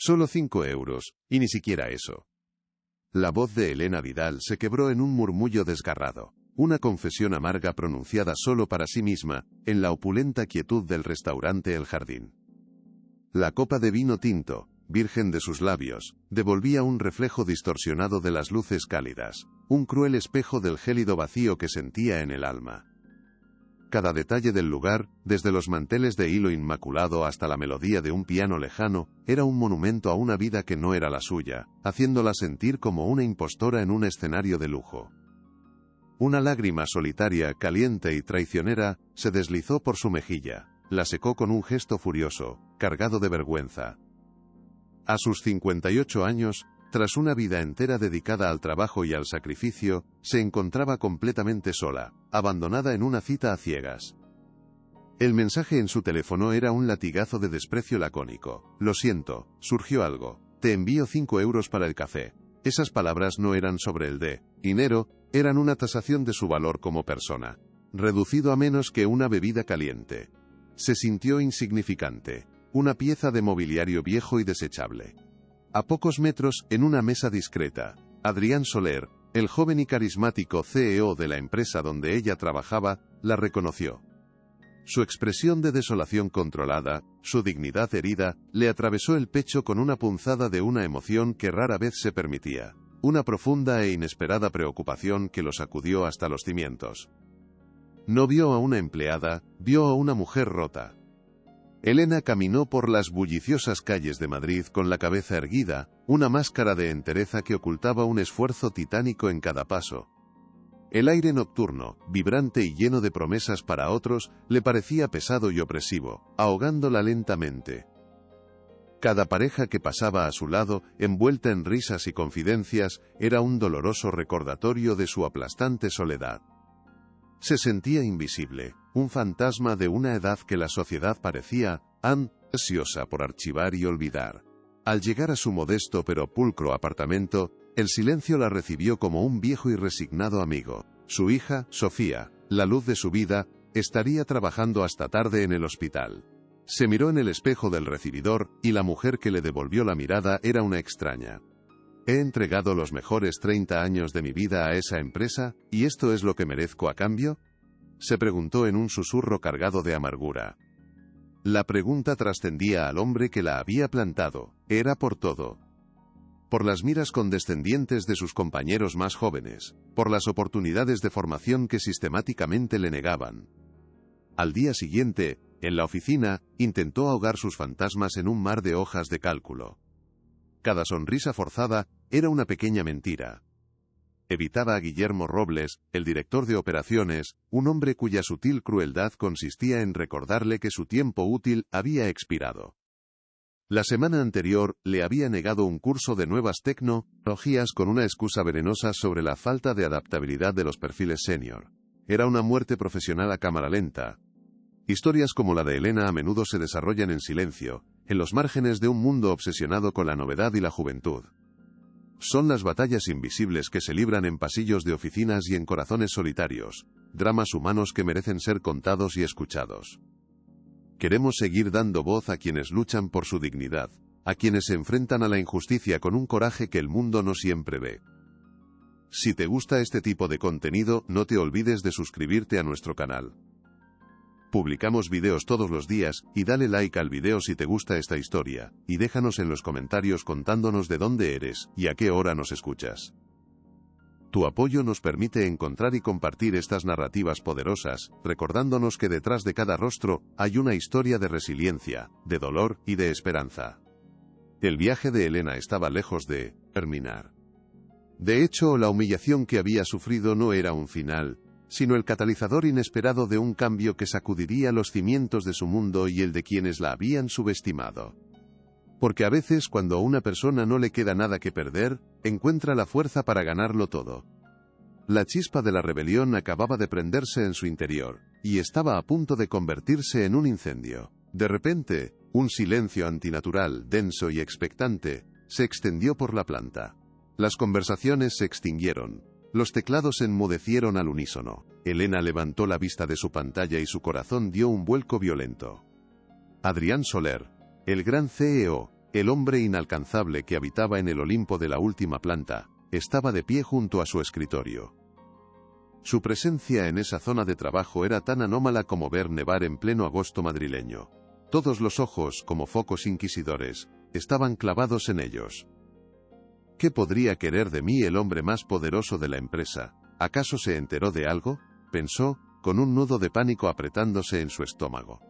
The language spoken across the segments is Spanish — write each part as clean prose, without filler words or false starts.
Solo 5 euros, y ni siquiera eso. La voz de Elena Vidal se quebró en un murmullo desgarrado, una confesión amarga pronunciada solo para sí misma, en la opulenta quietud del restaurante El Jardín. La copa de vino tinto, virgen de sus labios, devolvía un reflejo distorsionado de las luces cálidas, un cruel espejo del gélido vacío que sentía en el alma. Cada detalle del lugar, desde los manteles de hilo inmaculado hasta la melodía de un piano lejano, era un monumento a una vida que no era la suya, haciéndola sentir como una impostora en un escenario de lujo. Una lágrima solitaria, caliente y traicionera, se deslizó por su mejilla, la secó con un gesto furioso, cargado de vergüenza. A sus 58 años, tras una vida entera dedicada al trabajo y al sacrificio, se encontraba completamente sola, abandonada en una cita a ciegas. El mensaje en su teléfono era un latigazo de desprecio lacónico. Lo siento, surgió algo. Te envío 5 euros para el café. Esas palabras no eran sobre el dinero, eran una tasación de su valor como persona, reducido a menos que una bebida caliente. Se sintió insignificante, una pieza de mobiliario viejo y desechable. A pocos metros, en una mesa discreta, Adrián Soler, el joven y carismático CEO de la empresa donde ella trabajaba, la reconoció. Su expresión de desolación controlada, su dignidad herida, le atravesó el pecho con una punzada de una emoción que rara vez se permitía, una profunda e inesperada preocupación que lo sacudió hasta los cimientos. No vio a una empleada, vio a una mujer rota. Elena caminó por las bulliciosas calles de Madrid con la cabeza erguida, una máscara de entereza que ocultaba un esfuerzo titánico en cada paso. El aire nocturno, vibrante y lleno de promesas para otros, le parecía pesado y opresivo, ahogándola lentamente. Cada pareja que pasaba a su lado, envuelta en risas y confidencias, era un doloroso recordatorio de su aplastante soledad. Se sentía invisible, un fantasma de una edad que la sociedad parecía ansiosa por archivar y olvidar. Al llegar a su modesto pero pulcro apartamento, el silencio la recibió como un viejo y resignado amigo. Su hija, Sofía, la luz de su vida, estaría trabajando hasta tarde en el hospital. Se miró en el espejo del recibidor, y la mujer que le devolvió la mirada era una extraña. ¿He entregado los mejores 30 años de mi vida a esa empresa, y esto es lo que merezco a cambio? Se preguntó en un susurro cargado de amargura. La pregunta trascendía al hombre que la había plantado, era por todo. Por las miras condescendientes de sus compañeros más jóvenes, por las oportunidades de formación que sistemáticamente le negaban. Al día siguiente, en la oficina, intentó ahogar sus fantasmas en un mar de hojas de cálculo. Cada sonrisa forzada era una pequeña mentira. Evitaba a Guillermo Robles, el director de operaciones, un hombre cuya sutil crueldad consistía en recordarle que su tiempo útil había expirado. La semana anterior, le había negado un curso de nuevas tecnologías con una excusa venenosa sobre la falta de adaptabilidad de los perfiles senior. Era una muerte profesional a cámara lenta. Historias como la de Elena a menudo se desarrollan en silencio, en los márgenes de un mundo obsesionado con la novedad y la juventud. Son las batallas invisibles que se libran en pasillos de oficinas y en corazones solitarios, dramas humanos que merecen ser contados y escuchados. Queremos seguir dando voz a quienes luchan por su dignidad, a quienes se enfrentan a la injusticia con un coraje que el mundo no siempre ve. Si te gusta este tipo de contenido, no te olvides de suscribirte a nuestro canal. Publicamos videos todos los días, y dale like al video si te gusta esta historia, y déjanos en los comentarios contándonos de dónde eres, y a qué hora nos escuchas. Tu apoyo nos permite encontrar y compartir estas narrativas poderosas, recordándonos que detrás de cada rostro, hay una historia de resiliencia, de dolor y de esperanza. El viaje de Elena estaba lejos de terminar. De hecho, la humillación que había sufrido no era un final, sino el catalizador inesperado de un cambio que sacudiría los cimientos de su mundo y el de quienes la habían subestimado. Porque a veces cuando a una persona no le queda nada que perder, encuentra la fuerza para ganarlo todo. La chispa de la rebelión acababa de prenderse en su interior, y estaba a punto de convertirse en un incendio. De repente, un silencio antinatural, denso y expectante, se extendió por la planta. Las conversaciones se extinguieron. Los teclados enmudecieron al unísono. Elena levantó la vista de su pantalla y su corazón dio un vuelco violento. Adrián Soler, el gran CEO, el hombre inalcanzable que habitaba en el Olimpo de la última planta, estaba de pie junto a su escritorio. Su presencia en esa zona de trabajo era tan anómala como ver nevar en pleno agosto madrileño. Todos los ojos, como focos inquisidores, estaban clavados en ellos. ¿Qué podría querer de mí el hombre más poderoso de la empresa? ¿Acaso se enteró de algo?, pensó, con un nudo de pánico apretándose en su estómago.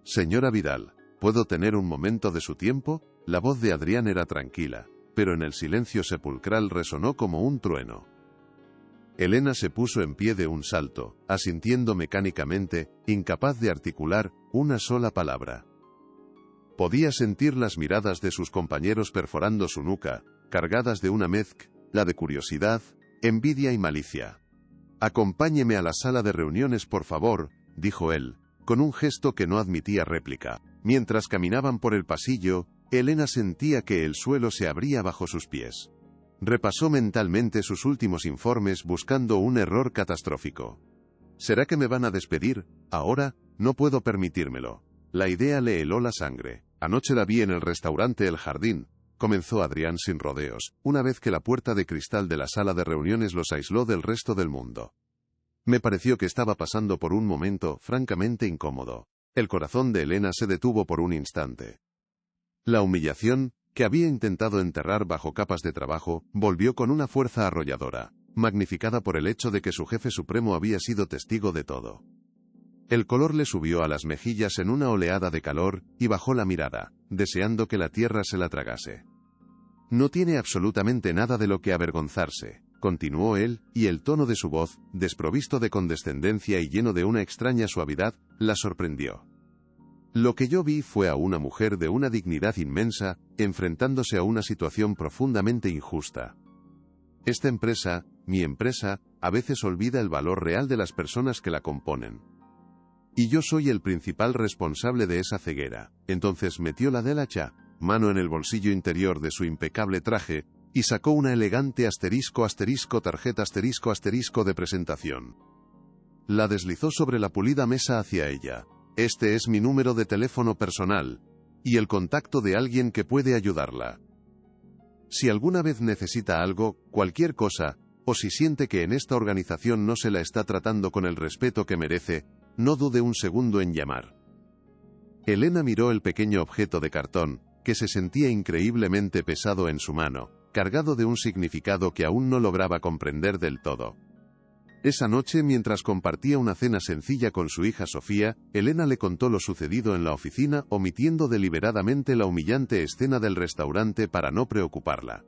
Señora Vidal, ¿puedo tener un momento de su tiempo? La voz de Adrián era tranquila, pero en el silencio sepulcral resonó como un trueno. Elena se puso en pie de un salto, asintiendo mecánicamente, incapaz de articular una sola palabra. Podía sentir las miradas de sus compañeros perforando su nuca, cargadas de una mezcla de curiosidad, envidia y malicia. «Acompáñeme a la sala de reuniones, por favor», dijo él, con un gesto que no admitía réplica. Mientras caminaban por el pasillo, Elena sentía que el suelo se abría bajo sus pies. Repasó mentalmente sus últimos informes buscando un error catastrófico. ¿Será que me van a despedir? Ahora, no puedo permitírmelo. La idea le heló la sangre. Anoche la vi en el restaurante El Jardín, comenzó Adrián sin rodeos, una vez que la puerta de cristal de la sala de reuniones los aisló del resto del mundo. Me pareció que estaba pasando por un momento francamente incómodo. El corazón de Elena se detuvo por un instante. La humillación, que había intentado enterrar bajo capas de trabajo, volvió con una fuerza arrolladora, magnificada por el hecho de que su jefe supremo había sido testigo de todo. El color le subió a las mejillas en una oleada de calor, y bajó la mirada, deseando que la tierra se la tragase. No tiene absolutamente nada de lo que avergonzarse, continuó él, y el tono de su voz, desprovisto de condescendencia y lleno de una extraña suavidad, la sorprendió. Lo que yo vi fue a una mujer de una dignidad inmensa, enfrentándose a una situación profundamente injusta. Esta empresa, mi empresa, a veces olvida el valor real de las personas que la componen. Y yo soy el principal responsable de esa ceguera. Entonces metió la del hacha, mano en el bolsillo interior de su impecable traje, y sacó una elegante tarjeta de presentación. La deslizó sobre la pulida mesa hacia ella. Este es mi número de teléfono personal, y el contacto de alguien que puede ayudarla. Si alguna vez necesita algo, cualquier cosa, o si siente que en esta organización no se la está tratando con el respeto que merece, no dude un segundo en llamar. Elena miró el pequeño objeto de cartón, que se sentía increíblemente pesado en su mano, cargado de un significado que aún no lograba comprender del todo. Esa noche, mientras compartía una cena sencilla con su hija Sofía, Elena le contó lo sucedido en la oficina, omitiendo deliberadamente la humillante escena del restaurante para no preocuparla.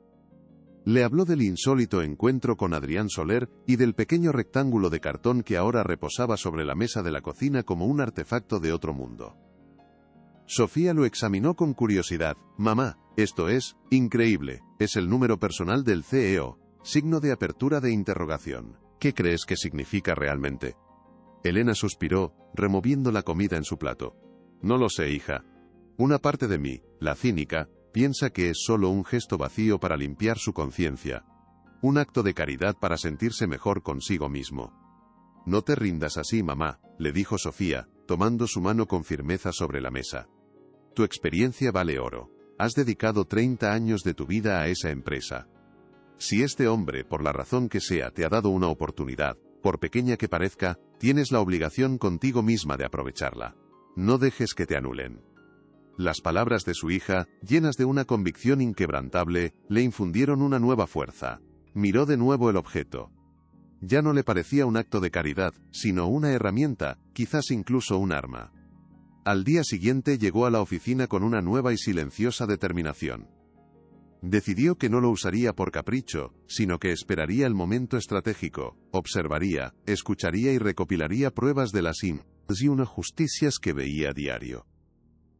Le habló del insólito encuentro con Adrián Soler y del pequeño rectángulo de cartón que ahora reposaba sobre la mesa de la cocina como un artefacto de otro mundo. Sofía lo examinó con curiosidad. «Mamá, esto es increíble. Es el número personal del CEO. Signo de apertura de interrogación. ¿Qué crees que significa realmente?» Elena suspiró, removiendo la comida en su plato. «No lo sé, hija. Una parte de mí, la cínica, piensa que es solo un gesto vacío para limpiar su conciencia. Un acto de caridad para sentirse mejor consigo mismo». «No te rindas así, mamá», le dijo Sofía, tomando su mano con firmeza sobre la mesa. «Tu experiencia vale oro. Has dedicado 30 años de tu vida a esa empresa. Si este hombre, por la razón que sea, te ha dado una oportunidad, por pequeña que parezca, tienes la obligación contigo misma de aprovecharla. No dejes que te anulen». Las palabras de su hija, llenas de una convicción inquebrantable, le infundieron una nueva fuerza. Miró de nuevo el objeto. Ya no le parecía un acto de caridad, sino una herramienta, quizás incluso un arma. Al día siguiente llegó a la oficina con una nueva y silenciosa determinación. Decidió que no lo usaría por capricho, sino que esperaría el momento estratégico, observaría, escucharía y recopilaría pruebas de las injusticias que veía a diario.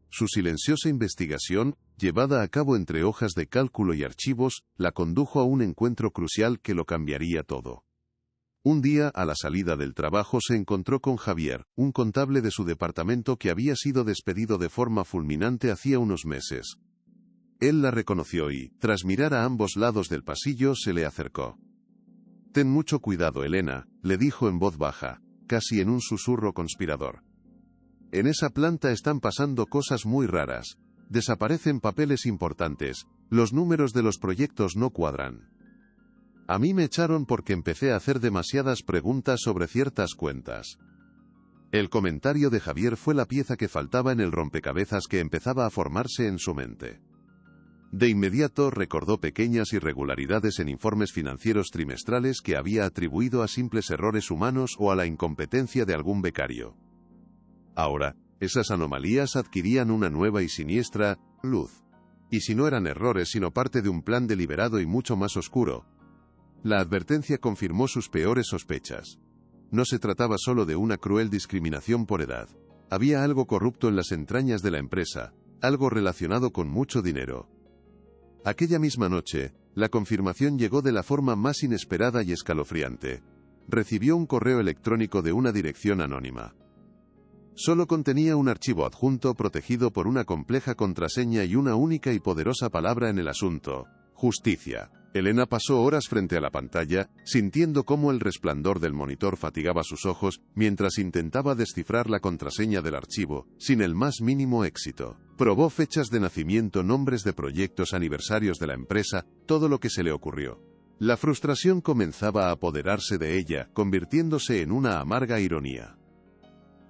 Su silenciosa investigación, llevada a cabo entre hojas de cálculo y archivos, la condujo a un encuentro crucial que lo cambiaría todo. Un día, a la salida del trabajo, se encontró con Javier, un contable de su departamento que había sido despedido de forma fulminante hacía unos meses. Él la reconoció y, tras mirar a ambos lados del pasillo, se le acercó. «Ten mucho cuidado, Elena», le dijo en voz baja, casi en un susurro conspirador. «En esa planta están pasando cosas muy raras. desaparecen papeles importantes, los números de los proyectos no cuadran. A mí me echaron porque empecé a hacer demasiadas preguntas sobre ciertas cuentas. El comentario de Javier fue la pieza que faltaba en el rompecabezas que empezaba a formarse en su mente. De inmediato recordó pequeñas irregularidades en informes financieros trimestrales que había atribuido a simples errores humanos o a la incompetencia de algún becario. Ahora, esas anomalías adquirían una nueva y siniestra luz. Y si no eran errores sino parte de un plan deliberado y mucho más oscuro. La advertencia confirmó sus peores sospechas. No se trataba solo de una cruel discriminación por edad. Había algo corrupto en las entrañas de la empresa, algo relacionado con mucho dinero. Aquella misma noche, la confirmación llegó de la forma más inesperada y escalofriante. Recibió un correo electrónico de una dirección anónima. Solo contenía un archivo adjunto protegido por una compleja contraseña y una única y poderosa palabra en el asunto: justicia. Elena pasó horas frente a la pantalla, sintiendo cómo el resplandor del monitor fatigaba sus ojos, mientras intentaba descifrar la contraseña del archivo, sin el más mínimo éxito. Probó fechas de nacimiento, nombres de proyectos, aniversarios de la empresa, todo lo que se le ocurrió. La frustración comenzaba a apoderarse de ella, convirtiéndose en una amarga ironía.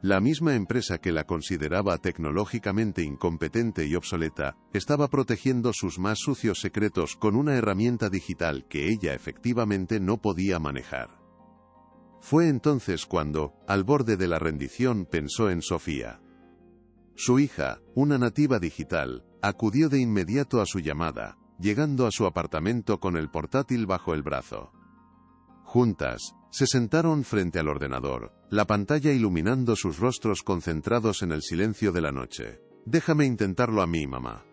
La misma empresa que la consideraba tecnológicamente incompetente y obsoleta, estaba protegiendo sus más sucios secretos con una herramienta digital que ella efectivamente no podía manejar. Fue entonces cuando, al borde de la rendición, pensó en Sofía. Su hija, una nativa digital, acudió de inmediato a su llamada, llegando a su apartamento con el portátil bajo el brazo. Juntas, se sentaron frente al ordenador, la pantalla iluminando sus rostros concentrados en el silencio de la noche. Déjame intentarlo a mí, mamá.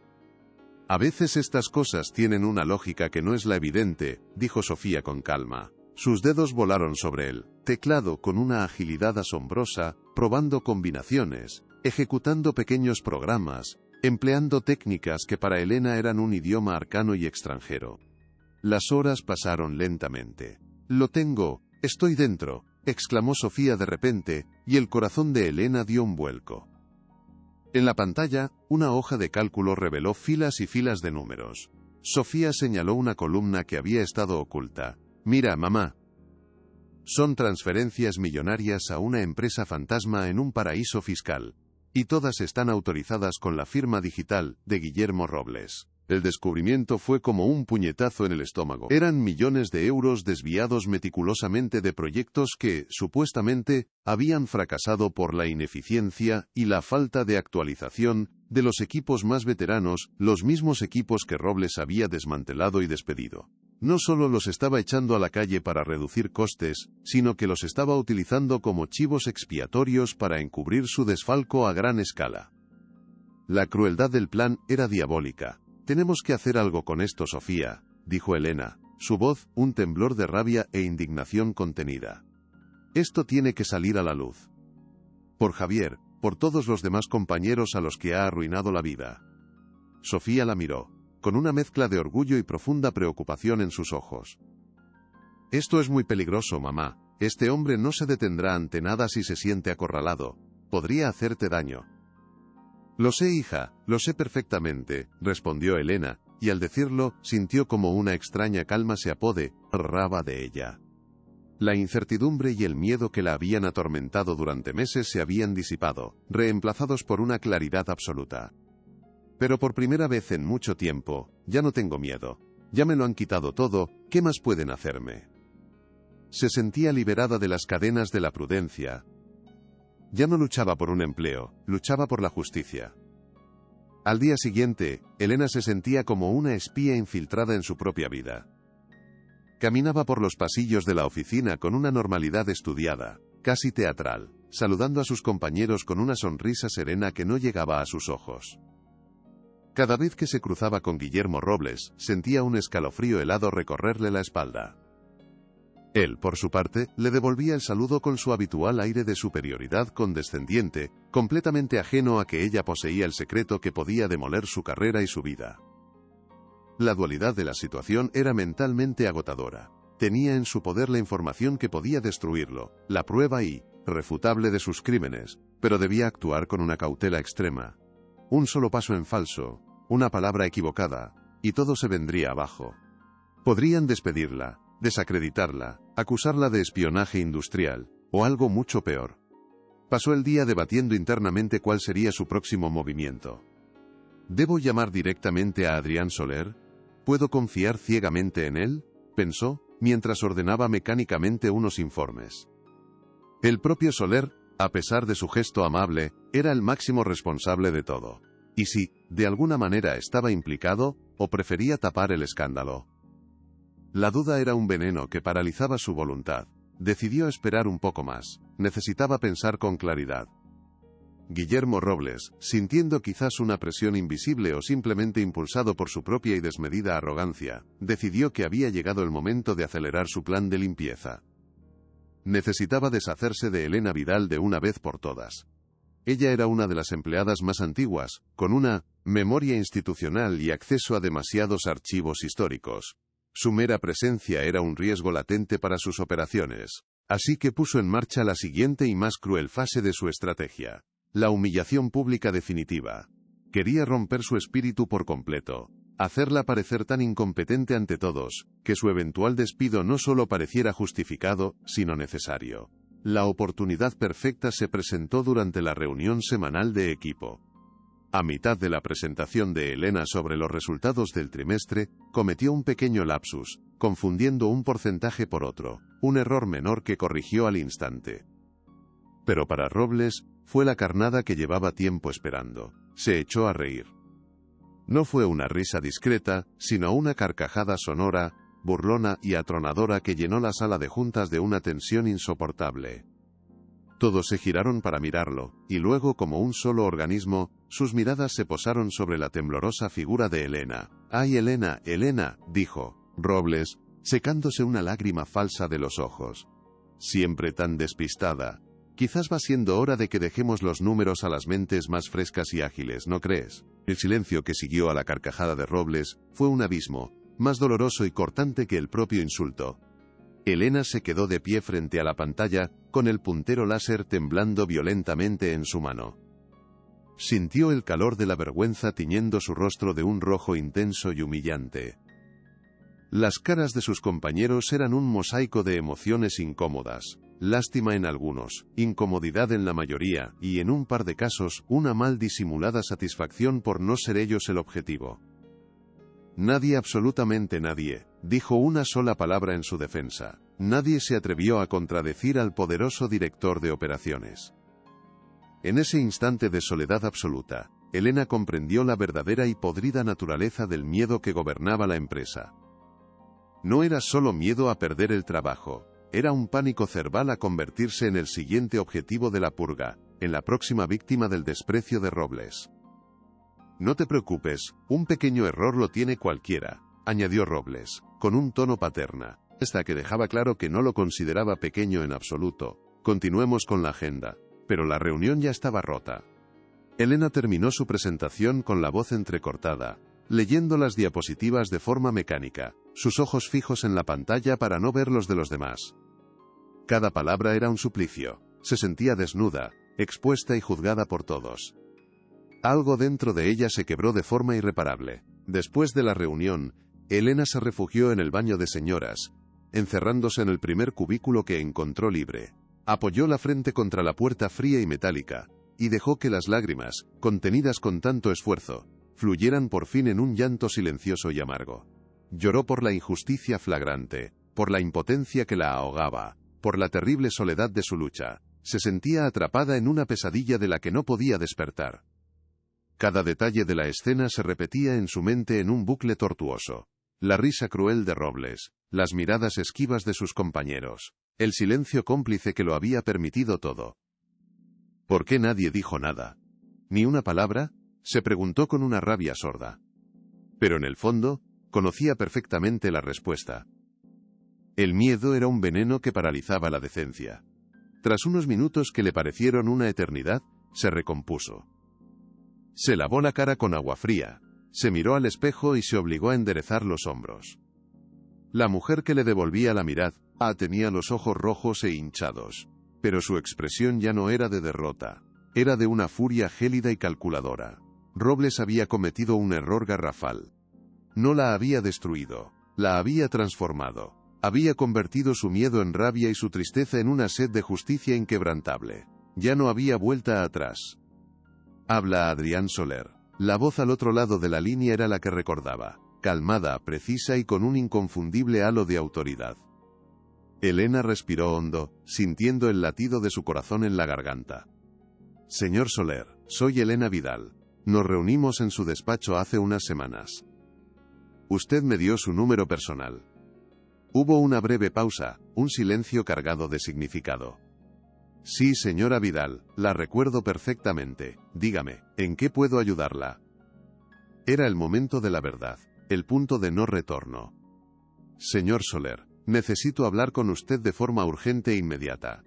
A veces estas cosas tienen una lógica que no es la evidente, dijo Sofía con calma. Sus dedos volaron sobre el teclado con una agilidad asombrosa, probando combinaciones, ejecutando pequeños programas, empleando técnicas que para Elena eran un idioma arcano y extranjero. Las horas pasaron lentamente. Lo tengo. Estoy dentro, exclamó Sofía de repente, y el corazón de Elena dio un vuelco. En la pantalla, una hoja de cálculo reveló filas y filas de números. Sofía señaló una columna que había estado oculta. Mira, mamá. Son transferencias millonarias a una empresa fantasma en un paraíso fiscal. Y todas están autorizadas con la firma digital de Guillermo Robles. El descubrimiento fue como un puñetazo en el estómago. Eran millones de euros desviados meticulosamente de proyectos que, supuestamente, habían fracasado por la ineficiencia y la falta de actualización de los equipos más veteranos, los mismos equipos que Robles había desmantelado y despedido. No solo los estaba echando a la calle para reducir costes, sino que los estaba utilizando como chivos expiatorios para encubrir su desfalco a gran escala. La crueldad del plan era diabólica. Tenemos que hacer algo con esto, Sofía, dijo Elena, su voz un temblor de rabia e indignación contenida. Esto tiene que salir a la luz. Por Javier, por todos los demás compañeros a los que ha arruinado la vida. Sofía la miró, con una mezcla de orgullo y profunda preocupación en sus ojos. Esto es muy peligroso, mamá. Este hombre no se detendrá ante nada si se siente acorralado. Podría hacerte daño. Lo sé, hija, lo sé perfectamente, respondió Elena, y al decirlo, sintió como una extraña calma se apoderaba de ella. La incertidumbre y el miedo que la habían atormentado durante meses se habían disipado, reemplazados por una claridad absoluta. Pero por primera vez en mucho tiempo, ya no tengo miedo. Ya me lo han quitado todo, ¿qué más pueden hacerme? Se sentía liberada de las cadenas de la prudencia. Ya no luchaba por un empleo, luchaba por la justicia. Al día siguiente, Elena se sentía como una espía infiltrada en su propia vida. Caminaba por los pasillos de la oficina con una normalidad estudiada, casi teatral, saludando a sus compañeros con una sonrisa serena que no llegaba a sus ojos. Cada vez que se cruzaba con Guillermo Robles, sentía un escalofrío helado recorrerle la espalda. Él, por su parte, le devolvía el saludo con su habitual aire de superioridad condescendiente, completamente ajeno a que ella poseía el secreto que podía demoler su carrera y su vida. La dualidad de la situación era mentalmente agotadora. Tenía en su poder la información que podía destruirlo, la prueba irrefutable de sus crímenes, pero debía actuar con una cautela extrema. un solo paso en falso, una palabra equivocada, y todo se vendría abajo. Podrían despedirla, desacreditarla, acusarla de espionaje industrial, o algo mucho peor. Pasó el día debatiendo internamente cuál sería su próximo movimiento. ¿Debo llamar directamente a Adrián Soler? ¿Puedo confiar ciegamente en él?, pensó, mientras ordenaba mecánicamente unos informes. El propio Soler, a pesar de su gesto amable, era el máximo responsable de todo. Y si, de alguna manera estaba implicado, o prefería tapar el escándalo. La duda era un veneno que paralizaba su voluntad. Decidió esperar un poco más. Necesitaba pensar con claridad. Guillermo Robles, sintiendo quizás una presión invisible o simplemente impulsado por su propia y desmedida arrogancia, decidió que había llegado el momento de acelerar su plan de limpieza. Necesitaba deshacerse de Elena Vidal de una vez por todas. Ella era una de las empleadas más antiguas, con una memoria institucional y acceso a demasiados archivos históricos. Su mera presencia era un riesgo latente para sus operaciones. Así que puso en marcha la siguiente y más cruel fase de su estrategia. La humillación pública definitiva. Quería romper su espíritu por completo. Hacerla parecer tan incompetente ante todos, que su eventual despido no solo pareciera justificado, sino necesario. La oportunidad perfecta se presentó durante la reunión semanal de equipo. A mitad de la presentación de Elena sobre los resultados del trimestre, cometió un pequeño lapsus, confundiendo un porcentaje por otro, un error menor que corrigió al instante. Pero para Robles, fue la carnada que llevaba tiempo esperando. Se echó a reír. No fue una risa discreta, sino una carcajada sonora, burlona y atronadora que llenó la sala de juntas de una tensión insoportable. Todos se giraron para mirarlo, y luego, como un solo organismo, sus miradas se posaron sobre la temblorosa figura de Elena. «¡Ay, Elena, Elena!», dijo Robles, secándose una lágrima falsa de los ojos. «Siempre tan despistada. Quizás va siendo hora de que dejemos los números a las mentes más frescas y ágiles, ¿no crees?». El silencio que siguió a la carcajada de Robles fue un abismo, más doloroso y cortante que el propio insulto. Elena se quedó de pie frente a la pantalla, con el puntero láser temblando violentamente en su mano. Sintió el calor de la vergüenza tiñendo su rostro de un rojo intenso y humillante. Las caras de sus compañeros eran un mosaico de emociones incómodas, lástima en algunos, incomodidad en la mayoría, y en un par de casos, una mal disimulada satisfacción por no ser ellos el objetivo. Nadie, absolutamente nadie, dijo una sola palabra en su defensa. Nadie se atrevió a contradecir al poderoso director de operaciones. En ese instante de soledad absoluta, Elena comprendió la verdadera y podrida naturaleza del miedo que gobernaba la empresa. No era solo miedo a perder el trabajo, era un pánico cerval a convertirse en el siguiente objetivo de la purga, en la próxima víctima del desprecio de Robles. «No te preocupes, un pequeño error lo tiene cualquiera», añadió Robles, con un tono paterna, hasta que dejaba claro que no lo consideraba pequeño en absoluto. «Continuemos con la agenda». Pero la reunión ya estaba rota. Elena terminó su presentación con la voz entrecortada, leyendo las diapositivas de forma mecánica, sus ojos fijos en la pantalla para no ver los de los demás. Cada palabra era un suplicio. Se sentía desnuda, expuesta y juzgada por todos. Algo dentro de ella se quebró de forma irreparable. Después de la reunión, Elena se refugió en el baño de señoras, encerrándose en el primer cubículo que encontró libre. Apoyó la frente contra la puerta fría y metálica, y dejó que las lágrimas, contenidas con tanto esfuerzo, fluyeran por fin en un llanto silencioso y amargo. Lloró por la injusticia flagrante, por la impotencia que la ahogaba, por la terrible soledad de su lucha. Se sentía atrapada en una pesadilla de la que no podía despertar. Cada detalle de la escena se repetía en su mente en un bucle tortuoso. La risa cruel de Robles, las miradas esquivas de sus compañeros, el silencio cómplice que lo había permitido todo. ¿Por qué nadie dijo nada? ¿Ni una palabra?, se preguntó con una rabia sorda. Pero en el fondo, conocía perfectamente la respuesta. El miedo era un veneno que paralizaba la decencia. Tras unos minutos que le parecieron una eternidad, se recompuso. Se lavó la cara con agua fría, se miró al espejo y se obligó a enderezar los hombros. La mujer que le devolvía la mirada tenía los ojos rojos e hinchados, pero su expresión ya no era de derrota, era de una furia gélida y calculadora. Robles había cometido un error garrafal. No la había destruido, la había transformado. Había convertido su miedo en rabia y su tristeza en una sed de justicia inquebrantable. Ya no había vuelta atrás. Habla Adrián Soler. La voz al otro lado de la línea era la que recordaba, calmada, precisa y con un inconfundible halo de autoridad. Elena respiró hondo, sintiendo el latido de su corazón en la garganta. Señor Soler, soy Elena Vidal. Nos reunimos en su despacho hace unas semanas. Usted me dio su número personal. Hubo una breve pausa, un silencio cargado de significado. Sí, señora Vidal, la recuerdo perfectamente. Dígame, ¿en qué puedo ayudarla? Era el momento de la verdad, el punto de no retorno. Señor Soler, necesito hablar con usted de forma urgente e inmediata.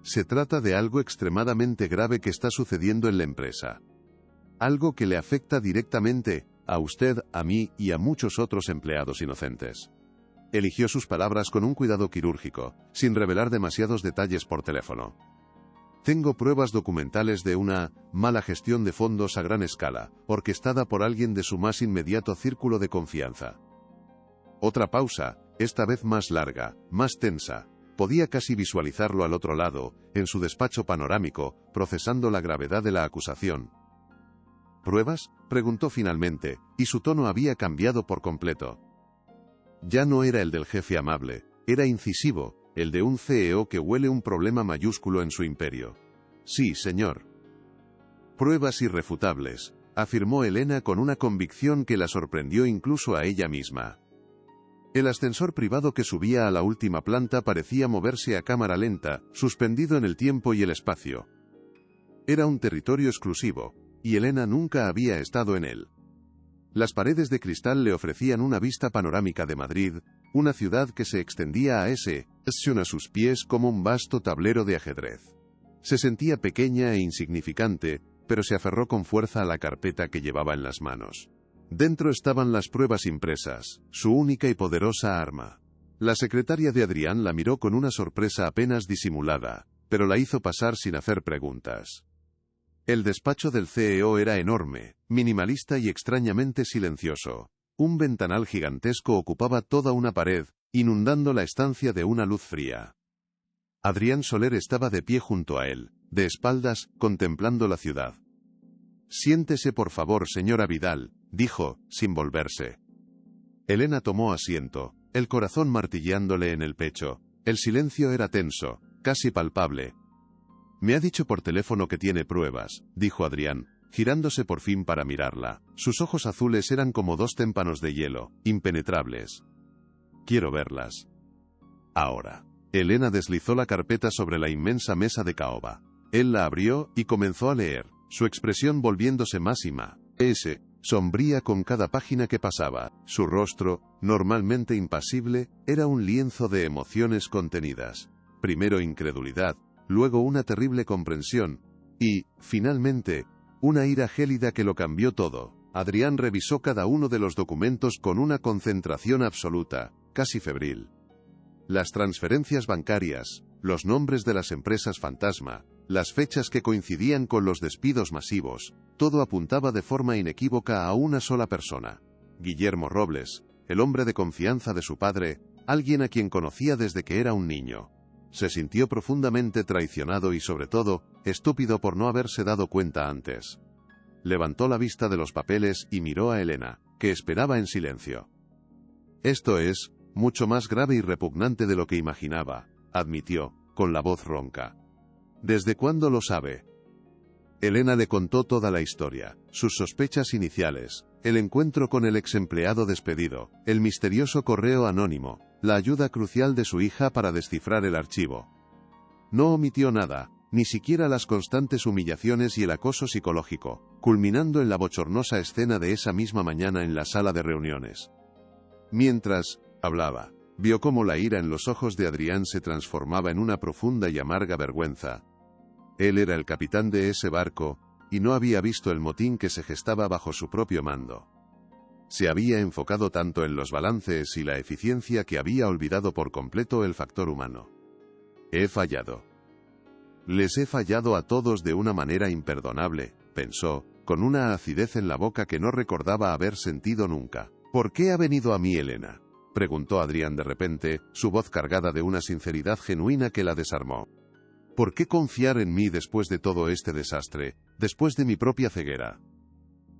Se trata de algo extremadamente grave que está sucediendo en la empresa. Algo que le afecta directamente a usted, a mí y a muchos otros empleados inocentes. Eligió sus palabras con un cuidado quirúrgico, sin revelar demasiados detalles por teléfono. Tengo pruebas documentales de una mala gestión de fondos a gran escala, orquestada por alguien de su más inmediato círculo de confianza. Otra pausa, esta vez más larga, más tensa. Podía casi visualizarlo al otro lado, en su despacho panorámico, procesando la gravedad de la acusación. ¿Pruebas?, preguntó finalmente, y su tono había cambiado por completo. Ya no era el del jefe amable, era incisivo, el de un CEO que huele un problema mayúsculo en su imperio. Sí, señor. Pruebas irrefutables, afirmó Elena con una convicción que la sorprendió incluso a ella misma. El ascensor privado que subía a la última planta parecía moverse a cámara lenta, suspendido en el tiempo y el espacio. Era un territorio exclusivo, y Elena nunca había estado en él. Las paredes de cristal le ofrecían una vista panorámica de Madrid, una ciudad que se extendía a sus pies como un vasto tablero de ajedrez. Se sentía pequeña e insignificante, pero se aferró con fuerza a la carpeta que llevaba en las manos. Dentro estaban las pruebas impresas, su única y poderosa arma. La secretaria de Adrián la miró con una sorpresa apenas disimulada, pero la hizo pasar sin hacer preguntas. El despacho del CEO era enorme, minimalista y extrañamente silencioso. Un ventanal gigantesco ocupaba toda una pared, inundando la estancia de una luz fría. Adrián Soler estaba de pie junto a él, de espaldas, contemplando la ciudad. Siéntese por favor, señora Vidal, dijo, sin volverse. Elena tomó asiento, el corazón martilleándole en el pecho. El silencio era tenso, casi palpable. Me ha dicho por teléfono que tiene pruebas, dijo Adrián, girándose por fin para mirarla. Sus ojos azules eran como dos témpanos de hielo, impenetrables. Quiero verlas. Ahora. Elena deslizó la carpeta sobre la inmensa mesa de caoba. Él la abrió y comenzó a leer, su expresión volviéndose más y más sombría con cada página que pasaba. Su rostro, normalmente impasible, era un lienzo de emociones contenidas. Primero incredulidad, luego una terrible comprensión, y, finalmente, una ira gélida que lo cambió todo. Adrián revisó cada uno de los documentos con una concentración absoluta, casi febril. Las transferencias bancarias, los nombres de las empresas fantasma, las fechas que coincidían con los despidos masivos, todo apuntaba de forma inequívoca a una sola persona. Guillermo Robles, el hombre de confianza de su padre, alguien a quien conocía desde que era un niño. Se sintió profundamente traicionado y sobre todo, estúpido por no haberse dado cuenta antes. Levantó la vista de los papeles y miró a Elena, que esperaba en silencio. Esto es mucho más grave y repugnante de lo que imaginaba, admitió, con la voz ronca. ¿Desde cuándo lo sabe? Elena le contó toda la historia, sus sospechas iniciales, el encuentro con el exempleado despedido, el misterioso correo anónimo, la ayuda crucial de su hija para descifrar el archivo. No omitió nada, ni siquiera las constantes humillaciones y el acoso psicológico, culminando en la bochornosa escena de esa misma mañana en la sala de reuniones. Mientras hablaba, vio cómo la ira en los ojos de Adrián se transformaba en una profunda y amarga vergüenza. Él era el capitán de ese barco, y no había visto el motín que se gestaba bajo su propio mando. Se había enfocado tanto en los balances y la eficiencia que había olvidado por completo el factor humano. He fallado. Les he fallado a todos de una manera imperdonable, pensó, con una acidez en la boca que no recordaba haber sentido nunca. ¿Por qué ha venido a mí Elena?, preguntó Adrián de repente, su voz cargada de una sinceridad genuina que la desarmó. ¿Por qué confiar en mí después de todo este desastre, después de mi propia ceguera?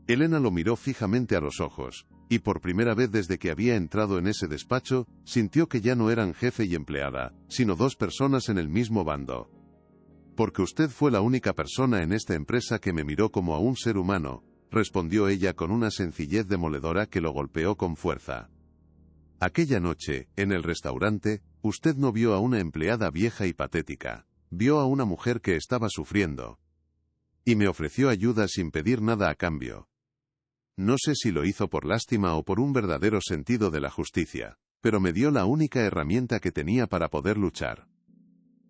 Elena lo miró fijamente a los ojos, y por primera vez desde que había entrado en ese despacho, sintió que ya no eran jefe y empleada, sino dos personas en el mismo bando. Porque usted fue la única persona en esta empresa que me miró como a un ser humano, respondió ella con una sencillez demoledora que lo golpeó con fuerza. Aquella noche, en el restaurante, usted no vio a una empleada vieja y patética, vio a una mujer que estaba sufriendo. Y me ofreció ayuda sin pedir nada a cambio. No sé si lo hizo por lástima o por un verdadero sentido de la justicia, pero me dio la única herramienta que tenía para poder luchar.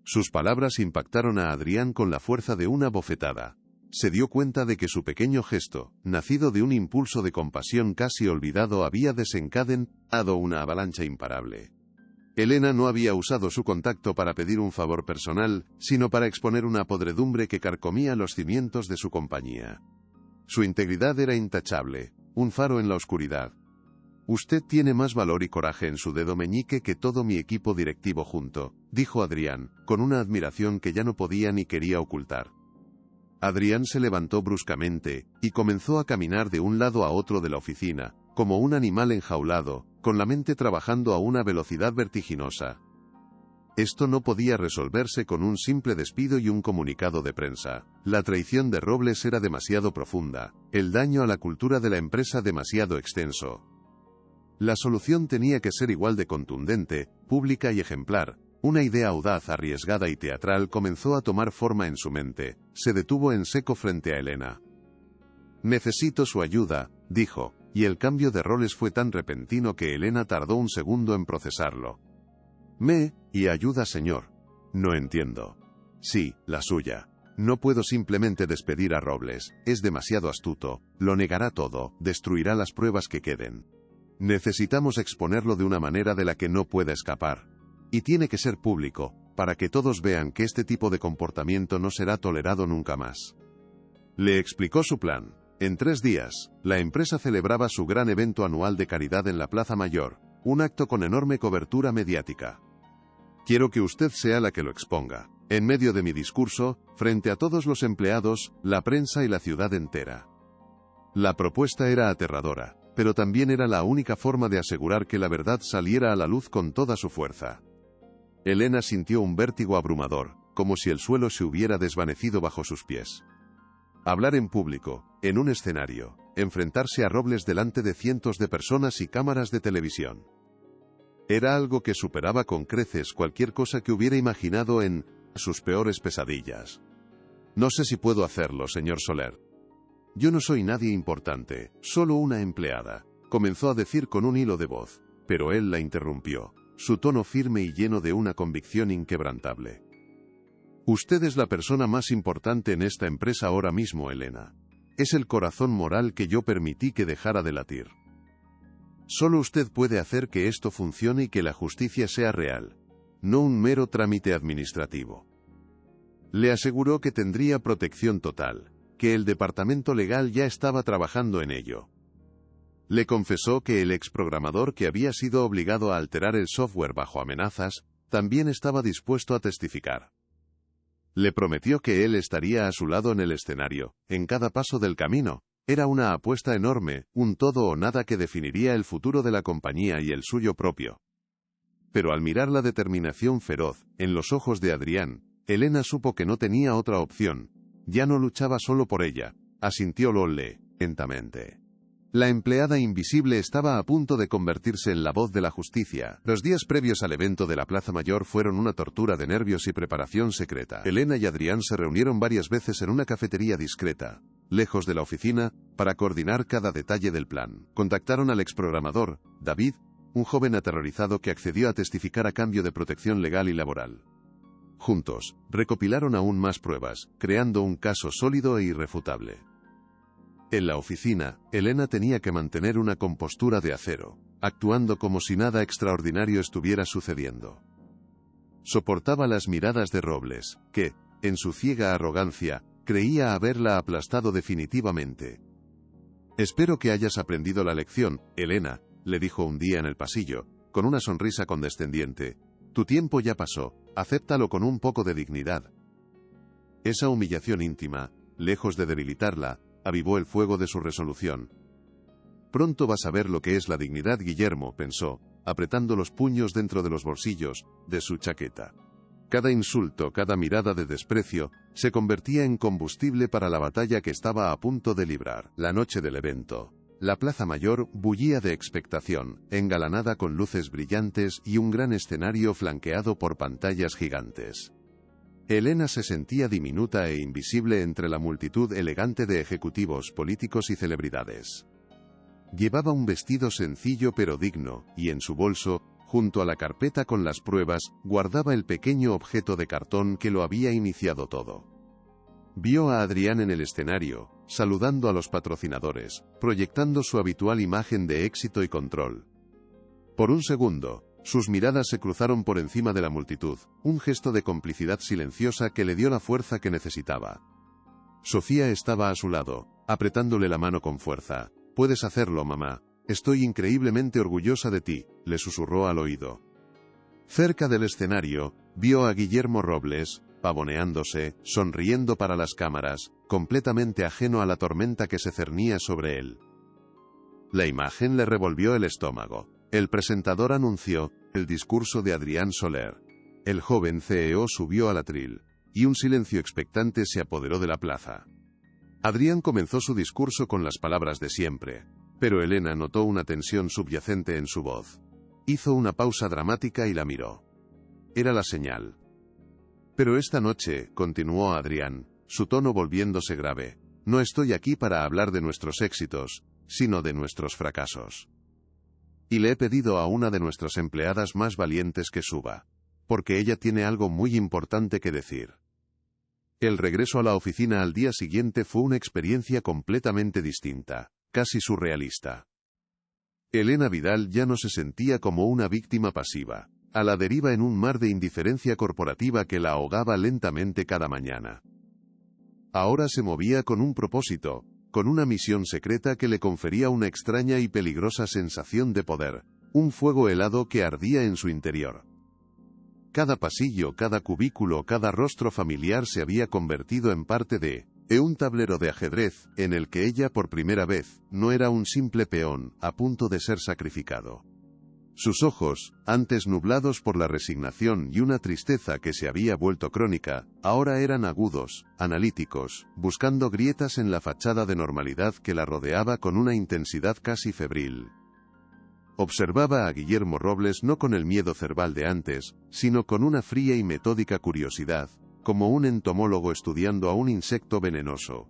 Sus palabras impactaron a Adrián con la fuerza de una bofetada. Se dio cuenta de que su pequeño gesto, nacido de un impulso de compasión casi olvidado, había desencadenado una avalancha imparable. Elena no había usado su contacto para pedir un favor personal, sino para exponer una podredumbre que carcomía los cimientos de su compañía. Su integridad era intachable, un faro en la oscuridad. Usted tiene más valor y coraje en su dedo meñique que todo mi equipo directivo junto, dijo Adrián, con una admiración que ya no podía ni quería ocultar. Adrián se levantó bruscamente, y comenzó a caminar de un lado a otro de la oficina, como un animal enjaulado, con la mente trabajando a una velocidad vertiginosa. Esto no podía resolverse con un simple despido y un comunicado de prensa. La traición de Robles era demasiado profunda, el daño a la cultura de la empresa demasiado extenso. La solución tenía que ser igual de contundente, pública y ejemplar. Una idea audaz, arriesgada y teatral comenzó a tomar forma en su mente. Se detuvo en seco frente a Elena. «Necesito su ayuda», dijo, y el cambio de roles fue tan repentino que Elena tardó un segundo en procesarlo. ¿Y ayuda, señor? No entiendo. Sí, la suya. No puedo simplemente despedir a Robles, es demasiado astuto, lo negará todo, destruirá las pruebas que queden. Necesitamos exponerlo de una manera de la que no pueda escapar. Y tiene que ser público, para que todos vean que este tipo de comportamiento no será tolerado nunca más. Le explicó su plan. En 3 días, la empresa celebraba su gran evento anual de caridad en la Plaza Mayor, un acto con enorme cobertura mediática. Quiero que usted sea la que lo exponga, en medio de mi discurso, frente a todos los empleados, la prensa y la ciudad entera. La propuesta era aterradora, pero también era la única forma de asegurar que la verdad saliera a la luz con toda su fuerza. Elena sintió un vértigo abrumador, como si el suelo se hubiera desvanecido bajo sus pies. Hablar en público, en un escenario, enfrentarse a Robles delante de cientos de personas y cámaras de televisión. Era algo que superaba con creces cualquier cosa que hubiera imaginado en sus peores pesadillas. No sé si puedo hacerlo, señor Soler. Yo no soy nadie importante, solo una empleada, comenzó a decir con un hilo de voz, pero él la interrumpió, su tono firme y lleno de una convicción inquebrantable. Usted es la persona más importante en esta empresa ahora mismo, Elena. Es el corazón moral que yo permití que dejara de latir. Solo usted puede hacer que esto funcione y que la justicia sea real, no un mero trámite administrativo. Le aseguró que tendría protección total, que el departamento legal ya estaba trabajando en ello. Le confesó que el exprogramador que había sido obligado a alterar el software bajo amenazas, también estaba dispuesto a testificar. Le prometió que él estaría a su lado en el escenario, en cada paso del camino. Era una apuesta enorme, un todo o nada que definiría el futuro de la compañía y el suyo propio. Pero al mirar la determinación feroz, en los ojos de Adrián, Elena supo que no tenía otra opción. Ya no luchaba solo por ella, asintió Lolle, lentamente. La empleada invisible estaba a punto de convertirse en la voz de la justicia. Los días previos al evento de la Plaza Mayor fueron una tortura de nervios y preparación secreta. Elena y Adrián se reunieron varias veces en una cafetería discreta, lejos de la oficina, para coordinar cada detalle del plan. Contactaron al exprogramador, David, un joven aterrorizado que accedió a testificar a cambio de protección legal y laboral. Juntos, recopilaron aún más pruebas, creando un caso sólido e irrefutable. En la oficina, Elena tenía que mantener una compostura de acero, actuando como si nada extraordinario estuviera sucediendo. Soportaba las miradas de Robles, que, en su ciega arrogancia, creía haberla aplastado definitivamente. «Espero que hayas aprendido la lección, Elena», le dijo un día en el pasillo, con una sonrisa condescendiente. «Tu tiempo ya pasó, acéptalo con un poco de dignidad». Esa humillación íntima, lejos de debilitarla, avivó el fuego de su resolución. «Pronto vas a ver lo que es la dignidad, Guillermo», pensó, apretando los puños dentro de los bolsillos de su chaqueta. Cada insulto, cada mirada de desprecio, se convertía en combustible para la batalla que estaba a punto de librar. La noche del evento. La Plaza Mayor bullía de expectación, engalanada con luces brillantes y un gran escenario flanqueado por pantallas gigantes. Elena se sentía diminuta e invisible entre la multitud elegante de ejecutivos, políticos y celebridades. Llevaba un vestido sencillo pero digno, y en su bolso, junto a la carpeta con las pruebas, guardaba el pequeño objeto de cartón que lo había iniciado todo. Vio a Adrián en el escenario, saludando a los patrocinadores, proyectando su habitual imagen de éxito y control. Por un segundo, sus miradas se cruzaron por encima de la multitud, un gesto de complicidad silenciosa que le dio la fuerza que necesitaba. Sofía estaba a su lado, apretándole la mano con fuerza. «Puedes hacerlo, mamá. Estoy increíblemente orgullosa de ti», le susurró al oído. Cerca del escenario, vio a Guillermo Robles, pavoneándose, sonriendo para las cámaras, completamente ajeno a la tormenta que se cernía sobre él. La imagen le revolvió el estómago. El presentador anunció el discurso de Adrián Soler. El joven CEO subió al atril, y un silencio expectante se apoderó de la plaza. Adrián comenzó su discurso con las palabras de siempre, pero Elena notó una tensión subyacente en su voz. Hizo una pausa dramática y la miró. Era la señal. «Pero esta noche», continuó Adrián, su tono volviéndose grave, «no estoy aquí para hablar de nuestros éxitos, sino de nuestros fracasos. Y le he pedido a una de nuestras empleadas más valientes que suba, porque ella tiene algo muy importante que decir». El regreso a la oficina al día siguiente fue una experiencia completamente distinta, casi surrealista. Elena Vidal ya no se sentía como una víctima pasiva, a la deriva en un mar de indiferencia corporativa que la ahogaba lentamente cada mañana. Ahora se movía con un propósito, con una misión secreta que le confería una extraña y peligrosa sensación de poder, un fuego helado que ardía en su interior. Cada pasillo, cada cubículo, cada rostro familiar se había convertido en parte de un tablero de ajedrez, en el que ella por primera vez no era un simple peón, a punto de ser sacrificado. Sus ojos, antes nublados por la resignación y una tristeza que se había vuelto crónica, ahora eran agudos, analíticos, buscando grietas en la fachada de normalidad que la rodeaba con una intensidad casi febril. Observaba a Guillermo Robles no con el miedo cerval de antes, sino con una fría y metódica curiosidad, como un entomólogo estudiando a un insecto venenoso.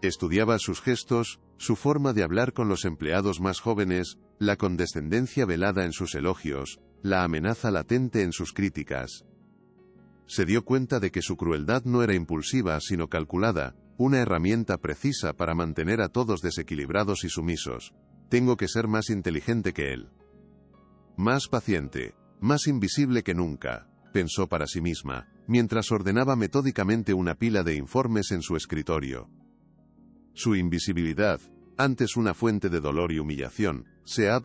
Estudiaba sus gestos, su forma de hablar con los empleados más jóvenes, la condescendencia velada en sus elogios, la amenaza latente en sus críticas. Se dio cuenta de que su crueldad no era impulsiva sino calculada, una herramienta precisa para mantener a todos desequilibrados y sumisos. Tengo que ser más inteligente que él. Más paciente, más invisible que nunca, pensó para sí misma, mientras ordenaba metódicamente una pila de informes en su escritorio. Su invisibilidad, antes una fuente de dolor y humillación, se ha,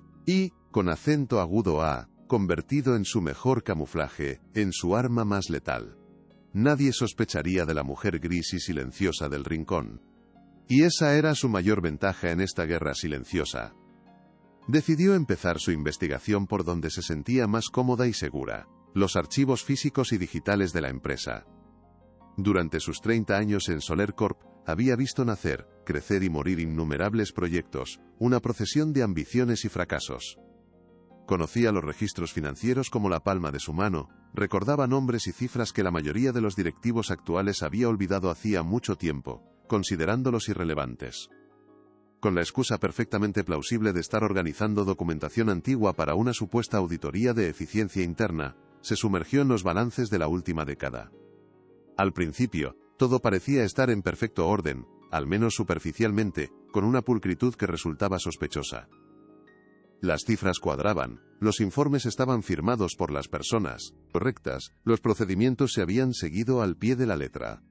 con acento agudo convertido en su mejor camuflaje, en su arma más letal. Nadie sospecharía de la mujer gris y silenciosa del rincón. Y esa era su mayor ventaja en esta guerra silenciosa. Decidió empezar su investigación por donde se sentía más cómoda y segura: los archivos físicos y digitales de la empresa. Durante sus 30 años en Soler Corp, había visto nacer, crecer y morir innumerables proyectos, una procesión de ambiciones y fracasos. Conocía los registros financieros como la palma de su mano, recordaba nombres y cifras que la mayoría de los directivos actuales había olvidado hacía mucho tiempo, considerándolos irrelevantes. Con la excusa perfectamente plausible de estar organizando documentación antigua para una supuesta auditoría de eficiencia interna, se sumergió en los balances de la última década. Al principio, todo parecía estar en perfecto orden, al menos superficialmente, con una pulcritud que resultaba sospechosa. Las cifras cuadraban, los informes estaban firmados por las personas correctas, los procedimientos se habían seguido al pie de la letra.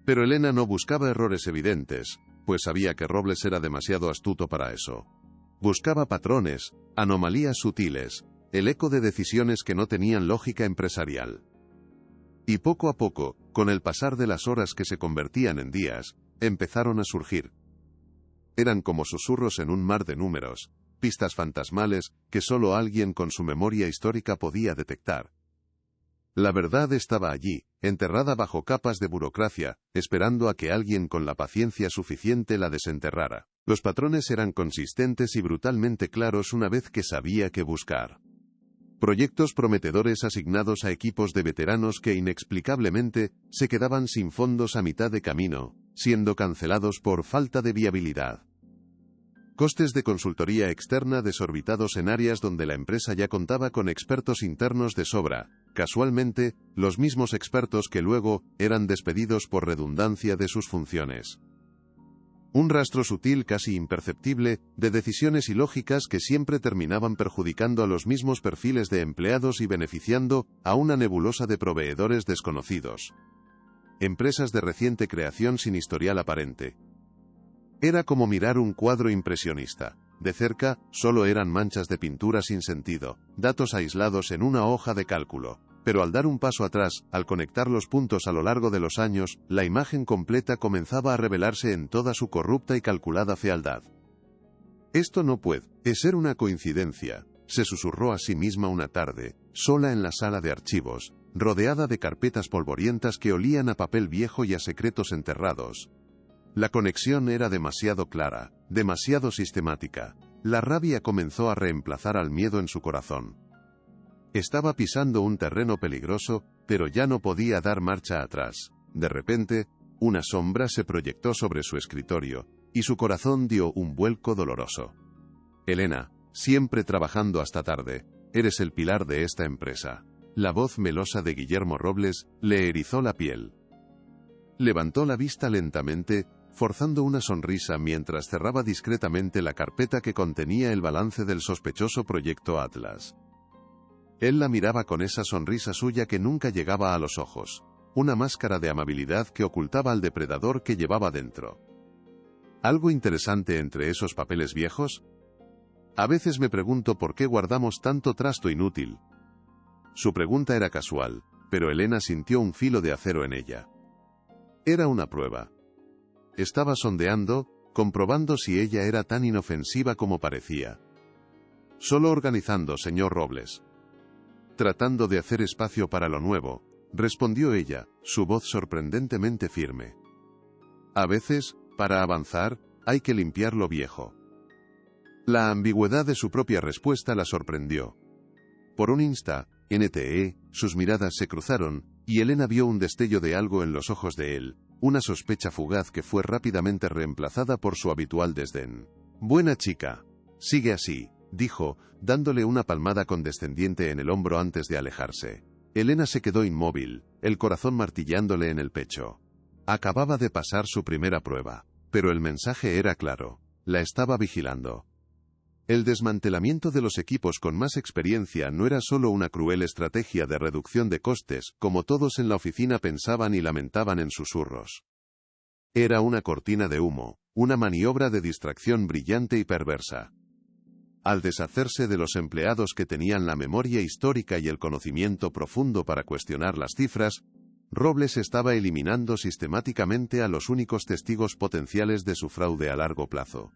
Pero Elena no buscaba errores evidentes, pues sabía que Robles era demasiado astuto para eso. Buscaba patrones, anomalías sutiles, el eco de decisiones que no tenían lógica empresarial. Y poco a poco, con el pasar de las horas que se convertían en días, empezaron a surgir. Eran como susurros en un mar de números, pistas fantasmales que solo alguien con su memoria histórica podía detectar. La verdad estaba allí, enterrada bajo capas de burocracia, esperando a que alguien con la paciencia suficiente la desenterrara. Los patrones eran consistentes y brutalmente claros una vez que sabía qué buscar. Proyectos prometedores asignados a equipos de veteranos que inexplicablemente se quedaban sin fondos a mitad de camino, siendo cancelados por falta de viabilidad. Costes de consultoría externa desorbitados en áreas donde la empresa ya contaba con expertos internos de sobra, casualmente, los mismos expertos que luego eran despedidos por redundancia de sus funciones. Un rastro sutil casi imperceptible, de decisiones ilógicas que siempre terminaban perjudicando a los mismos perfiles de empleados y beneficiando a una nebulosa de proveedores desconocidos. Empresas de reciente creación sin historial aparente. Era como mirar un cuadro impresionista. De cerca, solo eran manchas de pintura sin sentido, datos aislados en una hoja de cálculo. Pero al dar un paso atrás, al conectar los puntos a lo largo de los años, la imagen completa comenzaba a revelarse en toda su corrupta y calculada fealdad. Esto no puede ser una coincidencia, se susurró a sí misma una tarde, sola en la sala de archivos, rodeada de carpetas polvorientas que olían a papel viejo y a secretos enterrados. La conexión era demasiado clara, demasiado sistemática. La rabia comenzó a reemplazar al miedo en su corazón. Estaba pisando un terreno peligroso, pero ya no podía dar marcha atrás. De repente, una sombra se proyectó sobre su escritorio, y su corazón dio un vuelco doloroso. Elena, siempre trabajando hasta tarde, eres el pilar de esta empresa. La voz melosa de Guillermo Robles le erizó la piel. Levantó la vista lentamente, forzando una sonrisa mientras cerraba discretamente la carpeta que contenía el balance del sospechoso proyecto Atlas. Él la miraba con esa sonrisa suya que nunca llegaba a los ojos, una máscara de amabilidad que ocultaba al depredador que llevaba dentro. ¿Algo interesante entre esos papeles viejos? A veces me pregunto por qué guardamos tanto trasto inútil. Su pregunta era casual, pero Elena sintió un filo de acero en ella. Era una prueba. Estaba sondeando, comprobando si ella era tan inofensiva como parecía. Solo organizando, señor Robles. Tratando de hacer espacio para lo nuevo, respondió ella, su voz sorprendentemente firme. A veces, para avanzar, hay que limpiar lo viejo. La ambigüedad de su propia respuesta la sorprendió. Por un instante, sus miradas se cruzaron, y Elena vio un destello de algo en los ojos de él, una sospecha fugaz que fue rápidamente reemplazada por su habitual desdén. Buena chica. Sigue así, dijo, dándole una palmada condescendiente en el hombro antes de alejarse. Elena se quedó inmóvil, el corazón martillándole en el pecho. Acababa de pasar su primera prueba, pero el mensaje era claro, la estaba vigilando. El desmantelamiento de los equipos con más experiencia no era solo una cruel estrategia de reducción de costes, como todos en la oficina pensaban y lamentaban en susurros. Era una cortina de humo, una maniobra de distracción brillante y perversa. Al deshacerse de los empleados que tenían la memoria histórica y el conocimiento profundo para cuestionar las cifras, Robles estaba eliminando sistemáticamente a los únicos testigos potenciales de su fraude a largo plazo.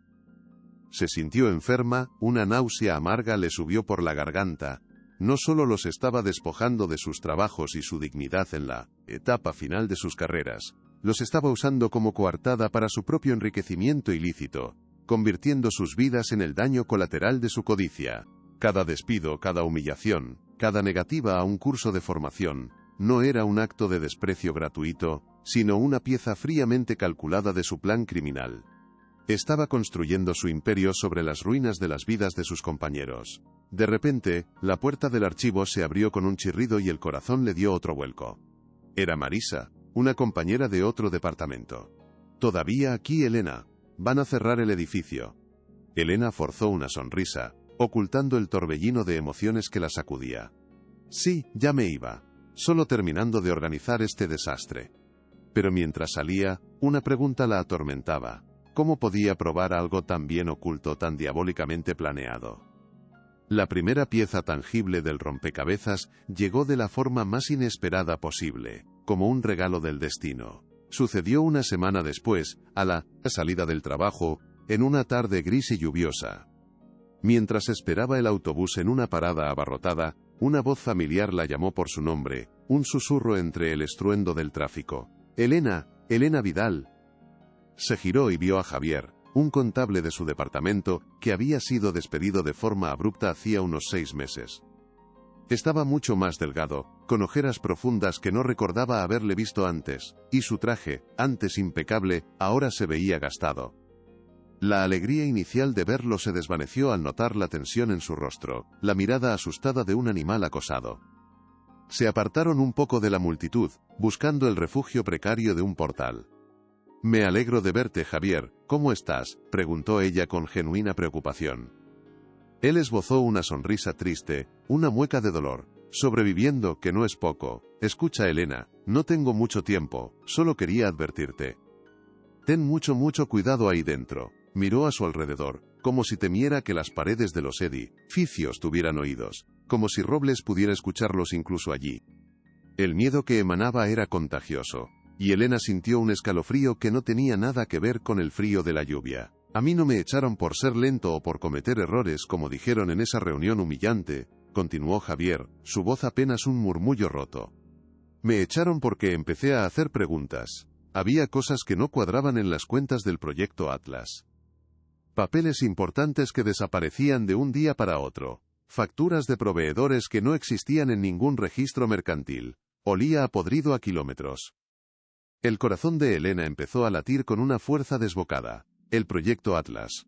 Se sintió enferma, una náusea amarga le subió por la garganta. No solo los estaba despojando de sus trabajos y su dignidad en la etapa final de sus carreras, los estaba usando como coartada para su propio enriquecimiento ilícito, convirtiendo sus vidas en el daño colateral de su codicia. Cada despido, cada humillación, cada negativa a un curso de formación, no era un acto de desprecio gratuito, sino una pieza fríamente calculada de su plan criminal. Estaba construyendo su imperio sobre las ruinas de las vidas de sus compañeros. De repente, la puerta del archivo se abrió con un chirrido y el corazón le dio otro vuelco. Era Marisa, una compañera de otro departamento. ¿Todavía aquí, Elena? Van a cerrar el edificio. Elena forzó una sonrisa, ocultando el torbellino de emociones que la sacudía. Sí, ya me iba. Solo terminando de organizar este desastre. Pero mientras salía, una pregunta la atormentaba. ¿Cómo podía probar algo tan bien oculto, tan diabólicamente planeado? La primera pieza tangible del rompecabezas llegó de la forma más inesperada posible, como un regalo del destino. Sucedió una semana después, a la salida del trabajo, en una tarde gris y lluviosa. Mientras esperaba el autobús en una parada abarrotada, una voz familiar la llamó por su nombre, un susurro entre el estruendo del tráfico. «Elena, Elena Vidal». Se giró y vio a Javier, un contable de su departamento, que había sido despedido de forma abrupta hacía unos 6 meses. Estaba mucho más delgado, con ojeras profundas que no recordaba haberle visto antes, y su traje, antes impecable, ahora se veía gastado. La alegría inicial de verlo se desvaneció al notar la tensión en su rostro, la mirada asustada de un animal acosado. Se apartaron un poco de la multitud, buscando el refugio precario de un portal. «Me alegro de verte, Javier, ¿cómo estás?», preguntó ella con genuina preocupación. Él esbozó una sonrisa triste, una mueca de dolor. «Sobreviviendo, que no es poco. Escucha, Elena, no tengo mucho tiempo, solo quería advertirte. Ten mucho cuidado ahí dentro». Miró a su alrededor, como si temiera que las paredes de los edificios tuvieran oídos, como si Robles pudiera escucharlos incluso allí. El miedo que emanaba era contagioso, y Elena sintió un escalofrío que no tenía nada que ver con el frío de la lluvia. «A mí no me echaron por ser lento o por cometer errores como dijeron en esa reunión humillante», continuó Javier, su voz apenas un murmullo roto. «Me echaron porque empecé a hacer preguntas. Había cosas que no cuadraban en las cuentas del proyecto Atlas. Papeles importantes que desaparecían de un día para otro. Facturas de proveedores que no existían en ningún registro mercantil. Olía a podrido a kilómetros». El corazón de Elena empezó a latir con una fuerza desbocada. El proyecto Atlas.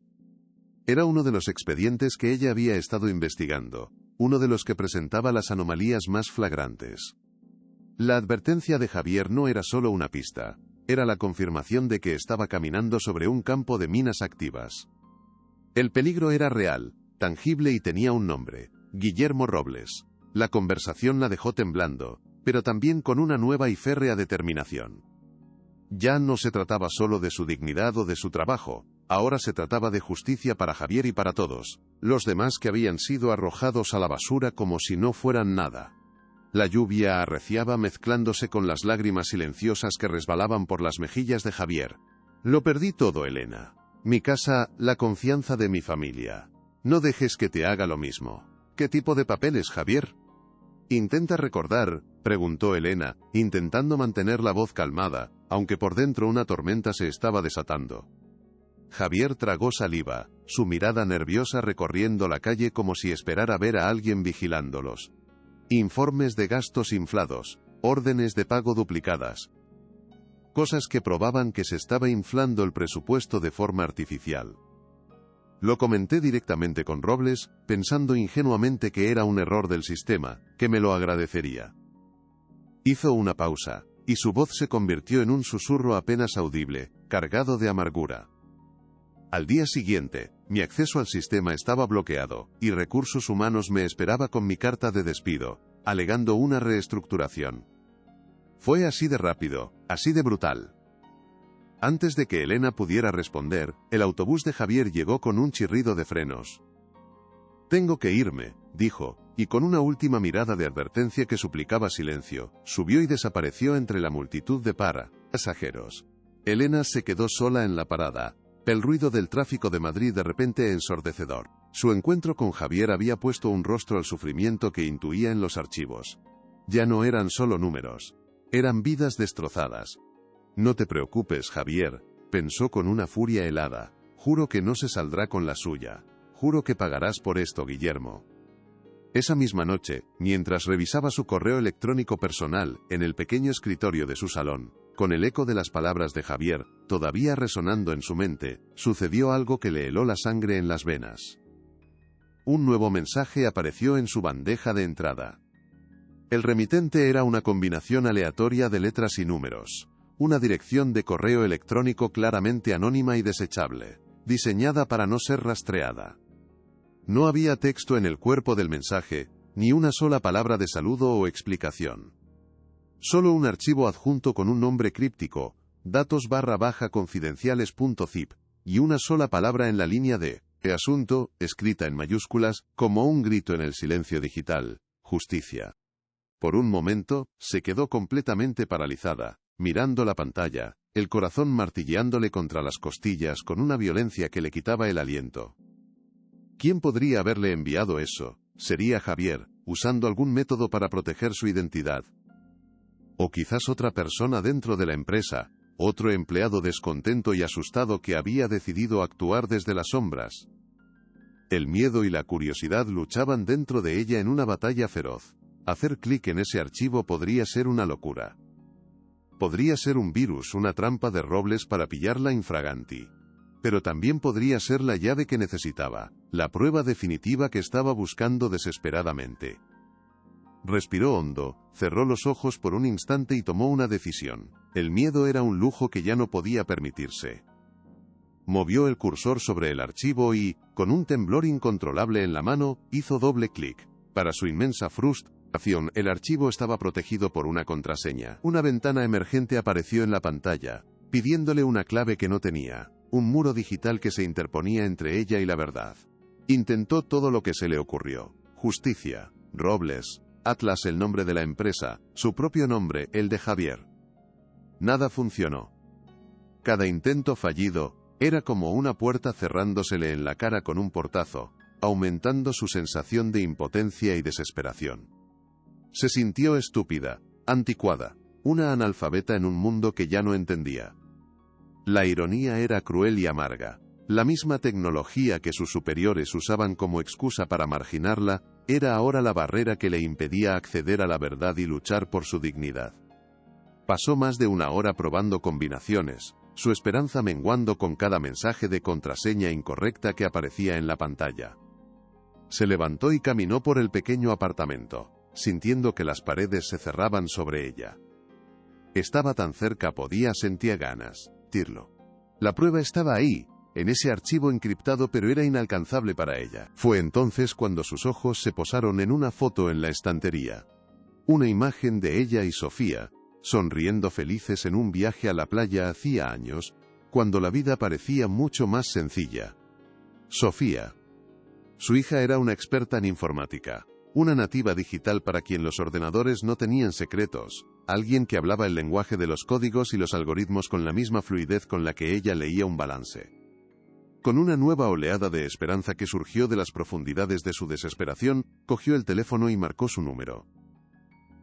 Era uno de los expedientes que ella había estado investigando, uno de los que presentaba las anomalías más flagrantes. La advertencia de Javier no era solo una pista, era la confirmación de que estaba caminando sobre un campo de minas activas. El peligro era real, tangible y tenía un nombre: Guillermo Robles. La conversación la dejó temblando, pero también con una nueva y férrea determinación. Ya no se trataba solo de su dignidad o de su trabajo, ahora se trataba de justicia para Javier y para todos, los demás que habían sido arrojados a la basura como si no fueran nada. La lluvia arreciaba mezclándose con las lágrimas silenciosas que resbalaban por las mejillas de Javier. «Lo perdí todo, Elena. Mi casa, la confianza de mi familia. No dejes que te haga lo mismo». «¿Qué tipo de papeles, Javier?». «Intenta recordar», preguntó Elena, intentando mantener la voz calmada, aunque por dentro una tormenta se estaba desatando. Javier tragó saliva, su mirada nerviosa recorriendo la calle como si esperara ver a alguien vigilándolos. Informes de gastos inflados, órdenes de pago duplicadas. Cosas que probaban que se estaba inflando el presupuesto de forma artificial. Lo comenté directamente con Robles, pensando ingenuamente que era un error del sistema, que me lo agradecería. Hizo una pausa, y su voz se convirtió en un susurro apenas audible, cargado de amargura. Al día siguiente, mi acceso al sistema estaba bloqueado, y Recursos Humanos me esperaba con mi carta de despido, alegando una reestructuración. Fue así de rápido, así de brutal. Antes de que Elena pudiera responder, el autobús de Javier llegó con un chirrido de frenos. «Tengo que irme», dijo, y con una última mirada de advertencia que suplicaba silencio, subió y desapareció entre la multitud de pasajeros. Elena se quedó sola en la parada, el ruido del tráfico de Madrid de repente ensordecedor. Su encuentro con Javier había puesto un rostro al sufrimiento que intuía en los archivos. Ya no eran solo números, eran vidas destrozadas. «No te preocupes, Javier», pensó con una furia helada, «juro que no se saldrá con la suya. Juro que pagarás por esto, Guillermo». Esa misma noche, mientras revisaba su correo electrónico personal, en el pequeño escritorio de su salón, con el eco de las palabras de Javier, todavía resonando en su mente, sucedió algo que le heló la sangre en las venas. Un nuevo mensaje apareció en su bandeja de entrada. El remitente era una combinación aleatoria de letras y números. Una dirección de correo electrónico claramente anónima y desechable, diseñada para no ser rastreada. No había texto en el cuerpo del mensaje, ni una sola palabra de saludo o explicación. Solo un archivo adjunto con un nombre críptico, datos_confidenciales.zip, y una sola palabra en la línea de asunto, escrita en mayúsculas, como un grito en el silencio digital: justicia. Por un momento, se quedó completamente paralizada, mirando la pantalla, el corazón martilleándole contra las costillas con una violencia que le quitaba el aliento. ¿Quién podría haberle enviado eso? ¿Sería Javier, usando algún método para proteger su identidad? O quizás otra persona dentro de la empresa, otro empleado descontento y asustado que había decidido actuar desde las sombras. El miedo y la curiosidad luchaban dentro de ella en una batalla feroz. Hacer clic en ese archivo podría ser una locura. Podría ser un virus, una trampa de Robles para pillarla infraganti. Pero también podría ser la llave que necesitaba, la prueba definitiva que estaba buscando desesperadamente. Respiró hondo, cerró los ojos por un instante y tomó una decisión. El miedo era un lujo que ya no podía permitirse. Movió el cursor sobre el archivo y, con un temblor incontrolable en la mano, hizo doble clic. Para su inmensa frustración, el archivo estaba protegido por una contraseña. Una ventana emergente apareció en la pantalla, pidiéndole una clave que no tenía, un muro digital que se interponía entre ella y la verdad. Intentó todo lo que se le ocurrió. Justicia, Robles, Atlas, el nombre de la empresa, su propio nombre, el de Javier. Nada funcionó. Cada intento fallido era como una puerta cerrándosele en la cara con un portazo, aumentando su sensación de impotencia y desesperación. Se sintió estúpida, anticuada, una analfabeta en un mundo que ya no entendía. La ironía era cruel y amarga. La misma tecnología que sus superiores usaban como excusa para marginarla, era ahora la barrera que le impedía acceder a la verdad y luchar por su dignidad. Pasó más de una hora probando combinaciones, su esperanza menguando con cada mensaje de contraseña incorrecta que aparecía en la pantalla. Se levantó y caminó por el pequeño apartamento, sintiendo que las paredes se cerraban sobre ella. Estaba tan cerca, sentía ganas de sentirlo. La prueba estaba ahí, en ese archivo encriptado, pero era inalcanzable para ella. Fue entonces cuando sus ojos se posaron en una foto en la estantería. Una imagen de ella y Sofía, sonriendo felices en un viaje a la playa hacía años, cuando la vida parecía mucho más sencilla. Sofía. Su hija era una experta en informática, una nativa digital para quien los ordenadores no tenían secretos, alguien que hablaba el lenguaje de los códigos y los algoritmos con la misma fluidez con la que ella leía un balance. Con una nueva oleada de esperanza que surgió de las profundidades de su desesperación, cogió el teléfono y marcó su número.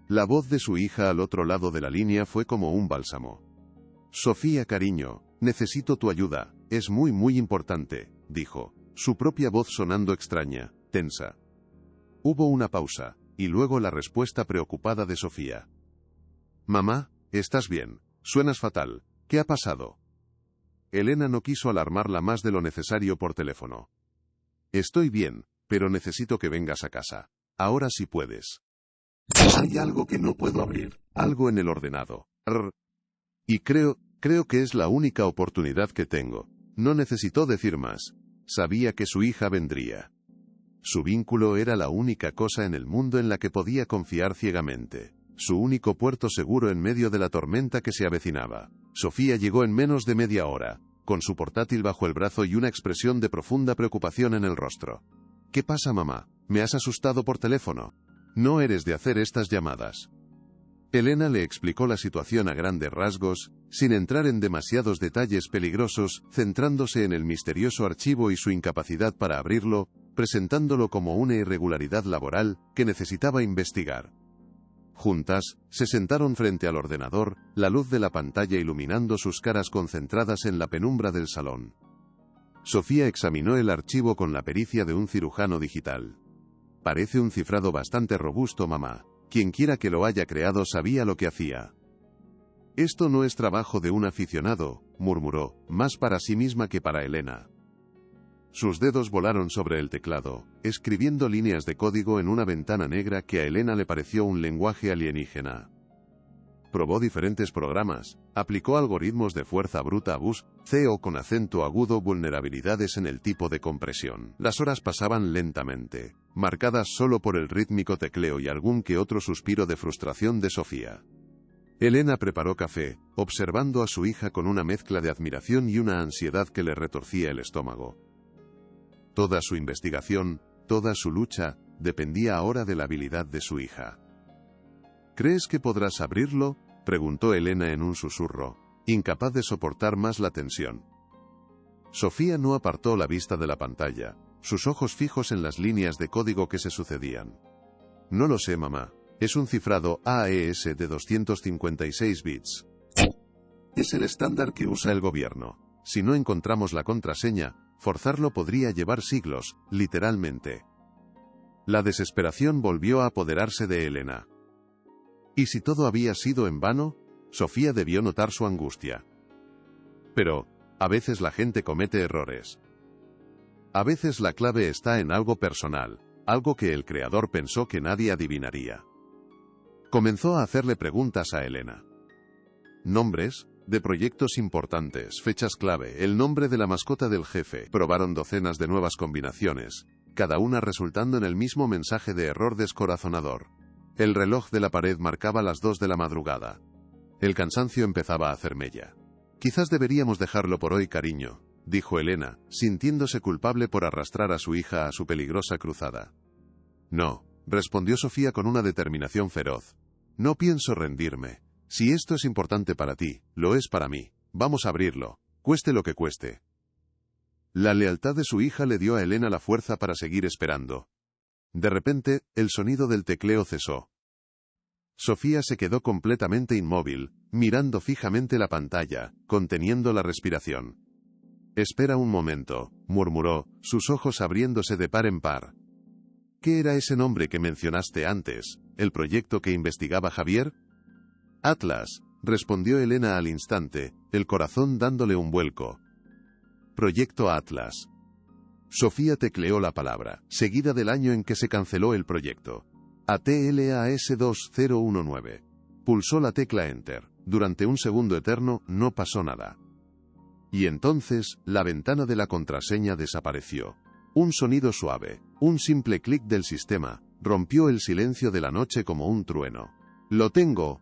La voz de su hija al otro lado de la línea fue como un bálsamo. Sofía, cariño, necesito tu ayuda, es muy importante, dijo, su propia voz sonando extraña, tensa. Hubo una pausa, y luego la respuesta preocupada de Sofía. Mamá, ¿estás bien? Suenas fatal, ¿qué ha pasado? Elena no quiso alarmarla más de lo necesario por teléfono. Estoy bien, pero necesito que vengas a casa. Ahora sí puedes. Hay algo que no puedo abrir. Algo en el ordenador. Y creo que es la única oportunidad que tengo. No necesitó decir más. Sabía que su hija vendría. Su vínculo era la única cosa en el mundo en la que podía confiar ciegamente. Su único puerto seguro en medio de la tormenta que se avecinaba. Sofía llegó en menos de media hora, con su portátil bajo el brazo y una expresión de profunda preocupación en el rostro. ¿Qué pasa, mamá? ¿Me has asustado por teléfono? No eres de hacer estas llamadas. Elena le explicó la situación a grandes rasgos, sin entrar en demasiados detalles peligrosos, centrándose en el misterioso archivo y su incapacidad para abrirlo, presentándolo como una irregularidad laboral que necesitaba investigar. Juntas, se sentaron frente al ordenador, la luz de la pantalla iluminando sus caras concentradas en la penumbra del salón. Sofía examinó el archivo con la pericia de un cirujano digital. Parece un cifrado bastante robusto, mamá. Quienquiera que lo haya creado sabía lo que hacía. Esto no es trabajo de un aficionado, murmuró, más para sí misma que para Elena. Sus dedos volaron sobre el teclado, escribiendo líneas de código en una ventana negra que a Elena le pareció un lenguaje alienígena. Probó diferentes programas, aplicó algoritmos de fuerza bruta a buceo con acento agudo, vulnerabilidades en el tipo de compresión. Las horas pasaban lentamente, marcadas solo por el rítmico tecleo y algún que otro suspiro de frustración de Sofía. Elena preparó café, observando a su hija con una mezcla de admiración y una ansiedad que le retorcía el estómago. Toda su investigación, toda su lucha, dependía ahora de la habilidad de su hija. ¿Crees que podrás abrirlo?, preguntó Elena en un susurro, incapaz de soportar más la tensión. Sofía no apartó la vista de la pantalla, sus ojos fijos en las líneas de código que se sucedían. No lo sé, mamá. Es un cifrado AES de 256 bits. Es el estándar que usa el gobierno. Si no encontramos la contraseña, forzarlo podría llevar siglos, literalmente. La desesperación volvió a apoderarse de Elena. ¿Y si todo había sido en vano? Sofía debió notar su angustia. Pero, a veces la gente comete errores. A veces la clave está en algo personal, algo que el creador pensó que nadie adivinaría. Comenzó a hacerle preguntas a Elena. Nombres de proyectos importantes, fechas clave, el nombre de la mascota del jefe. Probaron docenas de nuevas combinaciones, cada una resultando en el mismo mensaje de error descorazonador. El reloj de la pared marcaba las 2 de la madrugada. El cansancio empezaba a hacer mella. Quizás deberíamos dejarlo por hoy, cariño, dijo Elena, sintiéndose culpable por arrastrar a su hija a su peligrosa cruzada. No, respondió Sofía con una determinación feroz. No pienso rendirme. Si esto es importante para ti, lo es para mí. Vamos a abrirlo, cueste lo que cueste. La lealtad de su hija le dio a Elena la fuerza para seguir esperando. De repente, el sonido del tecleo cesó. Sofía se quedó completamente inmóvil, mirando fijamente la pantalla, conteniendo la respiración. Espera un momento, murmuró, sus ojos abriéndose de par en par. ¿Qué era ese nombre que mencionaste antes, el proyecto que investigaba Javier? Atlas, respondió Elena al instante, el corazón dándole un vuelco. Proyecto Atlas. Sofía tecleó la palabra, seguida del año en que se canceló el proyecto. ATLAS 2019. Pulsó la tecla Enter. Durante un segundo eterno, no pasó nada. Y entonces, la ventana de la contraseña desapareció. Un sonido suave, un simple clic del sistema, rompió el silencio de la noche como un trueno. ¡Lo tengo!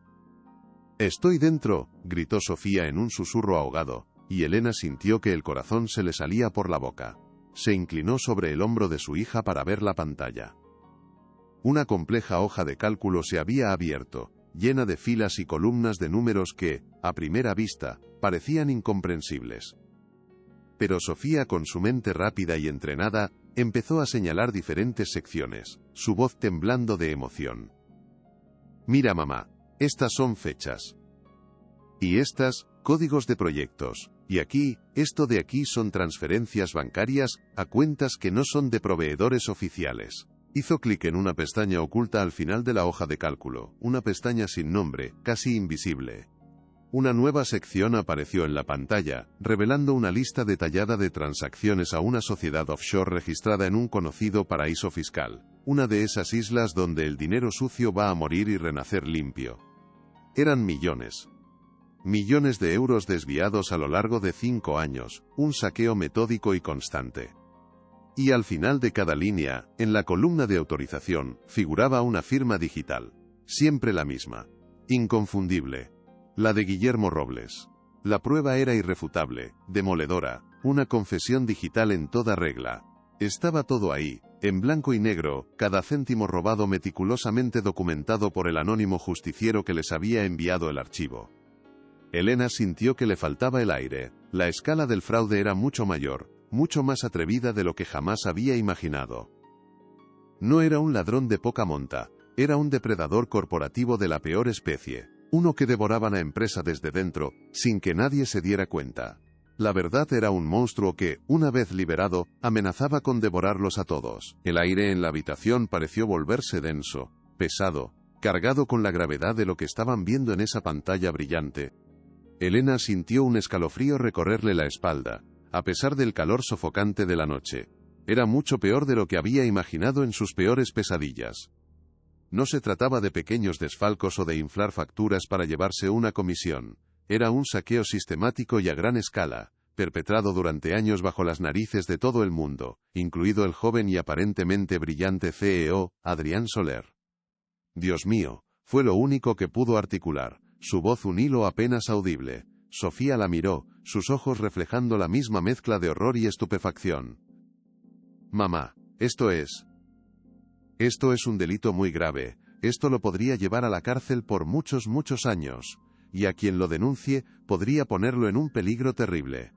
«Estoy dentro», gritó Sofía en un susurro ahogado, y Elena sintió que el corazón se le salía por la boca. Se inclinó sobre el hombro de su hija para ver la pantalla. Una compleja hoja de cálculo se había abierto, llena de filas y columnas de números que, a primera vista, parecían incomprensibles. Pero Sofía, con su mente rápida y entrenada, empezó a señalar diferentes secciones, su voz temblando de emoción. «Mira, mamá, estas son fechas. Y estas, códigos de proyectos. Y aquí, esto de aquí son transferencias bancarias a cuentas que no son de proveedores oficiales». Hizo clic en una pestaña oculta al final de la hoja de cálculo, una pestaña sin nombre, casi invisible. Una nueva sección apareció en la pantalla, revelando una lista detallada de transacciones a una sociedad offshore registrada en un conocido paraíso fiscal, una de esas islas donde el dinero sucio va a morir y renacer limpio. Eran millones. Millones de euros desviados a lo largo de 5 años, un saqueo metódico y constante. Y al final de cada línea, en la columna de autorización, figuraba una firma digital. Siempre la misma. Inconfundible. La de Guillermo Robles. La prueba era irrefutable, demoledora, una confesión digital en toda regla. Estaba todo ahí, en blanco y negro, cada céntimo robado meticulosamente documentado por el anónimo justiciero que les había enviado el archivo. Elena sintió que le faltaba el aire. La escala del fraude era mucho mayor, mucho más atrevida de lo que jamás había imaginado. No era un ladrón de poca monta, era un depredador corporativo de la peor especie, uno que devoraba la empresa desde dentro, sin que nadie se diera cuenta. La verdad era un monstruo que, una vez liberado, amenazaba con devorarlos a todos. El aire en la habitación pareció volverse denso, pesado, cargado con la gravedad de lo que estaban viendo en esa pantalla brillante. Elena sintió un escalofrío recorrerle la espalda, a pesar del calor sofocante de la noche. Era mucho peor de lo que había imaginado en sus peores pesadillas. No se trataba de pequeños desfalcos o de inflar facturas para llevarse una comisión. Era un saqueo sistemático y a gran escala, perpetrado durante años bajo las narices de todo el mundo, incluido el joven y aparentemente brillante CEO, Adrián Soler. Dios mío, fue lo único que pudo articular. su voz un hilo apenas audible. Sofía la miró, sus ojos reflejando la misma mezcla de horror y estupefacción. Mamá, esto es un delito muy grave, esto lo podría llevar a la cárcel por muchos años, y a quien lo denuncie, podría ponerlo en un peligro terrible.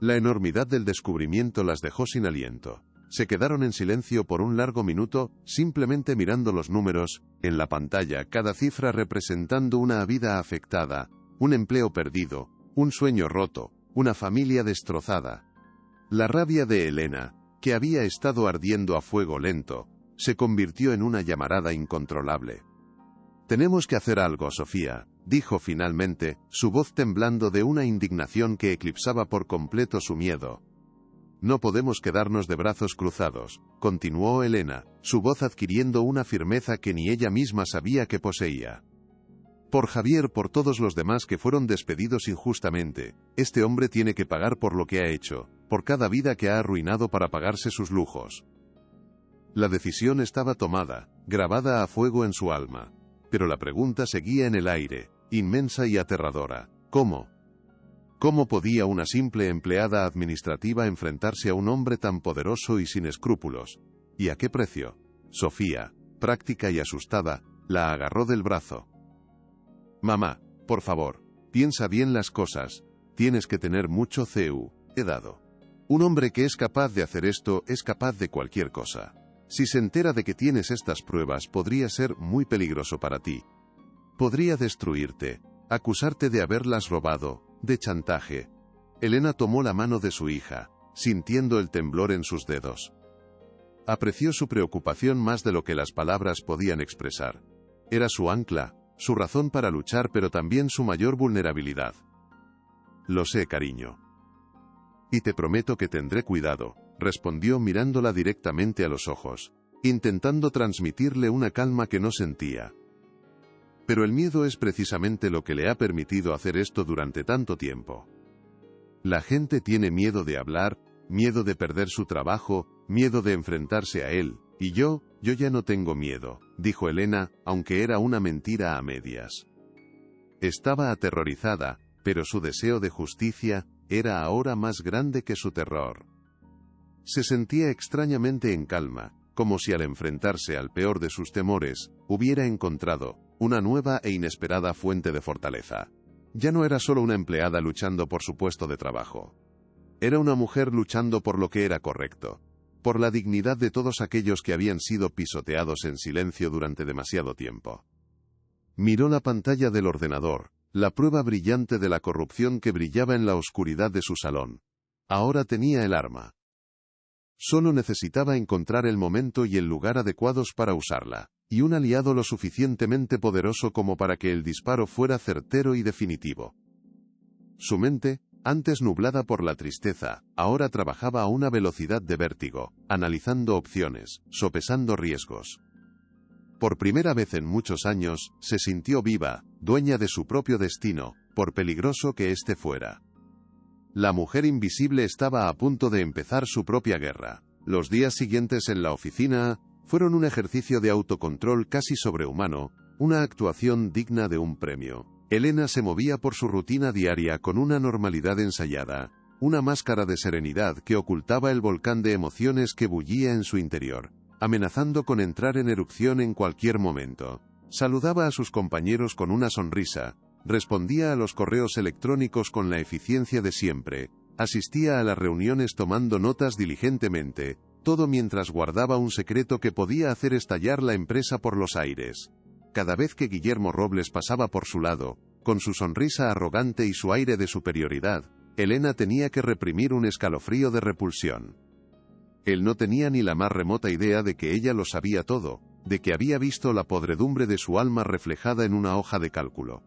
La enormidad del descubrimiento las dejó sin aliento. Se quedaron en silencio por un largo minuto, simplemente mirando los números, en la pantalla, cada cifra representando una vida afectada, un empleo perdido, un sueño roto, una familia destrozada. La rabia de Elena, que había estado ardiendo a fuego lento, se convirtió en una llamarada incontrolable. «Tenemos que hacer algo, Sofía», dijo finalmente, su voz temblando de una indignación que eclipsaba por completo su miedo. «No podemos quedarnos de brazos cruzados», continuó Elena, su voz adquiriendo una firmeza que ni ella misma sabía que poseía. «Por Javier, por todos los demás que fueron despedidos injustamente, este hombre tiene que pagar por lo que ha hecho, por cada vida que ha arruinado para pagarse sus lujos». La decisión estaba tomada, grabada a fuego en su alma. Pero la pregunta seguía en el aire, inmensa y aterradora. ¿Cómo? ¿Cómo podía una simple empleada administrativa enfrentarse a un hombre tan poderoso y sin escrúpulos? ¿Y a qué precio? Sofía, práctica y asustada, la agarró del brazo. «Mamá, por favor, piensa bien las cosas, tienes que tener mucho cuidado. Un hombre que es capaz de hacer esto es capaz de cualquier cosa. Si se entera de que tienes estas pruebas, podría ser muy peligroso para ti. Podría destruirte, acusarte de haberlas robado, de chantaje». Elena tomó la mano de su hija, sintiendo el temblor en sus dedos. Apreció su preocupación más de lo que las palabras podían expresar. Era su ancla, su razón para luchar, pero también su mayor vulnerabilidad. «Lo sé, cariño. Y te prometo que tendré cuidado», respondió mirándola directamente a los ojos, intentando transmitirle una calma que no sentía. Pero el miedo es precisamente lo que le ha permitido hacer esto durante tanto tiempo. La gente tiene miedo de hablar, miedo de perder su trabajo, miedo de enfrentarse a él, y yo ya no tengo miedo, dijo Elena, aunque era una mentira a medias. Estaba aterrorizada, pero su deseo de justicia era ahora más grande que su terror. Se sentía extrañamente en calma, como si al enfrentarse al peor de sus temores, hubiera encontrado una nueva e inesperada fuente de fortaleza. Ya no era solo una empleada luchando por su puesto de trabajo. Era una mujer luchando por lo que era correcto, por la dignidad de todos aquellos que habían sido pisoteados en silencio durante demasiado tiempo. Miró la pantalla del ordenador, la prueba brillante de la corrupción que brillaba en la oscuridad de su salón. Ahora tenía el arma. Solo necesitaba encontrar el momento y el lugar adecuados para usarla, y un aliado lo suficientemente poderoso como para que el disparo fuera certero y definitivo. Su mente, antes nublada por la tristeza, ahora trabajaba a una velocidad de vértigo, analizando opciones, sopesando riesgos. Por primera vez en muchos años, se sintió viva, dueña de su propio destino, por peligroso que éste fuera. La mujer invisible estaba a punto de empezar su propia guerra. Los días siguientes en la oficina fueron un ejercicio de autocontrol casi sobrehumano, una actuación digna de un premio. Elena se movía por su rutina diaria con una normalidad ensayada, una máscara de serenidad que ocultaba el volcán de emociones que bullía en su interior, amenazando con entrar en erupción en cualquier momento. Saludaba a sus compañeros con una sonrisa, respondía a los correos electrónicos con la eficiencia de siempre, asistía a las reuniones tomando notas diligentemente, todo mientras guardaba un secreto que podía hacer estallar la empresa por los aires. Cada vez que Guillermo Robles pasaba por su lado, con su sonrisa arrogante y su aire de superioridad, Elena tenía que reprimir un escalofrío de repulsión. Él no tenía ni la más remota idea de que ella lo sabía todo, de que había visto la podredumbre de su alma reflejada en una hoja de cálculo.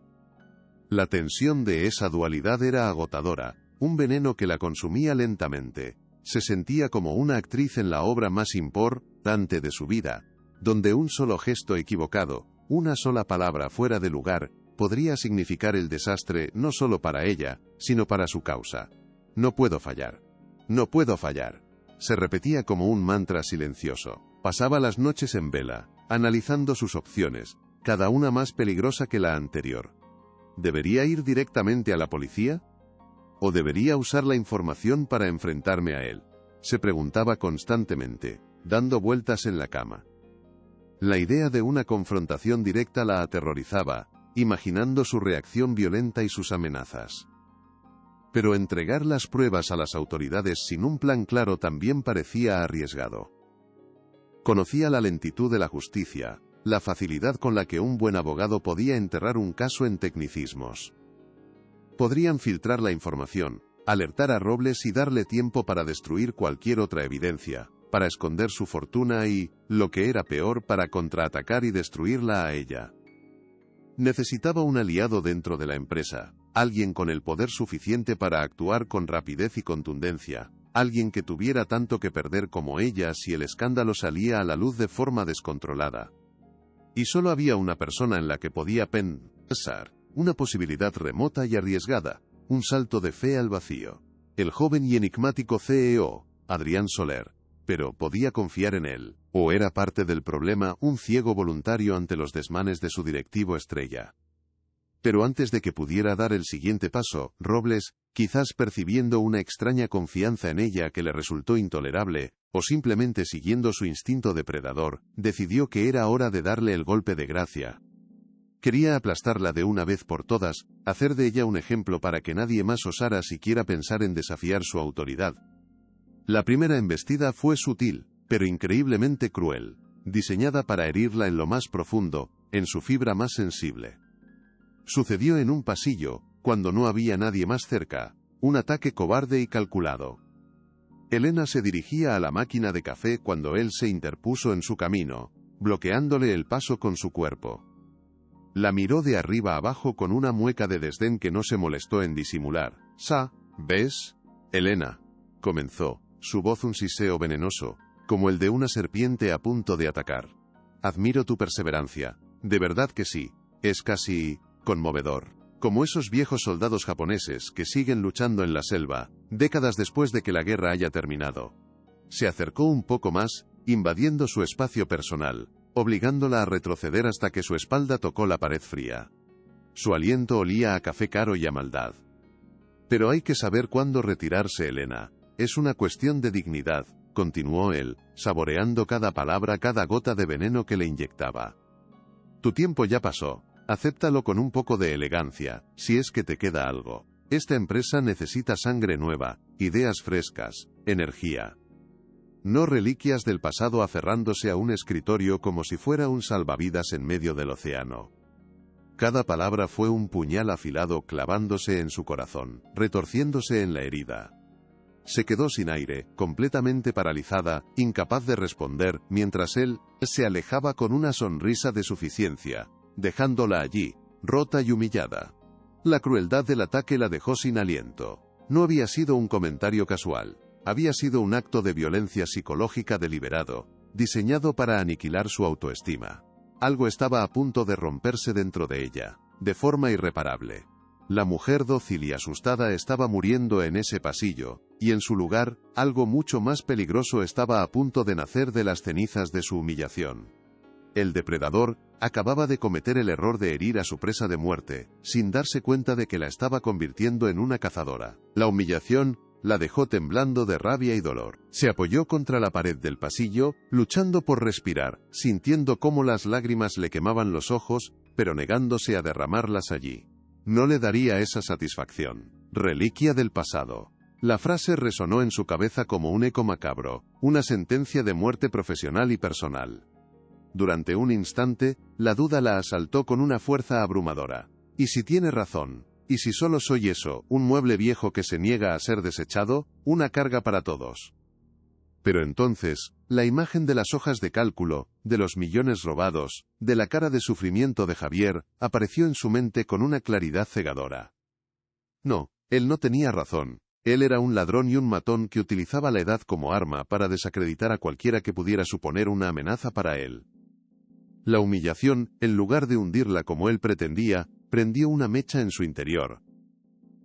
La tensión de esa dualidad era agotadora, un veneno que la consumía lentamente. Se sentía como una actriz en la obra más importante de su vida, donde un solo gesto equivocado, una sola palabra fuera de lugar, podría significar el desastre no solo para ella, sino para su causa. «No puedo fallar. No puedo fallar», se repetía como un mantra silencioso. Pasaba las noches en vela, analizando sus opciones, cada una más peligrosa que la anterior. ¿Debería ir directamente a la policía? ¿O debería usar la información para enfrentarme a él? Se preguntaba constantemente, dando vueltas en la cama. La idea de una confrontación directa la aterrorizaba, imaginando su reacción violenta y sus amenazas. Pero entregar las pruebas a las autoridades sin un plan claro también parecía arriesgado. Conocía la lentitud de la justicia, la facilidad con la que un buen abogado podía enterrar un caso en tecnicismos. Podrían filtrar la información, alertar a Robles y darle tiempo para destruir cualquier otra evidencia, para esconder su fortuna y, lo que era peor, para contraatacar y destruirla a ella. Necesitaba un aliado dentro de la empresa, alguien con el poder suficiente para actuar con rapidez y contundencia, alguien que tuviera tanto que perder como ella si el escándalo salía a la luz de forma descontrolada. Y solo había una persona en la que podía pensar, una posibilidad remota y arriesgada, un salto de fe al vacío. El joven y enigmático CEO, Adrián Soler. Pero ¿podía confiar en él? ¿O era parte del problema, un ciego voluntario ante los desmanes de su directivo estrella? Pero antes de que pudiera dar el siguiente paso, Robles, quizás percibiendo una extraña confianza en ella que le resultó intolerable, o simplemente siguiendo su instinto depredador, decidió que era hora de darle el golpe de gracia. Quería aplastarla de una vez por todas, hacer de ella un ejemplo para que nadie más osara siquiera pensar en desafiar su autoridad. La primera embestida fue sutil, pero increíblemente cruel, diseñada para herirla en lo más profundo, en su fibra más sensible. Sucedió en un pasillo, cuando no había nadie más cerca, un ataque cobarde y calculado. Elena se dirigía a la máquina de café cuando él se interpuso en su camino, bloqueándole el paso con su cuerpo. La miró de arriba abajo con una mueca de desdén que no se molestó en disimular. ¿Ves? Elena, comenzó, su voz un siseo venenoso, como el de una serpiente a punto de atacar. Admiro tu perseverancia, de verdad que sí, es casi conmovedor. Como esos viejos soldados japoneses que siguen luchando en la selva, décadas después de que la guerra haya terminado. Se acercó un poco más, invadiendo su espacio personal, obligándola a retroceder hasta que su espalda tocó la pared fría. Su aliento olía a café caro y a maldad. Pero hay que saber cuándo retirarse, Elena. Es una cuestión de dignidad, continuó él, saboreando cada palabra, cada gota de veneno que le inyectaba. Tu tiempo ya pasó. Acéptalo con un poco de elegancia, si es que te queda algo. Esta empresa necesita sangre nueva, ideas frescas, energía. No reliquias del pasado aferrándose a un escritorio como si fuera un salvavidas en medio del océano. Cada palabra fue un puñal afilado clavándose en su corazón, retorciéndose en la herida. Se quedó sin aire, completamente paralizada, incapaz de responder, mientras él se alejaba con una sonrisa de suficiencia, dejándola allí, rota y humillada. La crueldad del ataque la dejó sin aliento. No había sido un comentario casual. Había sido un acto de violencia psicológica deliberado, diseñado para aniquilar su autoestima. Algo estaba a punto de romperse dentro de ella, de forma irreparable. La mujer dócil y asustada estaba muriendo en ese pasillo, y en su lugar, algo mucho más peligroso estaba a punto de nacer de las cenizas de su humillación. El depredador acababa de cometer el error de herir a su presa de muerte, sin darse cuenta de que la estaba convirtiendo en una cazadora. La humillación la dejó temblando de rabia y dolor. Se apoyó contra la pared del pasillo, luchando por respirar, sintiendo cómo las lágrimas le quemaban los ojos, pero negándose a derramarlas allí. No le daría esa satisfacción. Reliquia del pasado. La frase resonó en su cabeza como un eco macabro, una sentencia de muerte profesional y personal. Durante un instante, la duda la asaltó con una fuerza abrumadora. ¿Y si tiene razón? ¿Y si solo soy eso, un mueble viejo que se niega a ser desechado, una carga para todos? Pero entonces, la imagen de las hojas de cálculo, de los millones robados, de la cara de sufrimiento de Javier, apareció en su mente con una claridad cegadora. No, él no tenía razón. Él era un ladrón y un matón que utilizaba la edad como arma para desacreditar a cualquiera que pudiera suponer una amenaza para él. La humillación, en lugar de hundirla como él pretendía, prendió una mecha en su interior.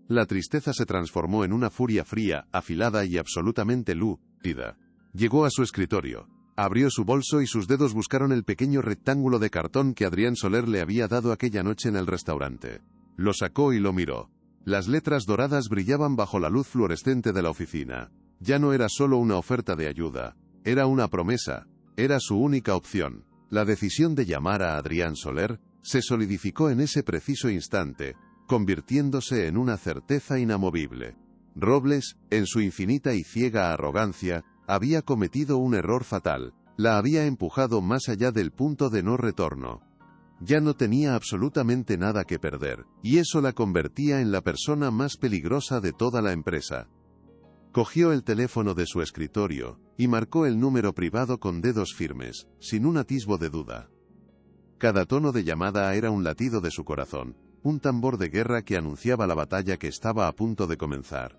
La tristeza se transformó en una furia fría, afilada y absolutamente lúcida. Llegó a su escritorio. Abrió su bolso y sus dedos buscaron el pequeño rectángulo de cartón que Adrián Soler le había dado aquella noche en el restaurante. Lo sacó y lo miró. Las letras doradas brillaban bajo la luz fluorescente de la oficina. Ya no era solo una oferta de ayuda, era una promesa, era su única opción. La decisión de llamar a Adrián Soler se solidificó en ese preciso instante, convirtiéndose en una certeza inamovible. Robles, en su infinita y ciega arrogancia, había cometido un error fatal, la había empujado más allá del punto de no retorno. Ya no tenía absolutamente nada que perder, y eso la convertía en la persona más peligrosa de toda la empresa. Cogió el teléfono de su escritorio, y marcó el número privado con dedos firmes, sin un atisbo de duda. Cada tono de llamada era un latido de su corazón, un tambor de guerra que anunciaba la batalla que estaba a punto de comenzar.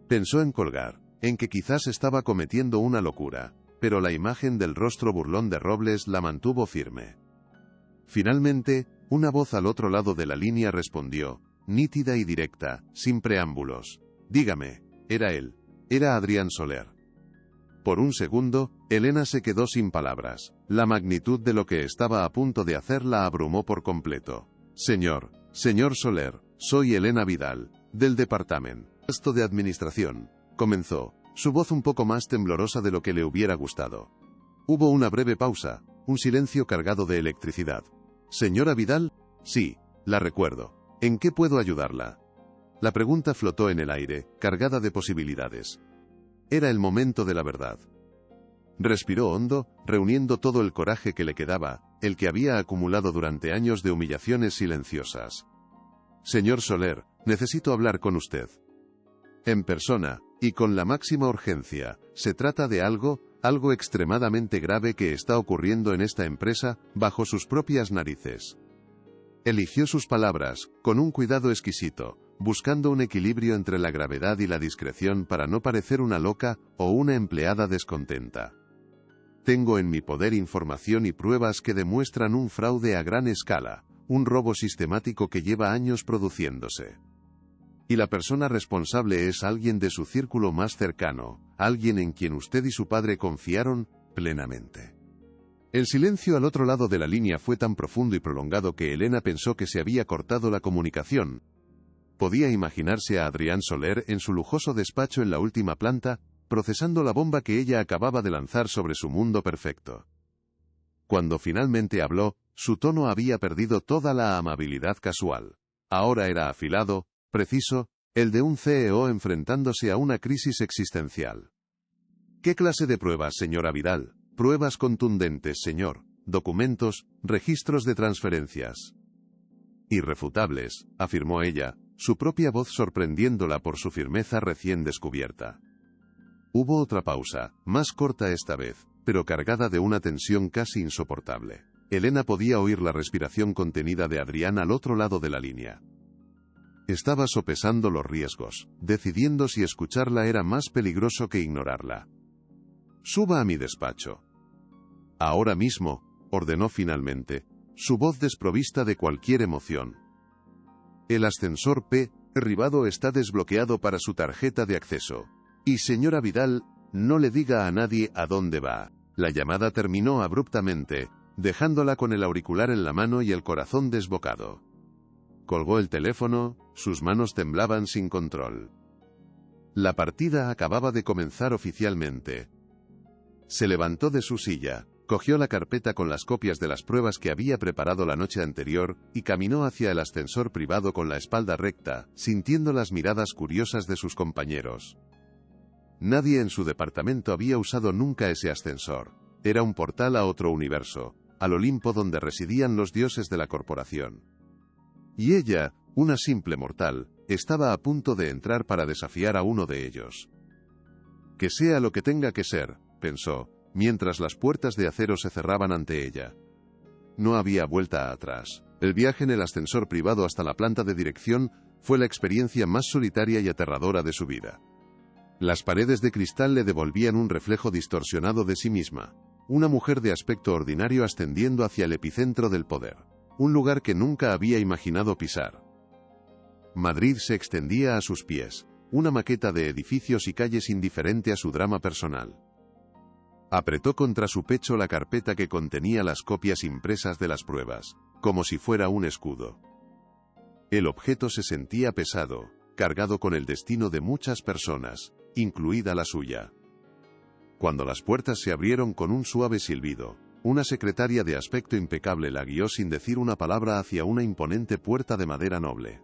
Pensó en colgar, en que quizás estaba cometiendo una locura, pero la imagen del rostro burlón de Robles la mantuvo firme. Finalmente, una voz al otro lado de la línea respondió, nítida y directa, sin preámbulos. Dígame, era él. Era Adrián Soler. Por un segundo, Elena se quedó sin palabras. La magnitud de lo que estaba a punto de hacer la abrumó por completo. Señor Soler, soy Elena Vidal, del Departamento de Administración, comenzó, su voz un poco más temblorosa de lo que le hubiera gustado. Hubo una breve pausa, un silencio cargado de electricidad. ¿Señora Vidal? Sí, la recuerdo. ¿En qué puedo ayudarla? La pregunta flotó en el aire, cargada de posibilidades. Era el momento de la verdad. Respiró hondo, reuniendo todo el coraje que le quedaba, el que había acumulado durante años de humillaciones silenciosas. Señor Soler, necesito hablar con usted. En persona, y con la máxima urgencia. Se trata de algo extremadamente grave que está ocurriendo en esta empresa, bajo sus propias narices. Eligió sus palabras, con un cuidado exquisito, buscando un equilibrio entre la gravedad y la discreción para no parecer una loca o una empleada descontenta. Tengo en mi poder información y pruebas que demuestran un fraude a gran escala, un robo sistemático que lleva años produciéndose. Y la persona responsable es alguien de su círculo más cercano, alguien en quien usted y su padre confiaron plenamente. El silencio al otro lado de la línea fue tan profundo y prolongado que Elena pensó que se había cortado la comunicación. Podía imaginarse a Adrián Soler en su lujoso despacho en la última planta, procesando la bomba que ella acababa de lanzar sobre su mundo perfecto. Cuando finalmente habló, su tono había perdido toda la amabilidad casual. Ahora era afilado, preciso, el de un CEO enfrentándose a una crisis existencial. ¿Qué clase de pruebas, señora Vidal? Pruebas contundentes, señor. Documentos, registros de transferencias. Irrefutables, afirmó ella, su propia voz sorprendiéndola por su firmeza recién descubierta. Hubo otra pausa, más corta esta vez, pero cargada de una tensión casi insoportable. Elena podía oír la respiración contenida de Adrián al otro lado de la línea. Estaba sopesando los riesgos, decidiendo si escucharla era más peligroso que ignorarla. Suba a mi despacho. Ahora mismo, ordenó finalmente, su voz desprovista de cualquier emoción. El ascensor P. Rivado está desbloqueado para su tarjeta de acceso. Y señora Vidal, no le diga a nadie a dónde va. La llamada terminó abruptamente, dejándola con el auricular en la mano y el corazón desbocado. Colgó el teléfono, sus manos temblaban sin control. La partida acababa de comenzar oficialmente. Se levantó de su silla, cogió la carpeta con las copias de las pruebas que había preparado la noche anterior, y caminó hacia el ascensor privado con la espalda recta, sintiendo las miradas curiosas de sus compañeros. Nadie en su departamento había usado nunca ese ascensor. Era un portal a otro universo, al Olimpo donde residían los dioses de la corporación. Y ella, una simple mortal, estaba a punto de entrar para desafiar a uno de ellos. Que sea lo que tenga que ser, pensó, mientras las puertas de acero se cerraban ante ella. No había vuelta atrás. El viaje en el ascensor privado hasta la planta de dirección fue la experiencia más solitaria y aterradora de su vida. Las paredes de cristal le devolvían un reflejo distorsionado de sí misma. Una mujer de aspecto ordinario ascendiendo hacia el epicentro del poder. Un lugar que nunca había imaginado pisar. Madrid se extendía a sus pies, una maqueta de edificios y calles indiferente a su drama personal. Apretó contra su pecho la carpeta que contenía las copias impresas de las pruebas, como si fuera un escudo. El objeto se sentía pesado, cargado con el destino de muchas personas, incluida la suya. Cuando las puertas se abrieron con un suave silbido, una secretaria de aspecto impecable la guió sin decir una palabra hacia una imponente puerta de madera noble.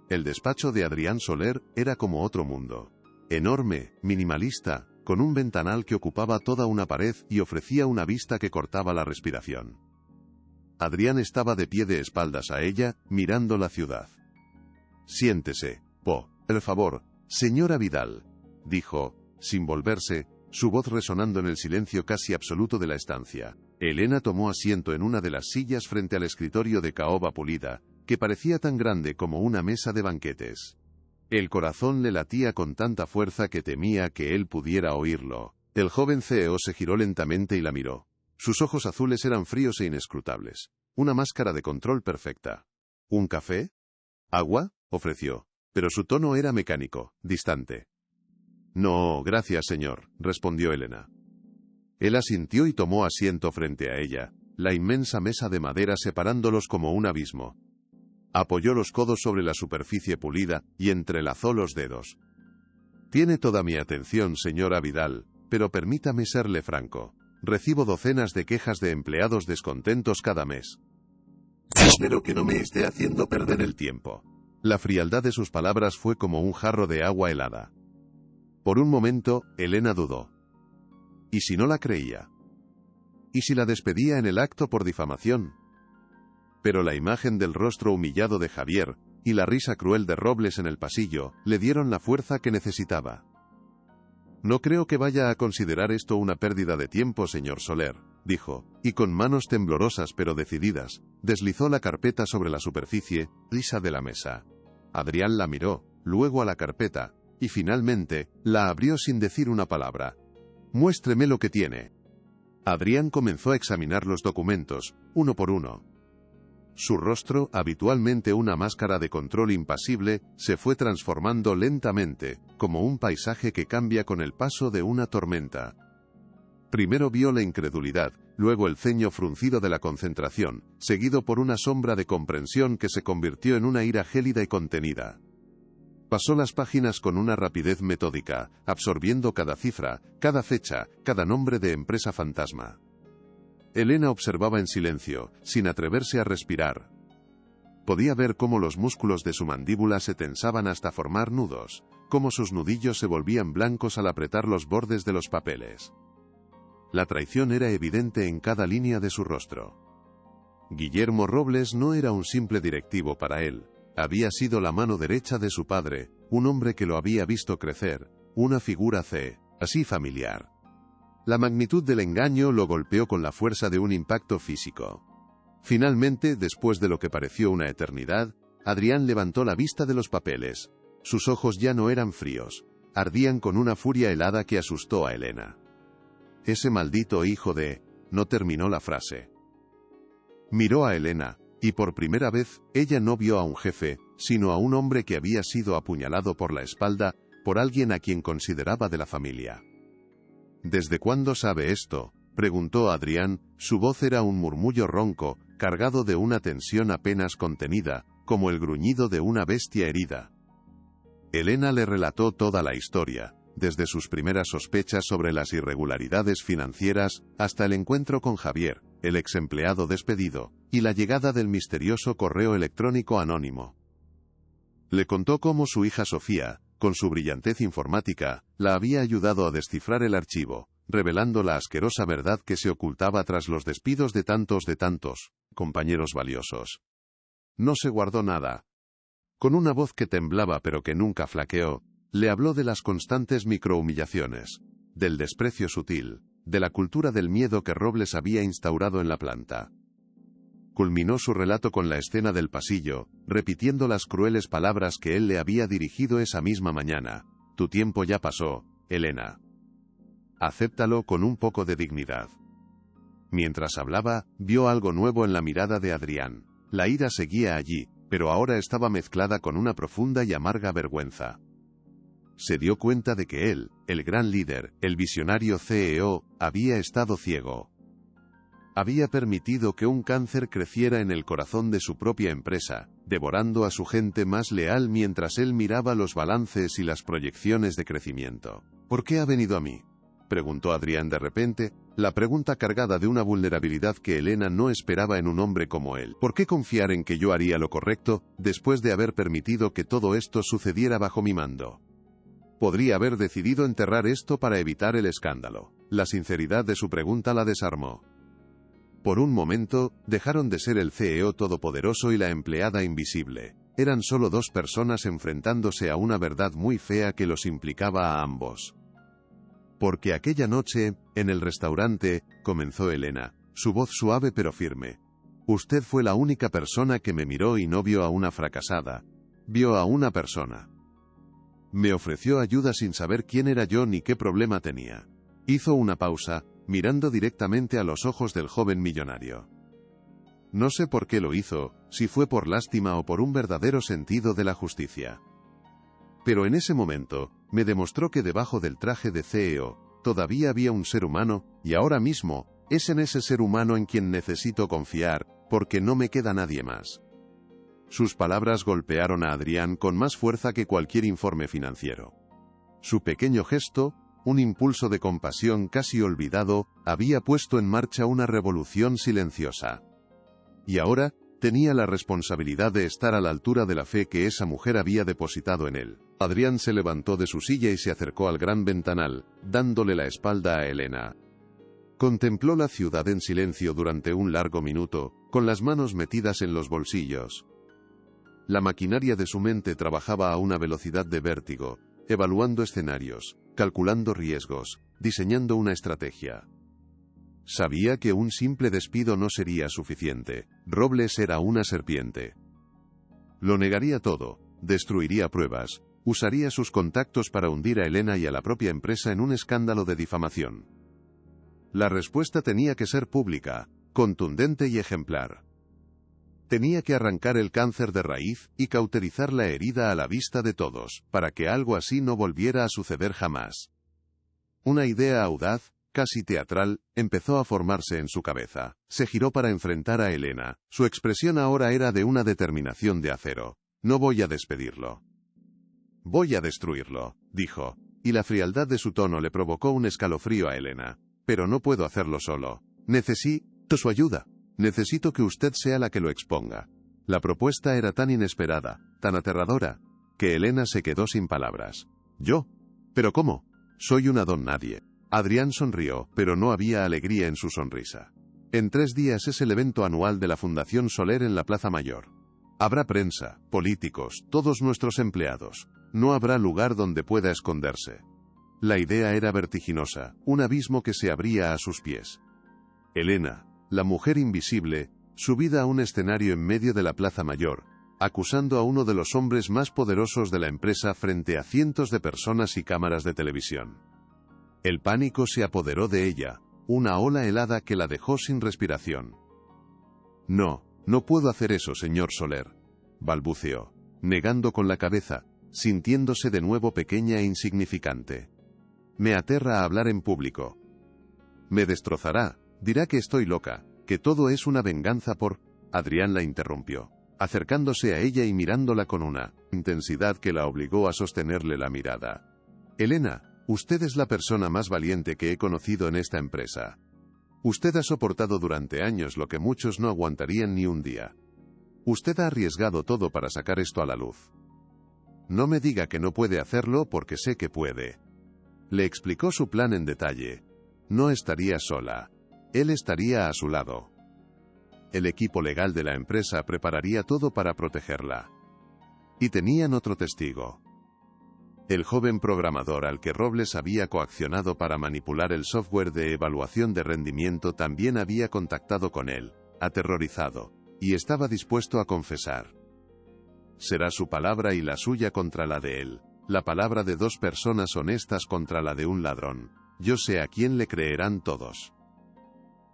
El despacho de Adrián Soler era como otro mundo. Enorme, minimalista, con un ventanal que ocupaba toda una pared y ofrecía una vista que cortaba la respiración. Adrián estaba de pie de espaldas a ella, mirando la ciudad. «Siéntese, por favor, señora Vidal», dijo, sin volverse, su voz resonando en el silencio casi absoluto de la estancia. Elena tomó asiento en una de las sillas frente al escritorio de caoba pulida, que parecía tan grande como una mesa de banquetes. El corazón le latía con tanta fuerza que temía que él pudiera oírlo. El joven CEO se giró lentamente y la miró. Sus ojos azules eran fríos e inescrutables. Una máscara de control perfecta. ¿Un café? ¿Agua?, ofreció. Pero su tono era mecánico, distante. «No, gracias, señor», respondió Elena. Él asintió y tomó asiento frente a ella, la inmensa mesa de madera separándolos como un abismo. Apoyó los codos sobre la superficie pulida y entrelazó los dedos. «Tiene toda mi atención, señora Vidal, pero permítame serle franco. Recibo docenas de quejas de empleados descontentos cada mes. Espero que no me esté haciendo perder el tiempo». La frialdad de sus palabras fue como un jarro de agua helada. Por un momento, Elena dudó. ¿Y si no la creía? ¿Y si la despedía en el acto por difamación? Pero la imagen del rostro humillado de Javier, y la risa cruel de Robles en el pasillo, le dieron la fuerza que necesitaba. «No creo que vaya a considerar esto una pérdida de tiempo, señor Soler», dijo, y con manos temblorosas pero decididas, deslizó la carpeta sobre la superficie lisa de la mesa. Adrián la miró, luego a la carpeta, y finalmente, la abrió sin decir una palabra. «Muéstreme lo que tiene». Adrián comenzó a examinar los documentos, uno por uno. Su rostro, habitualmente una máscara de control impasible, se fue transformando lentamente, como un paisaje que cambia con el paso de una tormenta. Primero vio la incredulidad, luego el ceño fruncido de la concentración, seguido por una sombra de comprensión que se convirtió en una ira gélida y contenida. Pasó las páginas con una rapidez metódica, absorbiendo cada cifra, cada fecha, cada nombre de empresa fantasma. Elena observaba en silencio, sin atreverse a respirar. Podía ver cómo los músculos de su mandíbula se tensaban hasta formar nudos, cómo sus nudillos se volvían blancos al apretar los bordes de los papeles. La traición era evidente en cada línea de su rostro. Guillermo Robles no era un simple directivo para él. Había sido la mano derecha de su padre, un hombre que lo había visto crecer, una figura así familiar. La magnitud del engaño lo golpeó con la fuerza de un impacto físico. Finalmente, después de lo que pareció una eternidad, Adrián levantó la vista de los papeles. Sus ojos ya no eran fríos, ardían con una furia helada que asustó a Elena. «Ese maldito hijo de...» no terminó la frase. Miró a Elena, y por primera vez, ella no vio a un jefe, sino a un hombre que había sido apuñalado por la espalda, por alguien a quien consideraba de la familia. «¿Desde cuándo sabe esto?», preguntó Adrián, su voz era un murmullo ronco, cargado de una tensión apenas contenida, como el gruñido de una bestia herida. Elena le relató toda la historia, desde sus primeras sospechas sobre las irregularidades financieras, hasta el encuentro con Javier, el ex empleado despedido, y la llegada del misterioso correo electrónico anónimo. Le contó cómo su hija Sofía, con su brillantez informática, la había ayudado a descifrar el archivo, revelando la asquerosa verdad que se ocultaba tras los despidos de tantos compañeros valiosos. No se guardó nada. Con una voz que temblaba pero que nunca flaqueó, le habló de las constantes microhumillaciones, del desprecio sutil, de la cultura del miedo que Robles había instaurado en la planta. Culminó su relato con la escena del pasillo, repitiendo las crueles palabras que él le había dirigido esa misma mañana. «Tu tiempo ya pasó, Elena. Acéptalo con un poco de dignidad». Mientras hablaba, vio algo nuevo en la mirada de Adrián. La ira seguía allí, pero ahora estaba mezclada con una profunda y amarga vergüenza. Se dio cuenta de que él, el gran líder, el visionario CEO, había estado ciego. Había permitido que un cáncer creciera en el corazón de su propia empresa, devorando a su gente más leal mientras él miraba los balances y las proyecciones de crecimiento. ¿Por qué ha venido a mí?, preguntó Adrián de repente, la pregunta cargada de una vulnerabilidad que Elena no esperaba en un hombre como él. ¿Por qué confiar en que yo haría lo correcto, después de haber permitido que todo esto sucediera bajo mi mando? Podría haber decidido enterrar esto para evitar el escándalo. La sinceridad de su pregunta la desarmó. Por un momento, dejaron de ser el CEO todopoderoso y la empleada invisible. Eran solo dos personas enfrentándose a una verdad muy fea que los implicaba a ambos. Porque aquella noche, en el restaurante, comenzó Elena, su voz suave pero firme. Usted fue la única persona que me miró y no vio a una fracasada. Vio a una persona. Me ofreció ayuda sin saber quién era yo ni qué problema tenía. Hizo una pausa, mirando directamente a los ojos del joven millonario. No sé por qué lo hizo, si fue por lástima o por un verdadero sentido de la justicia. Pero en ese momento, me demostró que debajo del traje de CEO, todavía había un ser humano, y ahora mismo, es en ese ser humano en quien necesito confiar, porque no me queda nadie más. Sus palabras golpearon a Adrián con más fuerza que cualquier informe financiero. Su pequeño gesto, un impulso de compasión casi olvidado, había puesto en marcha una revolución silenciosa. Y ahora, tenía la responsabilidad de estar a la altura de la fe que esa mujer había depositado en él. Adrián se levantó de su silla y se acercó al gran ventanal, dándole la espalda a Elena. Contempló la ciudad en silencio durante un largo minuto, con las manos metidas en los bolsillos. La maquinaria de su mente trabajaba a una velocidad de vértigo, evaluando escenarios, calculando riesgos, diseñando una estrategia. Sabía que un simple despido no sería suficiente. Robles era una serpiente. Lo negaría todo, destruiría pruebas, usaría sus contactos para hundir a Elena y a la propia empresa en un escándalo de difamación. La respuesta tenía que ser pública, contundente y ejemplar. Tenía que arrancar el cáncer de raíz y cauterizar la herida a la vista de todos, para que algo así no volviera a suceder jamás. Una idea audaz, casi teatral, empezó a formarse en su cabeza. Se giró para enfrentar a Elena. Su expresión ahora era de una determinación de acero. No voy a despedirlo. Voy a destruirlo, dijo, y la frialdad de su tono le provocó un escalofrío a Elena. Pero no puedo hacerlo solo. Necesito su ayuda. Necesito que usted sea la que lo exponga. La propuesta era tan inesperada, tan aterradora, que Elena se quedó sin palabras. ¿Yo? ¿Pero cómo? Soy una don nadie. Adrián sonrió, pero no había alegría en su sonrisa. En 3 días es el evento anual de la Fundación Soler en la Plaza Mayor. Habrá prensa, políticos, todos nuestros empleados. No habrá lugar donde pueda esconderse. La idea era vertiginosa, un abismo que se abría a sus pies. Elena, la mujer invisible, subida a un escenario en medio de la Plaza Mayor, acusando a uno de los hombres más poderosos de la empresa frente a cientos de personas y cámaras de televisión. El pánico se apoderó de ella, una ola helada que la dejó sin respiración. No, no puedo hacer eso, señor Soler, balbuceó, negando con la cabeza, sintiéndose de nuevo pequeña e insignificante. Me aterra hablar en público. Me destrozará, dirá que estoy loca, que todo es una venganza por... Adrián la interrumpió, acercándose a ella y mirándola con una intensidad que la obligó a sostenerle la mirada. Elena, usted es la persona más valiente que he conocido en esta empresa. Usted ha soportado durante años lo que muchos no aguantarían ni un día. Usted ha arriesgado todo para sacar esto a la luz. No me diga que no puede hacerlo porque sé que puede. Le explicó su plan en detalle. No estaría sola. Él estaría a su lado. El equipo legal de la empresa prepararía todo para protegerla. Y tenían otro testigo. El joven programador al que Robles había coaccionado para manipular el software de evaluación de rendimiento también había contactado con él, aterrorizado, y estaba dispuesto a confesar. Será su palabra y la suya contra la de él, la palabra de 2 personas honestas contra la de un ladrón. Yo sé a quién le creerán todos.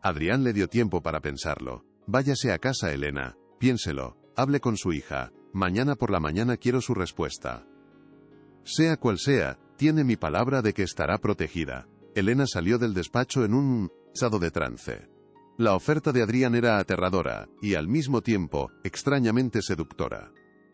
Adrián le dio tiempo para pensarlo. Váyase a casa, Elena, piénselo, hable con su hija, mañana por la mañana quiero su respuesta. Sea cual sea, tiene mi palabra de que estará protegida. Elena salió del despacho en un estado de trance. La oferta de Adrián era aterradora, y al mismo tiempo, extrañamente seductora.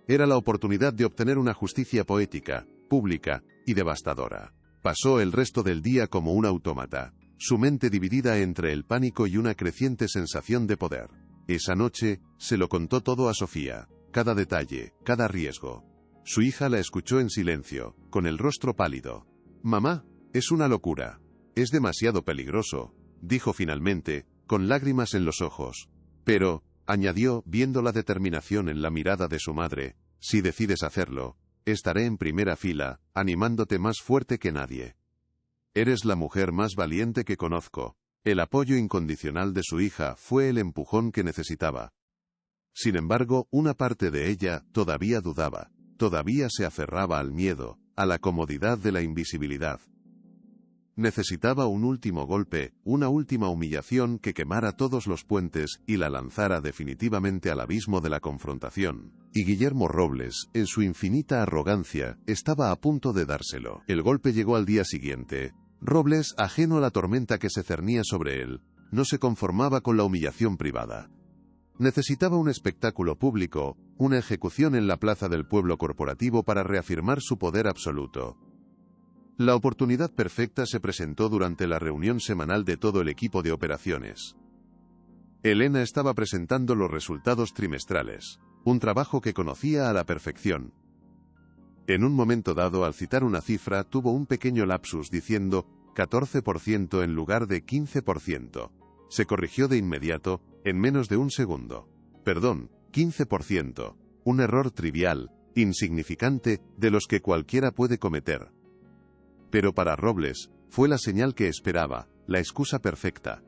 Era la oportunidad de obtener una justicia poética, pública y devastadora. Pasó el resto del día como un autómata, su mente dividida entre el pánico y una creciente sensación de poder. Esa noche, se lo contó todo a Sofía, cada detalle, cada riesgo. Su hija la escuchó en silencio, con el rostro pálido. «Mamá, es una locura. Es demasiado peligroso», dijo finalmente, con lágrimas en los ojos. «Pero», añadió, viendo la determinación en la mirada de su madre, «si decides hacerlo, estaré en primera fila, animándote más fuerte que nadie. Eres la mujer más valiente que conozco». El apoyo incondicional de su hija fue el empujón que necesitaba. Sin embargo, una parte de ella todavía dudaba, todavía se aferraba al miedo, a la comodidad de la invisibilidad. Necesitaba un último golpe, una última humillación que quemara todos los puentes y la lanzara definitivamente al abismo de la confrontación. Y Guillermo Robles, en su infinita arrogancia, estaba a punto de dárselo. El golpe llegó al día siguiente. Robles, ajeno a la tormenta que se cernía sobre él, no se conformaba con la humillación privada. Necesitaba un espectáculo público, una ejecución en la plaza del pueblo corporativo para reafirmar su poder absoluto. La oportunidad perfecta se presentó durante la reunión semanal de todo el equipo de operaciones. Elena estaba presentando los resultados trimestrales, un trabajo que conocía a la perfección. En un momento dado, al citar una cifra, tuvo un pequeño lapsus diciendo 14% en lugar de 15%. Se corrigió de inmediato, en menos de un segundo. Perdón, 15%. Un error trivial, insignificante, de los que cualquiera puede cometer. Pero para Robles, fue la señal que esperaba, la excusa perfecta.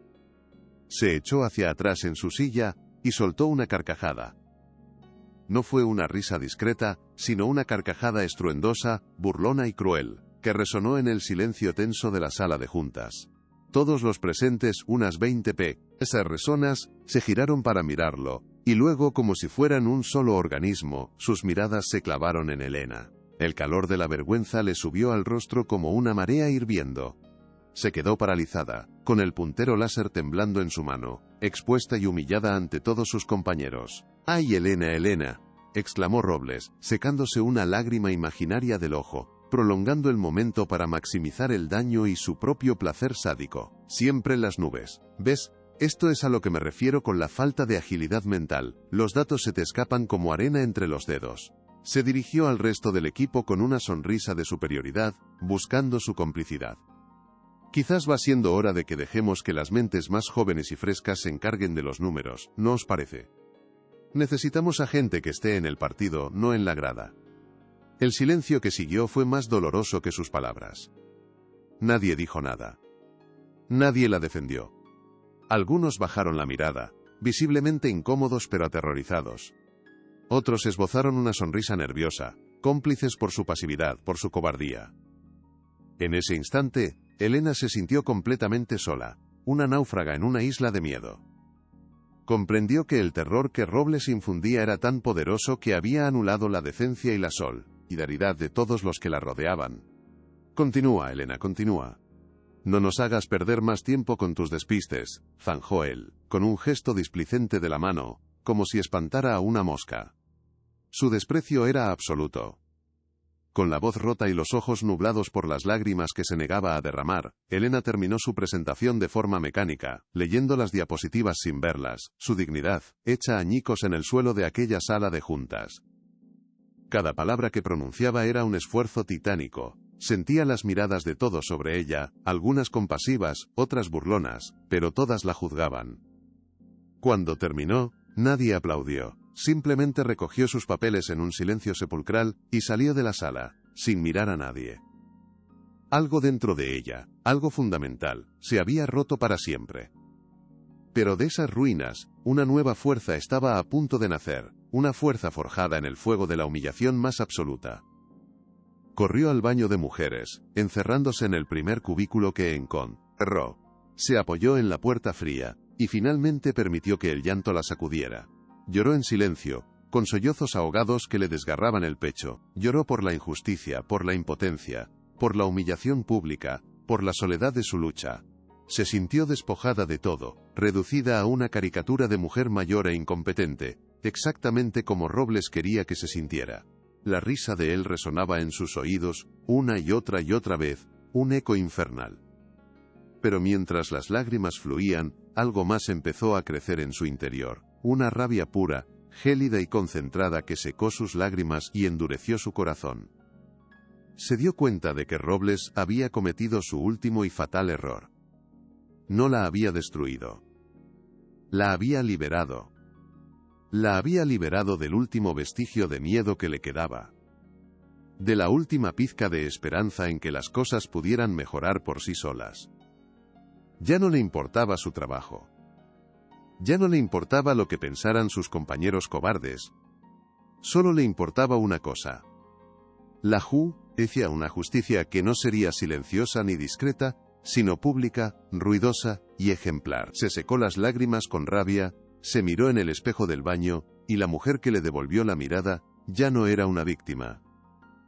Se echó hacia atrás en su silla, y soltó una carcajada. No fue una risa discreta, sino una carcajada estruendosa, burlona y cruel, que resonó en el silencio tenso de la sala de juntas. Todos los presentes, unas 20 personas, se giraron para mirarlo, y luego, como si fueran un solo organismo, sus miradas se clavaron en Elena. El calor de la vergüenza le subió al rostro como una marea hirviendo. Se quedó paralizada, con el puntero láser temblando en su mano, expuesta y humillada ante todos sus compañeros. «¡Ay, Elena, Elena!», exclamó Robles, secándose una lágrima imaginaria del ojo, prolongando el momento para maximizar el daño y su propio placer sádico. «Siempre en las nubes. ¿Ves? Esto es a lo que me refiero con la falta de agilidad mental. Los datos se te escapan como arena entre los dedos». Se dirigió al resto del equipo con una sonrisa de superioridad, buscando su complicidad. «Quizás va siendo hora de que dejemos que las mentes más jóvenes y frescas se encarguen de los números, ¿no os parece? Necesitamos a gente que esté en el partido, no en la grada». El silencio que siguió fue más doloroso que sus palabras. Nadie dijo nada. Nadie la defendió. Algunos bajaron la mirada, visiblemente incómodos pero aterrorizados. Otros esbozaron una sonrisa nerviosa, cómplices por su pasividad, por su cobardía. En ese instante, Elena se sintió completamente sola, una náufraga en una isla de miedo. Comprendió que el terror que Robles infundía era tan poderoso que había anulado la decencia y la solidaridad de todos los que la rodeaban. «Continúa, Elena, continúa. No nos hagas perder más tiempo con tus despistes», zanjó él, con un gesto displicente de la mano, como si espantara a una mosca. Su desprecio era absoluto. Con la voz rota y los ojos nublados por las lágrimas que se negaba a derramar, Elena terminó su presentación de forma mecánica, leyendo las diapositivas sin verlas, su dignidad, hecha añicos en el suelo de aquella sala de juntas. Cada palabra que pronunciaba era un esfuerzo titánico. Sentía las miradas de todos sobre ella, algunas compasivas, otras burlonas, pero todas la juzgaban. Cuando terminó, nadie aplaudió. Simplemente recogió sus papeles en un silencio sepulcral, y salió de la sala, sin mirar a nadie. Algo dentro de ella, algo fundamental, se había roto para siempre. Pero de esas ruinas, una nueva fuerza estaba a punto de nacer, una fuerza forjada en el fuego de la humillación más absoluta. Corrió al baño de mujeres, encerrándose en el primer cubículo que encontró. Se apoyó en la puerta fría, y finalmente permitió que el llanto la sacudiera. Lloró en silencio, con sollozos ahogados que le desgarraban el pecho. Lloró por la injusticia, por la impotencia, por la humillación pública, por la soledad de su lucha. Se sintió despojada de todo, reducida a una caricatura de mujer mayor e incompetente, exactamente como Robles quería que se sintiera. La risa de él resonaba en sus oídos, una y otra vez, un eco infernal. Pero mientras las lágrimas fluían, algo más empezó a crecer en su interior, una rabia pura, gélida y concentrada que secó sus lágrimas y endureció su corazón. Se dio cuenta de que Robles había cometido su último y fatal error. No la había destruido. La había liberado. La había liberado del último vestigio de miedo que le quedaba. De la última pizca de esperanza en que las cosas pudieran mejorar por sí solas. Ya no le importaba su trabajo. Ya no le importaba lo que pensaran sus compañeros cobardes. Solo le importaba una cosa. La justicia, una justicia que no sería silenciosa ni discreta, sino pública, ruidosa y ejemplar. Se secó las lágrimas con rabia, se miró en el espejo del baño, y la mujer que le devolvió la mirada, ya no era una víctima.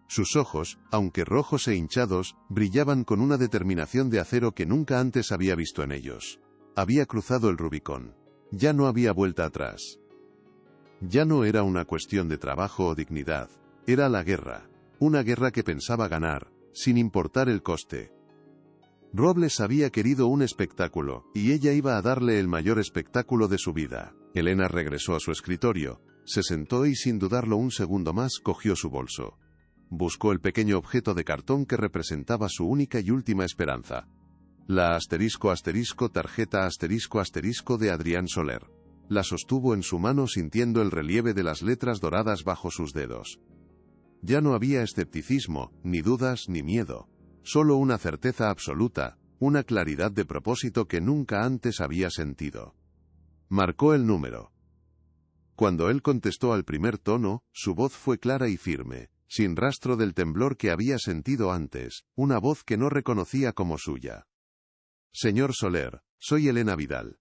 Sus ojos, aunque rojos e hinchados, brillaban con una determinación de acero que nunca antes había visto en ellos. Había cruzado el Rubicón. Ya no había vuelta atrás. Ya no era una cuestión de trabajo o dignidad. Era la guerra. Una guerra que pensaba ganar, sin importar el coste. Robles había querido un espectáculo, y ella iba a darle el mayor espectáculo de su vida. Elena regresó a su escritorio, se sentó y sin dudarlo un segundo más cogió su bolso. Buscó el pequeño objeto de cartón que representaba su única y última esperanza. La tarjeta de Adrián Soler. La sostuvo en su mano sintiendo el relieve de las letras doradas bajo sus dedos. Ya no había escepticismo, ni dudas ni miedo. Solo una certeza absoluta, una claridad de propósito que nunca antes había sentido. Marcó el número. Cuando él contestó al primer tono, su voz fue clara y firme, sin rastro del temblor que había sentido antes, una voz que no reconocía como suya. Señor Soler, soy Elena Vidal.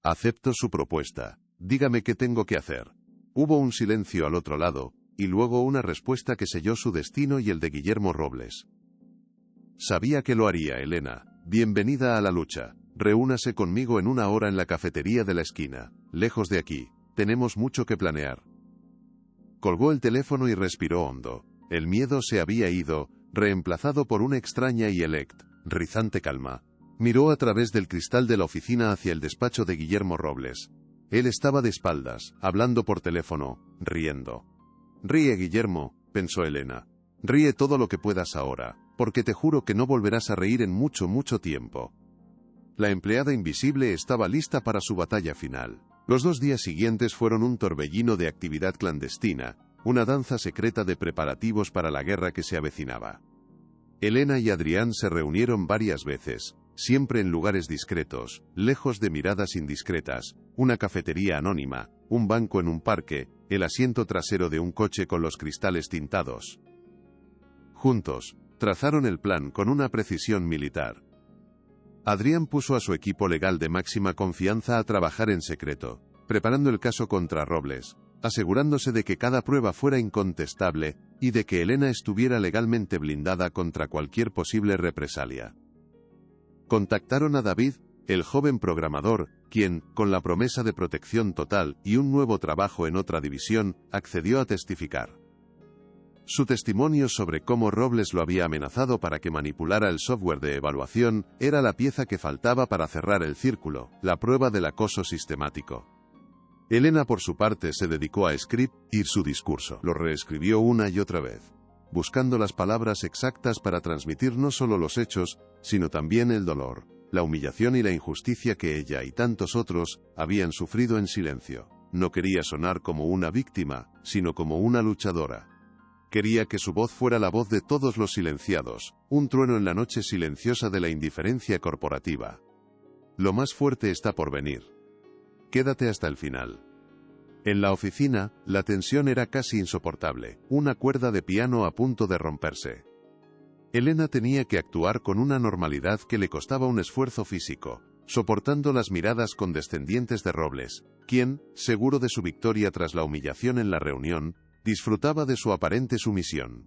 Acepto su propuesta. Dígame qué tengo que hacer. Hubo un silencio al otro lado, y luego una respuesta que selló su destino y el de Guillermo Robles. Sabía que lo haría, Elena. Bienvenida a la lucha. Reúnase conmigo en 1 hora en la cafetería de la esquina. Lejos de aquí. Tenemos mucho que planear. Colgó el teléfono y respiró hondo. El miedo se había ido, reemplazado por una extraña y rizante calma. Miró a través del cristal de la oficina hacia el despacho de Guillermo Robles. Él estaba de espaldas, hablando por teléfono, riendo. Ríe, Guillermo, pensó Elena. Ríe todo lo que puedas ahora, porque te juro que no volverás a reír en mucho tiempo. La empleada invisible estaba lista para su batalla final. Los 2 días siguientes fueron un torbellino de actividad clandestina, una danza secreta de preparativos para la guerra que se avecinaba. Elena y Adrián se reunieron varias veces, siempre en lugares discretos, lejos de miradas indiscretas, una cafetería anónima, un banco en un parque, el asiento trasero de un coche con los cristales tintados. Juntos, trazaron el plan con una precisión militar. Adrián puso a su equipo legal de máxima confianza a trabajar en secreto, preparando el caso contra Robles, asegurándose de que cada prueba fuera incontestable, y de que Elena estuviera legalmente blindada contra cualquier posible represalia. Contactaron a David, el joven programador, quien, con la promesa de protección total y un nuevo trabajo en otra división, accedió a testificar. Su testimonio sobre cómo Robles lo había amenazado para que manipulara el software de evaluación era la pieza que faltaba para cerrar el círculo, la prueba del acoso sistemático. Elena, por su parte, se dedicó a escribir su discurso. Lo reescribió una y otra vez, buscando las palabras exactas para transmitir no solo los hechos, sino también el dolor, la humillación y la injusticia que ella y tantos otros habían sufrido en silencio. No quería sonar como una víctima, sino como una luchadora. Quería que su voz fuera la voz de todos los silenciados, un trueno en la noche silenciosa de la indiferencia corporativa. Lo más fuerte está por venir. Quédate hasta el final. En la oficina, la tensión era casi insoportable, una cuerda de piano a punto de romperse. Elena tenía que actuar con una normalidad que le costaba un esfuerzo físico, soportando las miradas condescendientes de Robles, quien, seguro de su victoria tras la humillación en la reunión, disfrutaba de su aparente sumisión.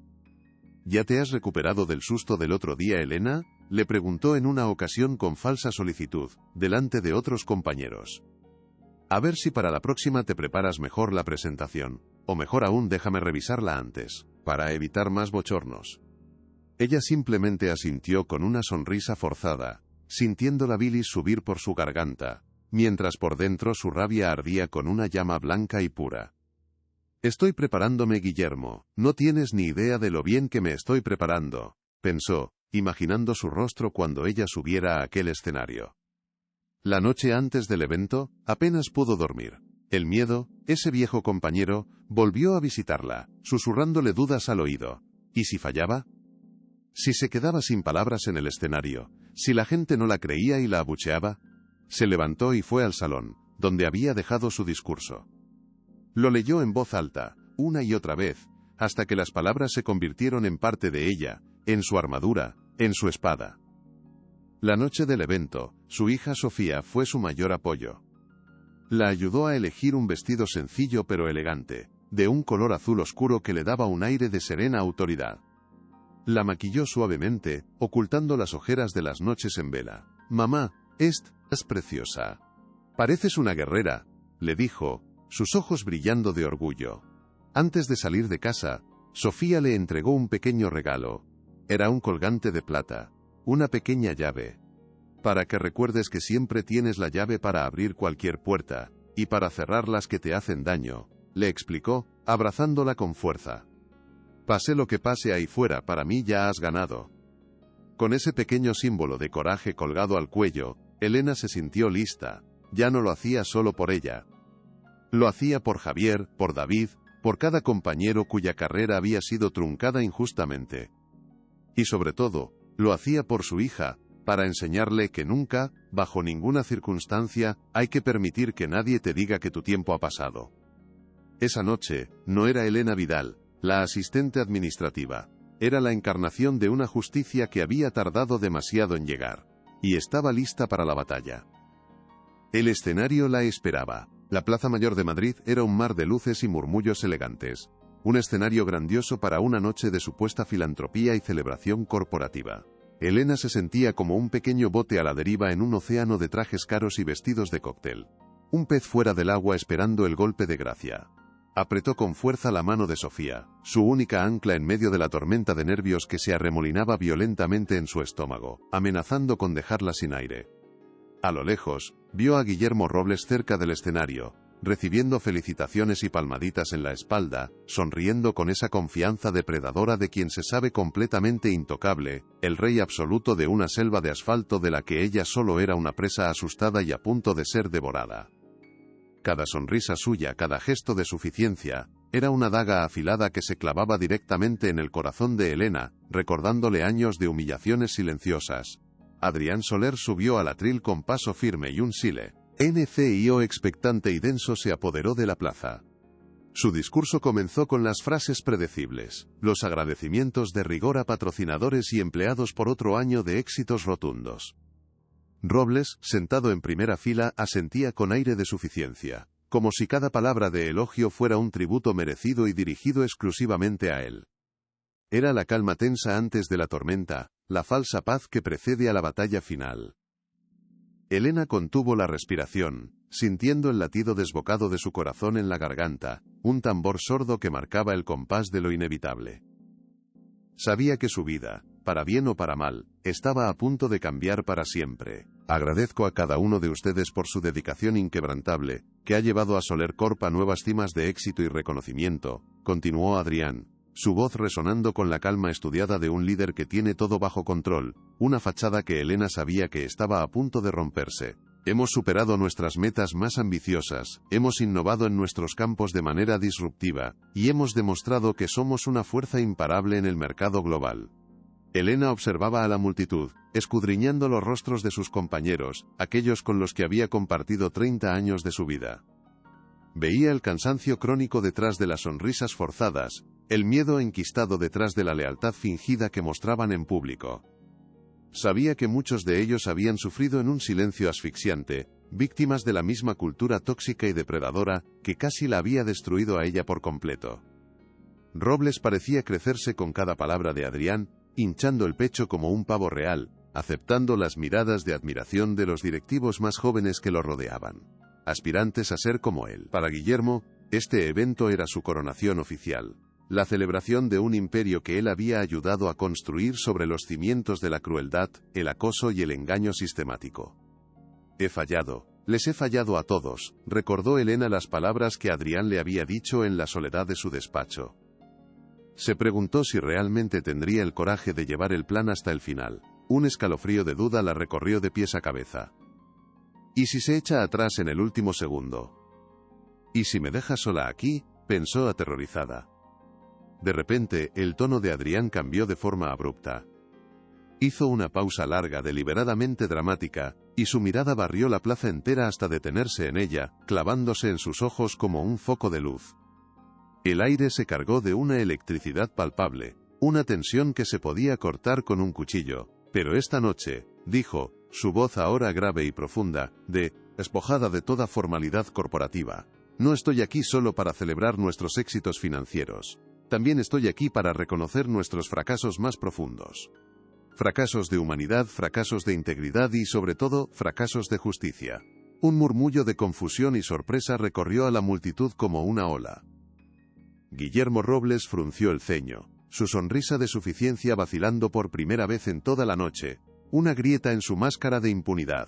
¿Ya te has recuperado del susto del otro día, Elena? le preguntó en una ocasión con falsa solicitud, delante de otros compañeros. A ver si para la próxima te preparas mejor la presentación, o mejor aún déjame revisarla antes, para evitar más bochornos. Ella simplemente asintió con una sonrisa forzada, sintiendo la bilis subir por su garganta, mientras por dentro su rabia ardía con una llama blanca y pura. Estoy preparándome, Guillermo, no tienes ni idea de lo bien que me estoy preparando, pensó, imaginando su rostro cuando ella subiera a aquel escenario. La noche antes del evento, apenas pudo dormir. El miedo, ese viejo compañero, volvió a visitarla, susurrándole dudas al oído. ¿Y si fallaba? Si se quedaba sin palabras en el escenario, si la gente no la creía y la abucheaba. Se levantó y fue al salón, donde había dejado su discurso. Lo leyó en voz alta, una y otra vez, hasta que las palabras se convirtieron en parte de ella, en su armadura, en su espada. La noche del evento, su hija Sofía fue su mayor apoyo. La ayudó a elegir un vestido sencillo pero elegante, de un color azul oscuro que le daba un aire de serena autoridad. La maquilló suavemente, ocultando las ojeras de las noches en vela. «Mamá, estás preciosa. Pareces una guerrera», le dijo, sus ojos brillando de orgullo. Antes de salir de casa, Sofía le entregó un pequeño regalo. Era un colgante de plata, una pequeña llave. Para que recuerdes que siempre tienes la llave para abrir cualquier puerta, y para cerrar las que te hacen daño, le explicó, abrazándola con fuerza. Pase lo que pase ahí fuera, para mí ya has ganado. Con ese pequeño símbolo de coraje colgado al cuello, Elena se sintió lista. Ya no lo hacía solo por ella. Lo hacía por Javier, por David, por cada compañero cuya carrera había sido truncada injustamente. Y sobre todo, lo hacía por su hija, para enseñarle que nunca, bajo ninguna circunstancia, hay que permitir que nadie te diga que tu tiempo ha pasado. Esa noche, no era Elena Vidal, la asistente administrativa. Era la encarnación de una justicia que había tardado demasiado en llegar. Y estaba lista para la batalla. El escenario la esperaba. La Plaza Mayor de Madrid era un mar de luces y murmullos elegantes. Un escenario grandioso para una noche de supuesta filantropía y celebración corporativa. Elena se sentía como un pequeño bote a la deriva en un océano de trajes caros y vestidos de cóctel. Un pez fuera del agua esperando el golpe de gracia. Apretó con fuerza la mano de Sofía, su única ancla en medio de la tormenta de nervios que se arremolinaba violentamente en su estómago, amenazando con dejarla sin aire. A lo lejos, vio a Guillermo Robles cerca del escenario, recibiendo felicitaciones y palmaditas en la espalda, sonriendo con esa confianza depredadora de quien se sabe completamente intocable, el rey absoluto de una selva de asfalto de la que ella solo era una presa asustada y a punto de ser devorada. Cada sonrisa suya, cada gesto de suficiencia, era una daga afilada que se clavaba directamente en el corazón de Elena, recordándole años de humillaciones silenciosas. Adrián Soler subió al atril con paso firme y un silencio expectante y denso se apoderó de la plaza. Su discurso comenzó con las frases predecibles, los agradecimientos de rigor a patrocinadores y empleados por otro año de éxitos rotundos. Robles, sentado en primera fila, asentía con aire de suficiencia, como si cada palabra de elogio fuera un tributo merecido y dirigido exclusivamente a él. Era la calma tensa antes de la tormenta, la falsa paz que precede a la batalla final. Elena contuvo la respiración, sintiendo el latido desbocado de su corazón en la garganta, un tambor sordo que marcaba el compás de lo inevitable. Sabía que su vida, para bien o para mal, estaba a punto de cambiar para siempre. Agradezco a cada uno de ustedes por su dedicación inquebrantable, que ha llevado a Soler Corp a nuevas cimas de éxito y reconocimiento, continuó Adrián, su voz resonando con la calma estudiada de un líder que tiene todo bajo control, una fachada que Elena sabía que estaba a punto de romperse. Hemos superado nuestras metas más ambiciosas, hemos innovado en nuestros campos de manera disruptiva, y hemos demostrado que somos una fuerza imparable en el mercado global. Elena observaba a la multitud, escudriñando los rostros de sus compañeros, aquellos con los que había compartido 30 años de su vida. Veía el cansancio crónico detrás de las sonrisas forzadas, el miedo enquistado detrás de la lealtad fingida que mostraban en público. Sabía que muchos de ellos habían sufrido en un silencio asfixiante, víctimas de la misma cultura tóxica y depredadora, que casi la había destruido a ella por completo. Robles parecía crecerse con cada palabra de Adrián, hinchando el pecho como un pavo real, aceptando las miradas de admiración de los directivos más jóvenes que lo rodeaban, aspirantes a ser como él. Para Guillermo, este evento era su coronación oficial, la celebración de un imperio que él había ayudado a construir sobre los cimientos de la crueldad, el acoso y el engaño sistemático. He fallado, les he fallado a todos, recordó Elena las palabras que Adrián le había dicho en la soledad de su despacho. Se preguntó si realmente tendría el coraje de llevar el plan hasta el final. Un escalofrío de duda la recorrió de pies a cabeza. ¿Y si se echa atrás en el último segundo? ¿Y si me deja sola aquí?, pensó aterrorizada. De repente, el tono de Adrián cambió de forma abrupta. Hizo una pausa larga, deliberadamente dramática, y su mirada barrió la plaza entera hasta detenerse en ella, clavándose en sus ojos como un foco de luz. El aire se cargó de una electricidad palpable, una tensión que se podía cortar con un cuchillo. Pero esta noche, dijo, su voz ahora grave y profunda, despojada de toda formalidad corporativa. No estoy aquí solo para celebrar nuestros éxitos financieros. También estoy aquí para reconocer nuestros fracasos más profundos. Fracasos de humanidad, fracasos de integridad y, sobre todo, fracasos de justicia. Un murmullo de confusión y sorpresa recorrió a la multitud como una ola. Guillermo Robles frunció el ceño, su sonrisa de suficiencia vacilando por primera vez en toda la noche, una grieta en su máscara de impunidad.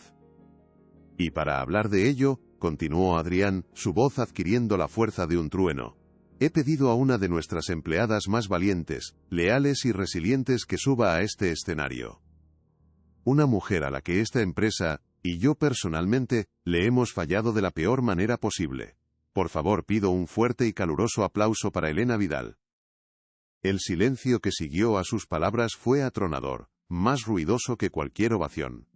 Y para hablar de ello, continuó Adrián, su voz adquiriendo la fuerza de un trueno. He pedido a una de nuestras empleadas más valientes, leales y resilientes que suba a este escenario. Una mujer a la que esta empresa, y yo personalmente, le hemos fallado de la peor manera posible. Por favor, pido un fuerte y caluroso aplauso para Elena Vidal. El silencio que siguió a sus palabras fue atronador, más ruidoso que cualquier ovación.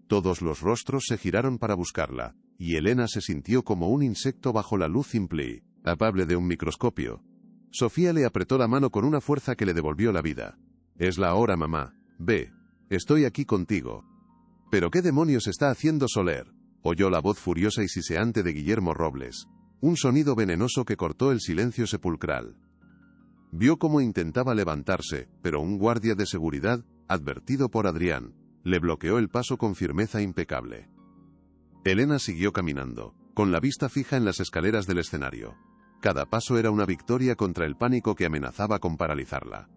Todos los rostros se giraron para buscarla, y Elena se sintió como un insecto bajo la luz simple y palpable de un microscopio. Sofía le apretó la mano con una fuerza que le devolvió la vida. Es la hora, mamá. Ve. Estoy aquí contigo. ¿Pero qué demonios está haciendo Soler?, oyó la voz furiosa y siseante de Guillermo Robles. Un sonido venenoso que cortó el silencio sepulcral. Vio cómo intentaba levantarse, pero un guardia de seguridad, advertido por Adrián, le bloqueó el paso con firmeza impecable. Elena siguió caminando, con la vista fija en las escaleras del escenario. Cada paso era una victoria contra el pánico que amenazaba con paralizarla.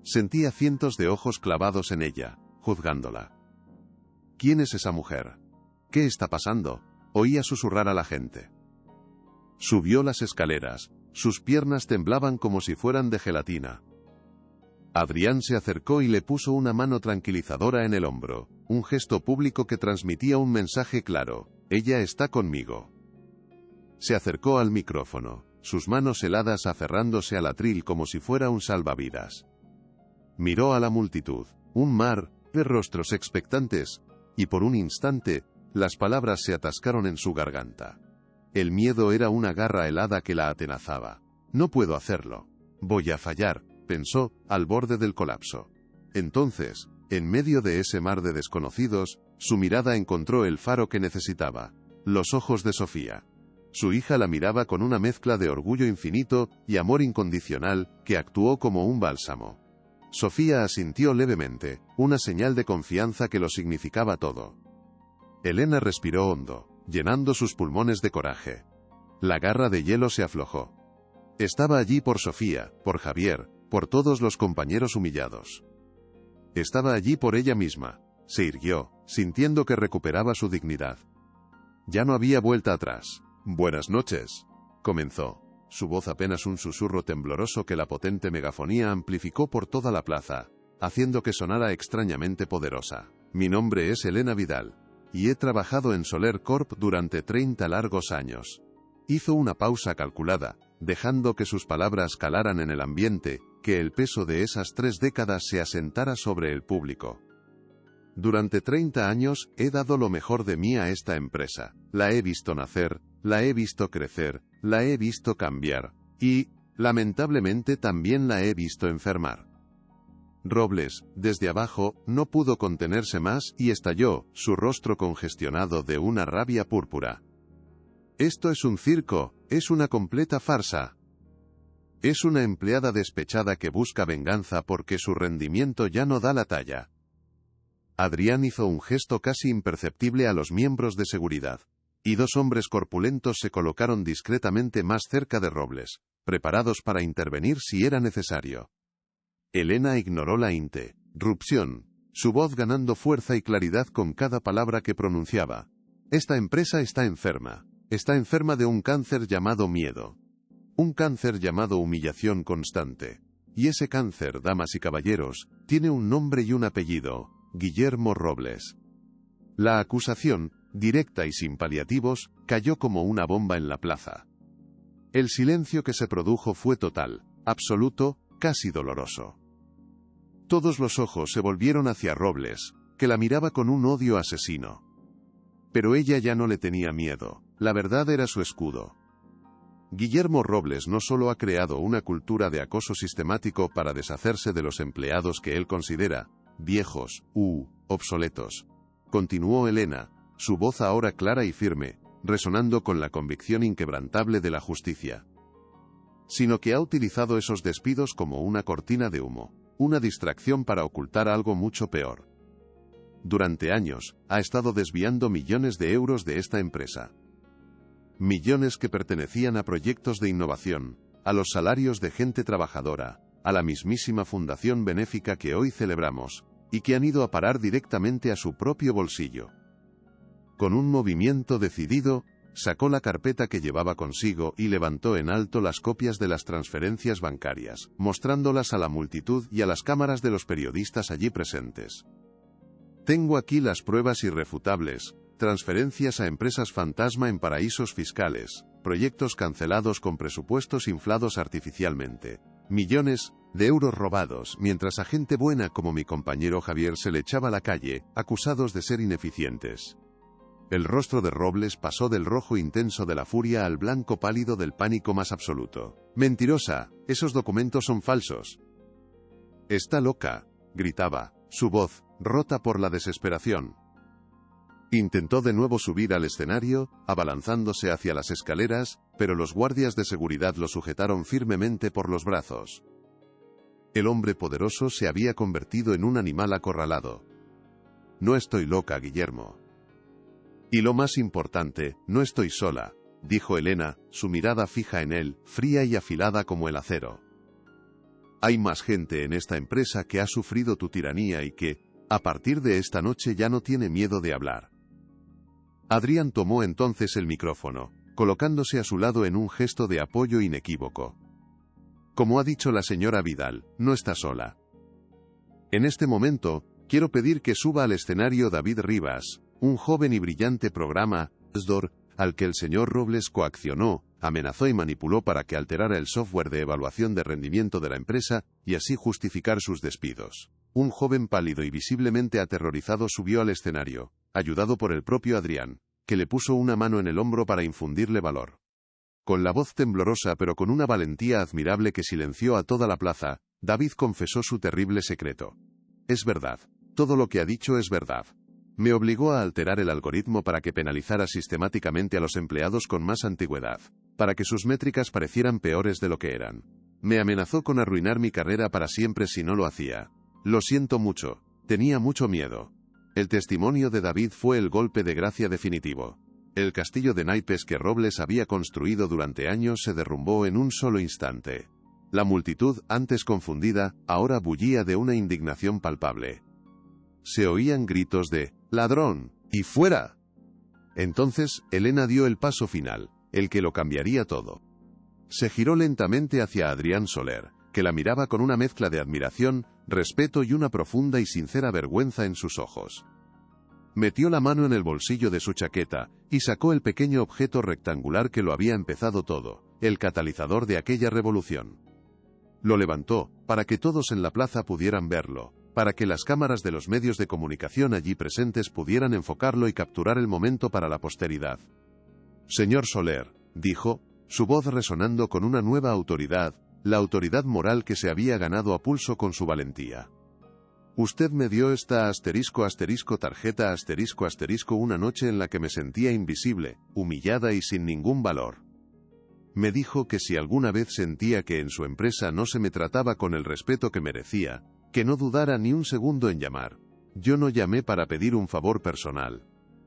Sentía cientos de ojos clavados en ella, juzgándola. ¿Quién es esa mujer? ¿Qué está pasando?, oía susurrar a la gente. Subió las escaleras, sus piernas temblaban como si fueran de gelatina. Adrián se acercó y le puso una mano tranquilizadora en el hombro, un gesto público que transmitía un mensaje claro: ella está conmigo. Se acercó al micrófono, sus manos heladas aferrándose al atril como si fuera un salvavidas. Miró a la multitud, un mar de rostros expectantes, y por un instante, las palabras se atascaron en su garganta. El miedo era una garra helada que la atenazaba. No puedo hacerlo. Voy a fallar, pensó, al borde del colapso. Entonces, en medio de ese mar de desconocidos, su mirada encontró el faro que necesitaba: los ojos de Sofía. Su hija la miraba con una mezcla de orgullo infinito y amor incondicional, que actuó como un bálsamo. Sofía asintió levemente, una señal de confianza que lo significaba todo. Elena respiró hondo, llenando sus pulmones de coraje. La garra de hielo se aflojó. Estaba allí por Sofía, por Javier, por todos los compañeros humillados. Estaba allí por ella misma. Se irguió, sintiendo que recuperaba su dignidad. Ya no había vuelta atrás. Buenas noches, comenzó, su voz apenas un susurro tembloroso que la potente megafonía amplificó por toda la plaza, haciendo que sonara extrañamente poderosa. Mi nombre es Elena Vidal, y he trabajado en Soler Corp durante 30 largos años. Hizo una pausa calculada, dejando que sus palabras calaran en el ambiente, que el peso de esas 3 décadas se asentara sobre el público. Durante 30 años, he dado lo mejor de mí a esta empresa. La he visto nacer, la he visto crecer, la he visto cambiar, y, lamentablemente también la he visto enfermar. Robles, desde abajo, no pudo contenerse más y estalló, su rostro congestionado de una rabia púrpura. Esto es un circo, es una completa farsa. Es una empleada despechada que busca venganza porque su rendimiento ya no da la talla. Adrián hizo un gesto casi imperceptible a los miembros de seguridad, y dos hombres corpulentos se colocaron discretamente más cerca de Robles, preparados para intervenir si era necesario. Elena ignoró la interrupción, su voz ganando fuerza y claridad con cada palabra que pronunciaba. Esta empresa está enferma de un cáncer llamado miedo. Un cáncer llamado humillación constante. Y ese cáncer, damas y caballeros, tiene un nombre y un apellido: Guillermo Robles. La acusación, directa y sin paliativos, cayó como una bomba en la plaza. El silencio que se produjo fue total, absoluto, casi doloroso. Todos los ojos se volvieron hacia Robles, que la miraba con un odio asesino. Pero ella ya no le tenía miedo, la verdad era su escudo. Guillermo Robles no solo ha creado una cultura de acoso sistemático para deshacerse de los empleados que él considera viejos u obsoletos. Continuó Elena, su voz ahora clara y firme, resonando con la convicción inquebrantable de la justicia. Sino que ha utilizado esos despidos como una cortina de humo, una distracción para ocultar algo mucho peor. Durante años, ha estado desviando millones de euros de esta empresa. Millones que pertenecían a proyectos de innovación, a los salarios de gente trabajadora, a la mismísima fundación benéfica que hoy celebramos, y que han ido a parar directamente a su propio bolsillo. Con un movimiento decidido, sacó la carpeta que llevaba consigo y levantó en alto las copias de las transferencias bancarias, mostrándolas a la multitud y a las cámaras de los periodistas allí presentes. Tengo aquí las pruebas irrefutables: transferencias a empresas fantasma en paraísos fiscales, proyectos cancelados con presupuestos inflados artificialmente, millones de euros robados, mientras a gente buena como mi compañero Javier se le echaba a la calle, acusados de ser ineficientes. El rostro de Robles pasó del rojo intenso de la furia al blanco pálido del pánico más absoluto. Mentirosa, esos documentos son falsos. Está loca, gritaba, su voz, rota por la desesperación. Intentó de nuevo subir al escenario, abalanzándose hacia las escaleras, pero los guardias de seguridad lo sujetaron firmemente por los brazos. El hombre poderoso se había convertido en un animal acorralado. No estoy loca, Guillermo. Y lo más importante, no estoy sola, dijo Elena, su mirada fija en él, fría y afilada como el acero. Hay más gente en esta empresa que ha sufrido tu tiranía y que, a partir de esta noche ya no tiene miedo de hablar. Adrián tomó entonces el micrófono, colocándose a su lado en un gesto de apoyo inequívoco. Como ha dicho la señora Vidal, no está sola. En este momento, quiero pedir que suba al escenario David Rivas, un joven y brillante programa, SDOR, al que el señor Robles coaccionó, amenazó y manipuló para que alterara el software de evaluación de rendimiento de la empresa, y así justificar sus despidos. Un joven pálido y visiblemente aterrorizado subió al escenario, ayudado por el propio Adrián, que le puso una mano en el hombro para infundirle valor. Con la voz temblorosa pero con una valentía admirable que silenció a toda la plaza, David confesó su terrible secreto. Es verdad, todo lo que ha dicho es verdad. Me obligó a alterar el algoritmo para que penalizara sistemáticamente a los empleados con más antigüedad, para que sus métricas parecieran peores de lo que eran. Me amenazó con arruinar mi carrera para siempre si no lo hacía. Lo siento mucho, tenía mucho miedo. El testimonio de David fue el golpe de gracia definitivo. El castillo de naipes que Robles había construido durante años se derrumbó en un solo instante. La multitud, antes confundida, ahora bullía de una indignación palpable. Se oían gritos de «¡Ladrón! ¡Y fuera!». Entonces, Elena dio el paso final, el que lo cambiaría todo. Se giró lentamente hacia Adrián Soler, que la miraba con una mezcla de admiración, respeto y una profunda y sincera vergüenza en sus ojos. Metió la mano en el bolsillo de su chaqueta, y sacó el pequeño objeto rectangular que lo había empezado todo, el catalizador de aquella revolución. Lo levantó, para que todos en la plaza pudieran verlo, para que las cámaras de los medios de comunicación allí presentes pudieran enfocarlo y capturar el momento para la posteridad. Señor Soler, dijo, su voz resonando con una nueva autoridad, la autoridad moral que se había ganado a pulso con su valentía. Usted me dio esta tarjeta una noche en la que me sentía invisible, humillada y sin ningún valor. Me dijo que si alguna vez sentía que en su empresa no se me trataba con el respeto que merecía, que no dudara ni un segundo en llamar, Yo no llamé para pedir un favor personal.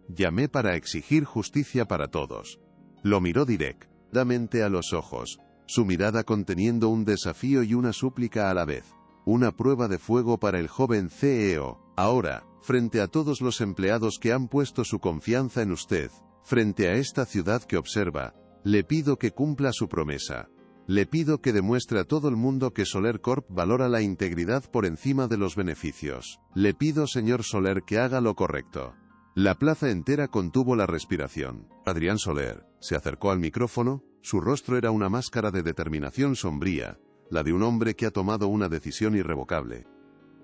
Llamé para exigir justicia para todos. Lo miró directamente a los ojos, su mirada conteniendo un desafío y una súplica a la vez. Una prueba de fuego para el joven CEO. Ahora, frente a todos los empleados que han puesto su confianza en usted, frente a esta ciudad que observa, le pido que cumpla su promesa. Le pido que demuestre a todo el mundo que Soler Corp valora la integridad por encima de los beneficios. Le pido, señor Soler, que haga lo correcto. La plaza entera contuvo la respiración. Adrián Soler se acercó al micrófono, su rostro era una máscara de determinación sombría, la de un hombre que ha tomado una decisión irrevocable.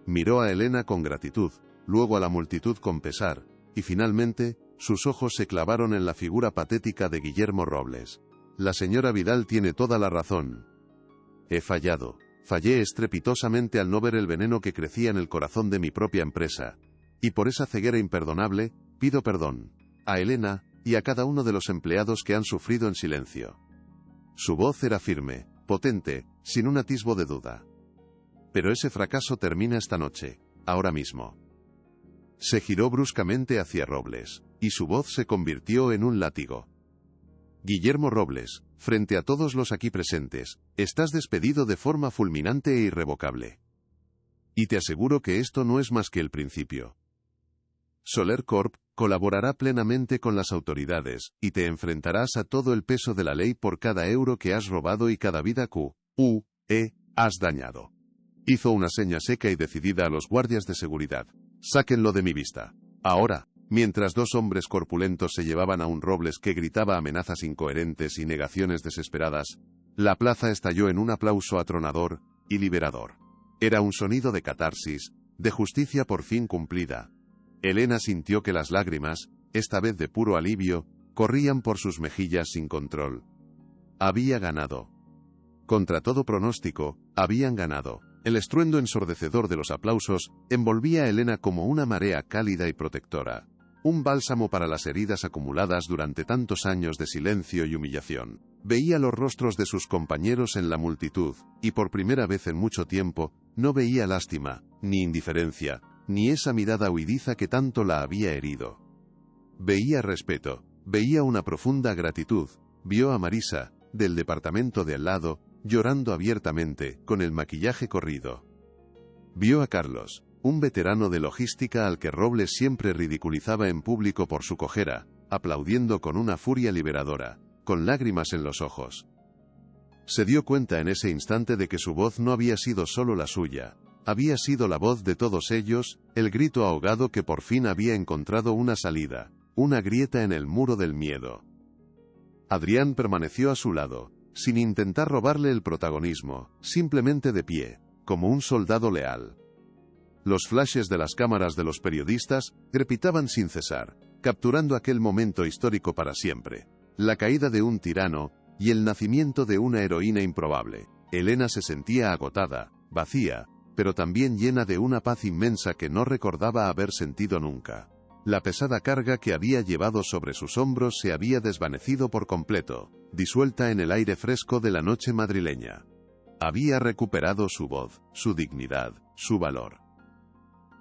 Miró a Elena con gratitud, luego a la multitud con pesar, y finalmente, sus ojos se clavaron en la figura patética de Guillermo Robles. La señora Vidal tiene toda la razón. He fallado. Fallé estrepitosamente al no ver el veneno que crecía en el corazón de mi propia empresa. Y por esa ceguera imperdonable, pido perdón. A Elena, y a cada uno de los empleados que han sufrido en silencio. Su voz era firme, potente, sin un atisbo de duda. Pero ese fracaso termina esta noche, ahora mismo. Se giró bruscamente hacia Robles, y su voz se convirtió en un látigo. Guillermo Robles, frente a todos los aquí presentes, estás despedido de forma fulminante e irrevocable. Y te aseguro que esto no es más que el principio. Soler Corp colaborará plenamente con las autoridades, y te enfrentarás a todo el peso de la ley por cada euro que has robado y cada vida has dañado. Hizo una seña seca y decidida a los guardias de seguridad. Sáquenlo de mi vista. Ahora, mientras dos hombres corpulentos se llevaban a un Robles que gritaba amenazas incoherentes y negaciones desesperadas, la plaza estalló en un aplauso atronador y liberador. Era un sonido de catarsis, de justicia por fin cumplida. Elena sintió que las lágrimas, esta vez de puro alivio, corrían por sus mejillas sin control. Había ganado. Contra todo pronóstico, habían ganado. El estruendo ensordecedor de los aplausos envolvía a Elena como una marea cálida y protectora. Un bálsamo para las heridas acumuladas durante tantos años de silencio y humillación. Veía los rostros de sus compañeros en la multitud, y por primera vez en mucho tiempo, no veía lástima, ni indiferencia, ni esa mirada huidiza que tanto la había herido. Veía respeto, veía una profunda gratitud, vio a Marisa, del departamento de al lado, llorando abiertamente, con el maquillaje corrido. Vio a Carlos, un veterano de logística al que Robles siempre ridiculizaba en público por su cojera, aplaudiendo con una furia liberadora, con lágrimas en los ojos. Se dio cuenta en ese instante de que su voz no había sido solo la suya, había sido la voz de todos ellos, el grito ahogado que por fin había encontrado una salida, una grieta en el muro del miedo. Adrián permaneció a su lado, sin intentar robarle el protagonismo, simplemente de pie, como un soldado leal. Los flashes de las cámaras de los periodistas crepitaban sin cesar, capturando aquel momento histórico para siempre. La caída de un tirano, y el nacimiento de una heroína improbable. Elena se sentía agotada, vacía, pero también llena de una paz inmensa que no recordaba haber sentido nunca. La pesada carga que había llevado sobre sus hombros se había desvanecido por completo, disuelta en el aire fresco de la noche madrileña. Había recuperado su voz, su dignidad, su valor.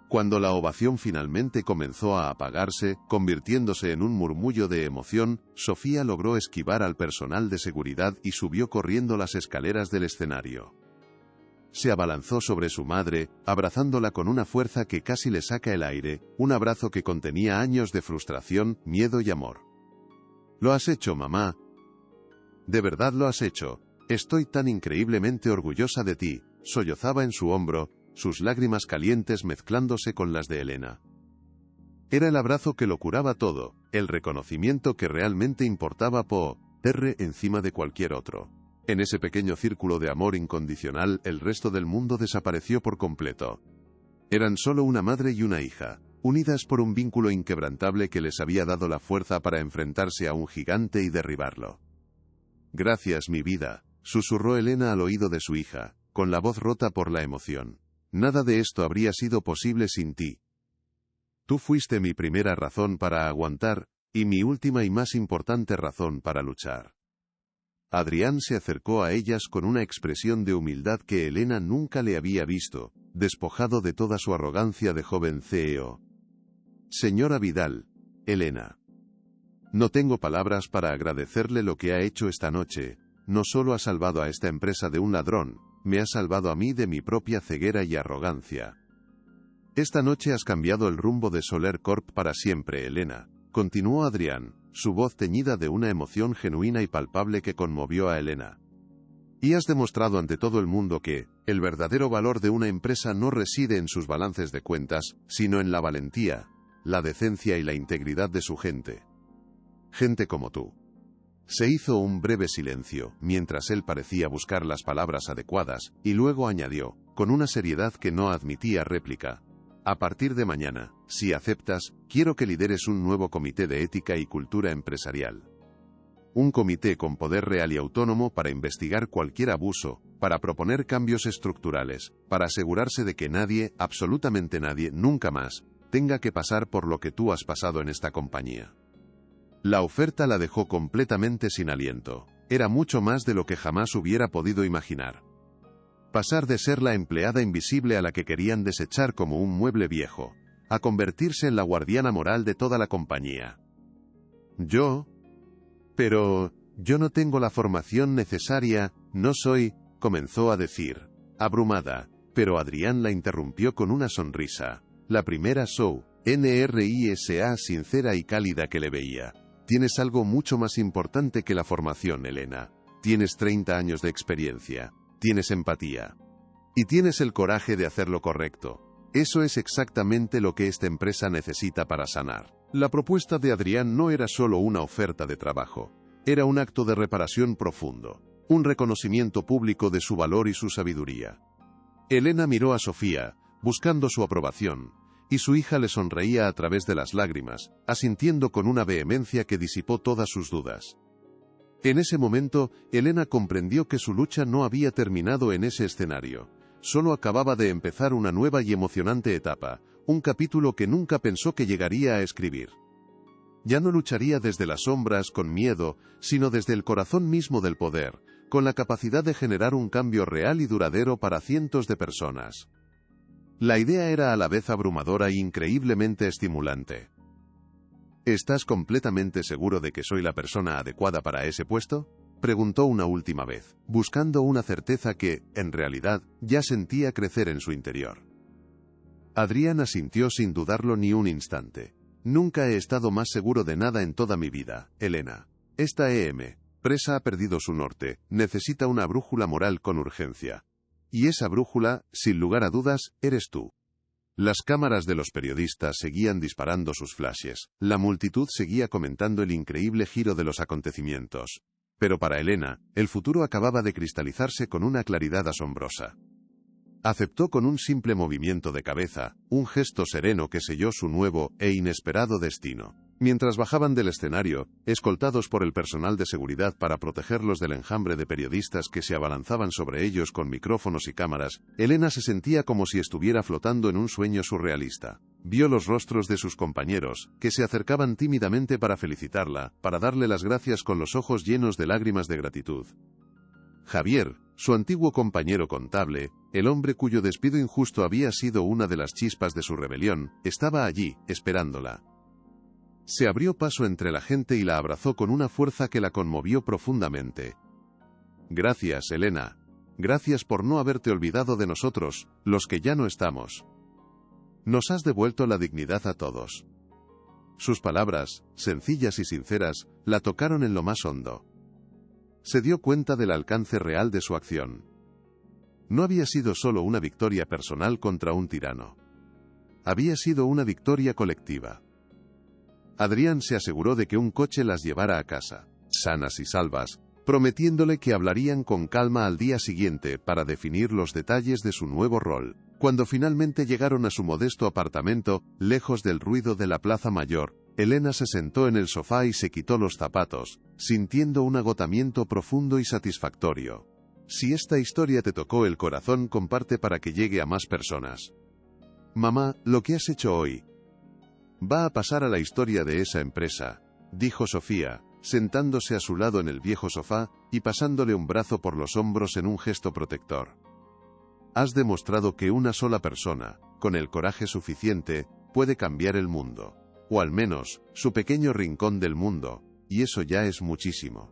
Cuando la ovación finalmente comenzó a apagarse, convirtiéndose en un murmullo de emoción, Sofía logró esquivar al personal de seguridad y subió corriendo las escaleras del escenario. Se abalanzó sobre su madre, abrazándola con una fuerza que casi le saca el aire, un abrazo que contenía años de frustración, miedo y amor. «Lo has hecho, mamá. De verdad lo has hecho. Estoy tan increíblemente orgullosa de ti», sollozaba en su hombro, sus lágrimas calientes mezclándose con las de Elena. Era el abrazo que lo curaba todo, el reconocimiento que realmente importaba por encima de cualquier otro. En ese pequeño círculo de amor incondicional, el resto del mundo desapareció por completo. Eran solo una madre y una hija, unidas por un vínculo inquebrantable que les había dado la fuerza para enfrentarse a un gigante y derribarlo. «Gracias, mi vida», susurró Elena al oído de su hija, con la voz rota por la emoción. «Nada de esto habría sido posible sin ti. Tú fuiste mi primera razón para aguantar, y mi última y más importante razón para luchar». Adrián se acercó a ellas con una expresión de humildad que Elena nunca le había visto, despojado de toda su arrogancia de joven CEO. Señora Vidal, Elena. No tengo palabras para agradecerle lo que ha hecho esta noche. No solo ha salvado a esta empresa de un ladrón, me ha salvado a mí de mi propia ceguera y arrogancia. Esta noche has cambiado el rumbo de Soler Corp para siempre, Elena, continuó Adrián, su voz teñida de una emoción genuina y palpable que conmovió a Elena. Y has demostrado ante todo el mundo que, el verdadero valor de una empresa no reside en sus balances de cuentas, sino en la valentía, la decencia y la integridad de su gente. Gente como tú. Se hizo un breve silencio, mientras él parecía buscar las palabras adecuadas, y luego añadió, con una seriedad que no admitía réplica. A partir de mañana, si aceptas, quiero que lideres un nuevo comité de ética y cultura empresarial. Un comité con poder real y autónomo para investigar cualquier abuso, para proponer cambios estructurales, para asegurarse de que nadie, absolutamente nadie, nunca más, tenga que pasar por lo que tú has pasado en esta compañía. La oferta la dejó completamente sin aliento. Era mucho más de lo que jamás hubiera podido imaginar. Pasar de ser la empleada invisible a la que querían desechar como un mueble viejo, a convertirse en la guardiana moral de toda la compañía. Pero yo no tengo la formación necesaria, no soy, comenzó a decir, abrumada, pero Adrián la interrumpió con una sonrisa. La primera NRISA sincera y cálida que le veía. Tienes algo mucho más importante que la formación, Elena. Tienes 30 años de experiencia. Tienes empatía. Y tienes el coraje de hacer lo correcto. Eso es exactamente lo que esta empresa necesita para sanar. La propuesta de Adrián no era solo una oferta de trabajo. Era un acto de reparación profundo. Un reconocimiento público de su valor y su sabiduría. Elena miró a Sofía, buscando su aprobación, y su hija le sonreía a través de las lágrimas, asintiendo con una vehemencia que disipó todas sus dudas. En ese momento, Elena comprendió que su lucha no había terminado en ese escenario. Solo acababa de empezar una nueva y emocionante etapa, un capítulo que nunca pensó que llegaría a escribir. Ya no lucharía desde las sombras con miedo, sino desde el corazón mismo del poder, con la capacidad de generar un cambio real y duradero para cientos de personas. La idea era a la vez abrumadora e increíblemente estimulante. ¿Estás completamente seguro de que soy la persona adecuada para ese puesto?, preguntó una última vez, buscando una certeza que, en realidad, ya sentía crecer en su interior. Adrián asintió sin dudarlo ni un instante. Nunca he estado más seguro de nada en toda mi vida, Elena. Esta empresa ha perdido su norte, necesita una brújula moral con urgencia. Y esa brújula, sin lugar a dudas, eres tú. Las cámaras de los periodistas seguían disparando sus flashes, la multitud seguía comentando el increíble giro de los acontecimientos. Pero para Elena, el futuro acababa de cristalizarse con una claridad asombrosa. Aceptó con un simple movimiento de cabeza, un gesto sereno que selló su nuevo e inesperado destino. Mientras bajaban del escenario, escoltados por el personal de seguridad para protegerlos del enjambre de periodistas que se abalanzaban sobre ellos con micrófonos y cámaras, Elena se sentía como si estuviera flotando en un sueño surrealista. Vio los rostros de sus compañeros, que se acercaban tímidamente para felicitarla, para darle las gracias con los ojos llenos de lágrimas de gratitud. Javier, su antiguo compañero contable, el hombre cuyo despido injusto había sido una de las chispas de su rebelión, estaba allí, esperándola. Se abrió paso entre la gente y la abrazó con una fuerza que la conmovió profundamente. Gracias, Elena. Gracias por no haberte olvidado de nosotros, los que ya no estamos. Nos has devuelto la dignidad a todos. Sus palabras, sencillas y sinceras, la tocaron en lo más hondo. Se dio cuenta del alcance real de su acción. No había sido solo una victoria personal contra un tirano. Había sido una victoria colectiva. Adrián se aseguró de que un coche las llevara a casa, sanas y salvas, prometiéndole que hablarían con calma al día siguiente para definir los detalles de su nuevo rol. Cuando finalmente llegaron a su modesto apartamento, lejos del ruido de la plaza mayor, Elena se sentó en el sofá y se quitó los zapatos, sintiendo un agotamiento profundo y satisfactorio. Si esta historia te tocó el corazón, comparte para que llegue a más personas. Mamá, lo que has hecho hoy va a pasar a la historia de esa empresa, dijo Sofía, sentándose a su lado en el viejo sofá y pasándole un brazo por los hombros en un gesto protector. Has demostrado que una sola persona, con el coraje suficiente, puede cambiar el mundo. O al menos, su pequeño rincón del mundo, y eso ya es muchísimo.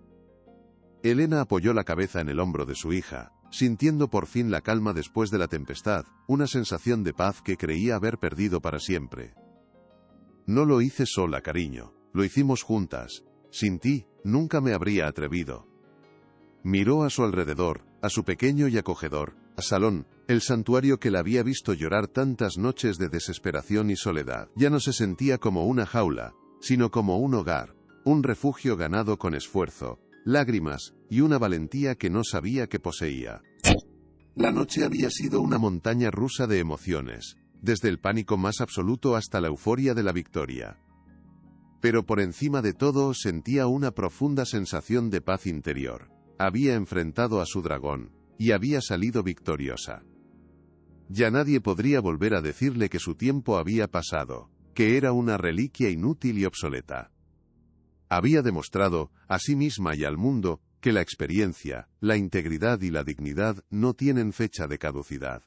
Elena apoyó la cabeza en el hombro de su hija, sintiendo por fin la calma después de la tempestad, una sensación de paz que creía haber perdido para siempre. No lo hice sola, cariño, lo hicimos juntas. Sin ti, nunca me habría atrevido. Miró a su alrededor, a su pequeño y acogedor salón, el santuario que la había visto llorar tantas noches de desesperación y soledad. Ya no se sentía como una jaula, sino como un hogar, un refugio ganado con esfuerzo, lágrimas y una valentía que no sabía que poseía. La noche había sido una montaña rusa de emociones, desde el pánico más absoluto hasta la euforia de la victoria. Pero por encima de todo sentía una profunda sensación de paz interior. Había enfrentado a su dragón, y había salido victoriosa. Ya nadie podría volver a decirle que su tiempo había pasado, que era una reliquia inútil y obsoleta. Había demostrado, a sí misma y al mundo, que la experiencia, la integridad y la dignidad no tienen fecha de caducidad.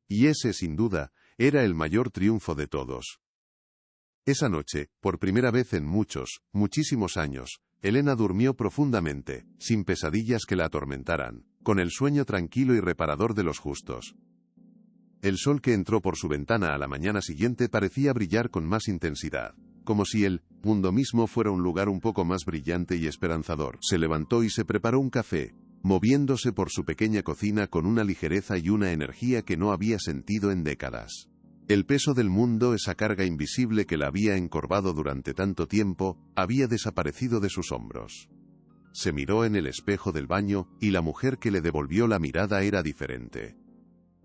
Y ese, sin duda, era el mayor triunfo de todos. Esa noche, por primera vez en muchísimos años, Elena durmió profundamente, sin pesadillas que la atormentaran, con el sueño tranquilo y reparador de los justos. El sol que entró por su ventana a la mañana siguiente parecía brillar con más intensidad, como si el mundo mismo fuera un lugar un poco más brillante y esperanzador. Se levantó y se preparó un café, moviéndose por su pequeña cocina con una ligereza y una energía que no había sentido en décadas. El peso del mundo, esa carga invisible que la había encorvado durante tanto tiempo, había desaparecido de sus hombros. Se miró en el espejo del baño, y la mujer que le devolvió la mirada era diferente.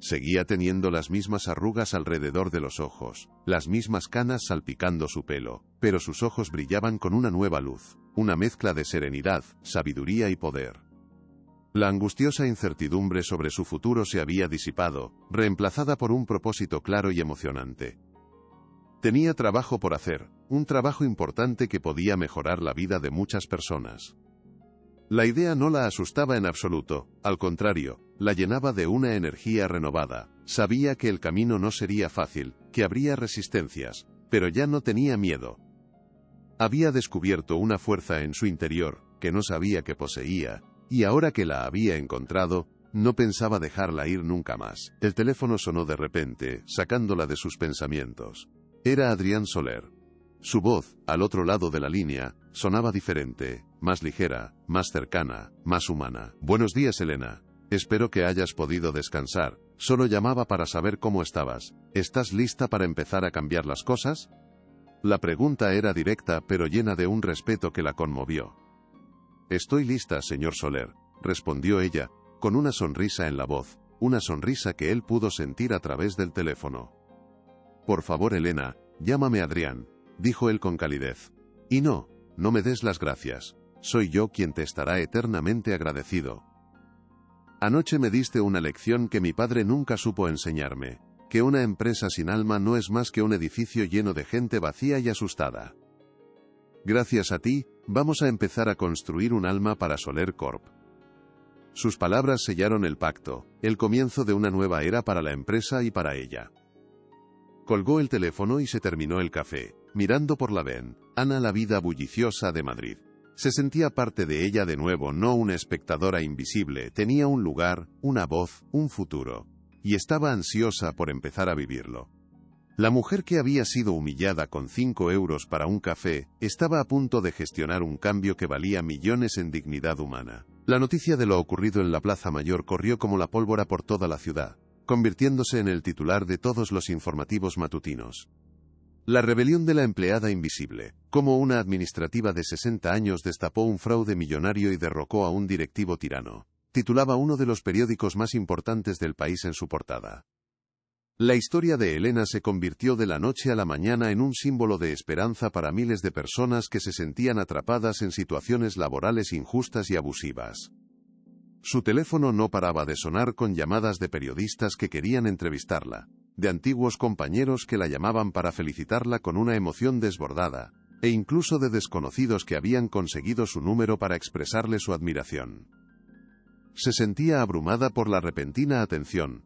Seguía teniendo las mismas arrugas alrededor de los ojos, las mismas canas salpicando su pelo, pero sus ojos brillaban con una nueva luz, una mezcla de serenidad, sabiduría y poder. La angustiosa incertidumbre sobre su futuro se había disipado, reemplazada por un propósito claro y emocionante. Tenía trabajo por hacer, un trabajo importante que podía mejorar la vida de muchas personas. La idea no la asustaba en absoluto, al contrario, la llenaba de una energía renovada. Sabía que el camino no sería fácil, que habría resistencias, pero ya no tenía miedo. Había descubierto una fuerza en su interior, que no sabía que poseía, y ahora que la había encontrado, no pensaba dejarla ir nunca más. El teléfono sonó de repente, sacándola de sus pensamientos. Era Adrián Soler. Su voz, al otro lado de la línea, sonaba diferente, más ligera, más cercana, más humana. Buenos días, Elena. Espero que hayas podido descansar. Solo llamaba para saber cómo estabas. ¿Estás lista para empezar a cambiar las cosas? La pregunta era directa pero llena de un respeto que la conmovió. Estoy lista, señor Soler, respondió ella, con una sonrisa en la voz, una sonrisa que él pudo sentir a través del teléfono. Por favor, Elena, llámame Adrián, dijo él con calidez. Y no me des las gracias. Soy yo quien te estará eternamente agradecido. Anoche me diste una lección que mi padre nunca supo enseñarme, que una empresa sin alma no es más que un edificio lleno de gente vacía y asustada. Gracias a ti, vamos a empezar a construir un alma para Soler Corp. Sus palabras sellaron el pacto, el comienzo de una nueva era para la empresa y para ella. Colgó el teléfono y se terminó el café, mirando por la ventana la vida bulliciosa de Madrid. Se sentía parte de ella de nuevo, no una espectadora invisible, tenía un lugar, una voz, un futuro. Y estaba ansiosa por empezar a vivirlo. La mujer que había sido humillada con 5 euros para un café, estaba a punto de gestionar un cambio que valía millones en dignidad humana. La noticia de lo ocurrido en la Plaza Mayor corrió como la pólvora por toda la ciudad, convirtiéndose en el titular de todos los informativos matutinos. La rebelión de la empleada invisible, como una administrativa de 60 años destapó un fraude millonario y derrocó a un directivo tirano, titulaba uno de los periódicos más importantes del país en su portada. La historia de Elena se convirtió de la noche a la mañana en un símbolo de esperanza para miles de personas que se sentían atrapadas en situaciones laborales injustas y abusivas. Su teléfono no paraba de sonar con llamadas de periodistas que querían entrevistarla, de antiguos compañeros que la llamaban para felicitarla con una emoción desbordada, e incluso de desconocidos que habían conseguido su número para expresarle su admiración. Se sentía abrumada por la repentina atención,